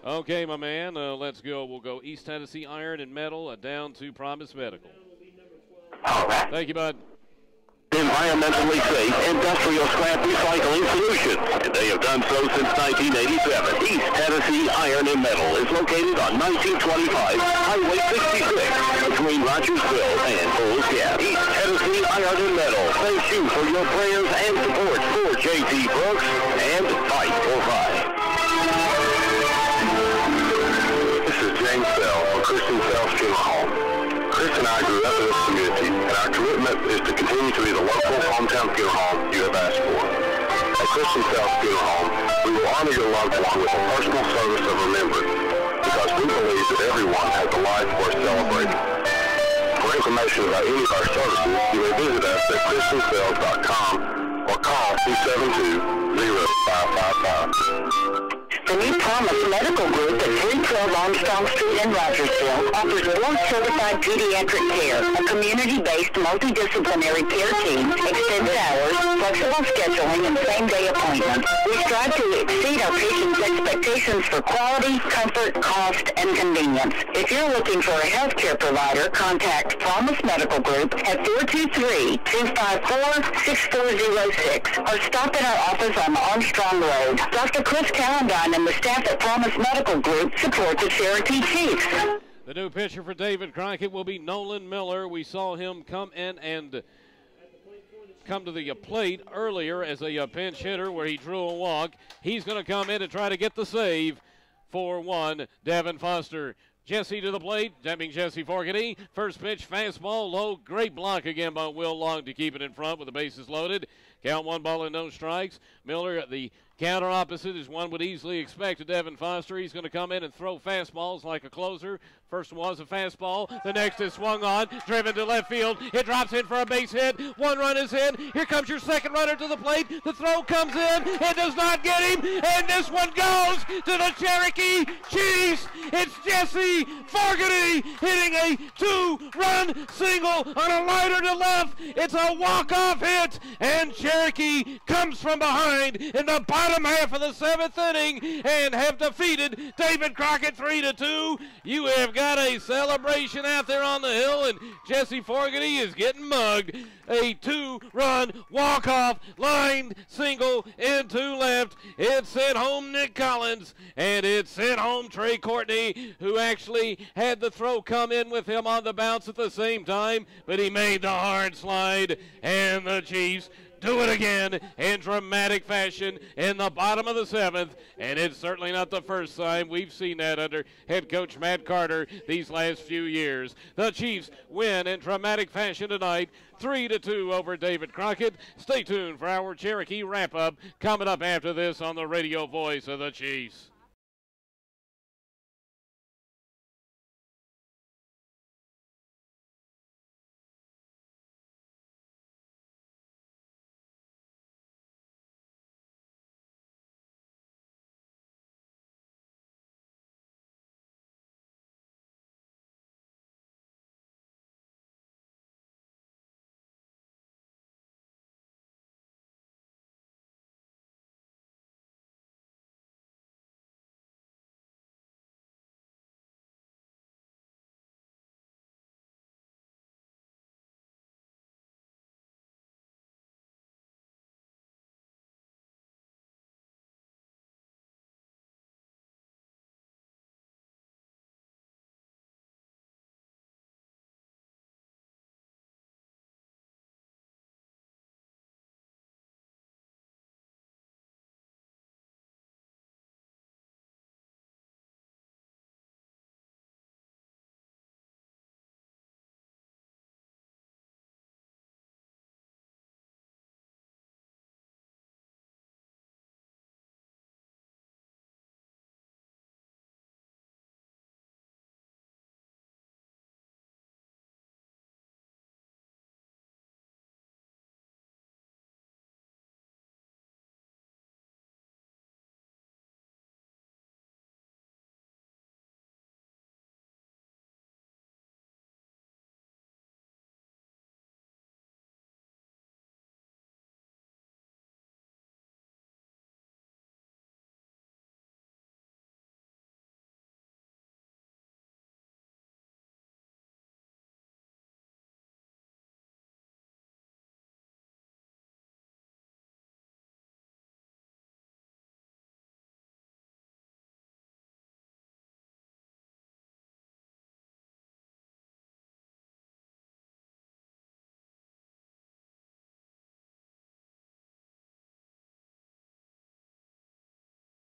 Okay, my man, let's go. We'll go East Tennessee Iron and Metal down to Promise Medical. All right. Thank you, bud. Environmentally safe industrial scrap recycling solutions. They have done so since 1987. East Tennessee Iron and Metal is located on 1925 Highway 66 between Rogersville and Bulls Gap. East Tennessee Iron and Metal thanks you for your prayers and support for J.T. Brooks and Fight for Fight. This is James Bell from Christian Self Funeral Home. Chris and I grew up in this community, and our commitment is to continue to be the local hometown funeral home you have asked for. At Christian Self Funeral Home, we will honor your loved one with a personal service of remembrance, because we believe that everyone has a life worth celebrating. For information about any of our services, you may visit us at christianself.com or call 272-0555. The new Promise Medical Group at 312 Armstrong Street in Rogersville offers board-certified pediatric care, a community-based multidisciplinary care team, extended hours, flexible scheduling, and same-day appointments. We strive to exceed our patients' expectations for quality, comfort, cost, and convenience. If you're looking for a healthcare provider, contact Promise Medical Group at 423-254-6406 or stop in our office on Armstrong Road. Dr. Chris Calendine and the staff at Promise Medical Group support the Cherokee Chiefs. The new pitcher for David Crockett will be Nolan Miller. We saw him come in and come to the plate earlier as a pinch hitter where he drew a walk. He's going to come in and try to get the save for 1. Devin Foster. Jesse to the plate, that being Jesse Forgety. First pitch, fastball, low. Great block again by Will Long to keep it in front with the bases loaded. Count 1 ball and no strikes. Miller, the counter opposite, as one would easily expect to Devin Foster. He's going to come in and throw fastballs like a closer. First one was a fastball. The next is swung on, driven to left field. It drops in for a base hit. 1 run is in. Here comes your second runner to the plate. The throw comes in. It does not get him. And this one goes to the Cherokee Chiefs. It's Jesse Forgety hitting a 2-run single on a liner to left. It's a walk-off hit. And Cherokee comes from behind in the bottom bottom half of the 7th inning and have defeated David Crockett 3-2. You have got a celebration out there on the hill, and Jesse Fogarty is getting mugged. A 2-run walk-off line single into left. It sent home Nick Collins, and it sent home Trey Courtney, who actually had the throw come in with him on the bounce at the same time, but he made the hard slide, and the Chiefs do it again in dramatic fashion in the bottom of the 7th, and it's certainly not the first time we've seen that under head coach Matt Carter these last few years. The Chiefs win in dramatic fashion tonight, 3-2 over David Crockett. Stay tuned for our Cherokee wrap-up coming up after this on the radio voice of the Chiefs.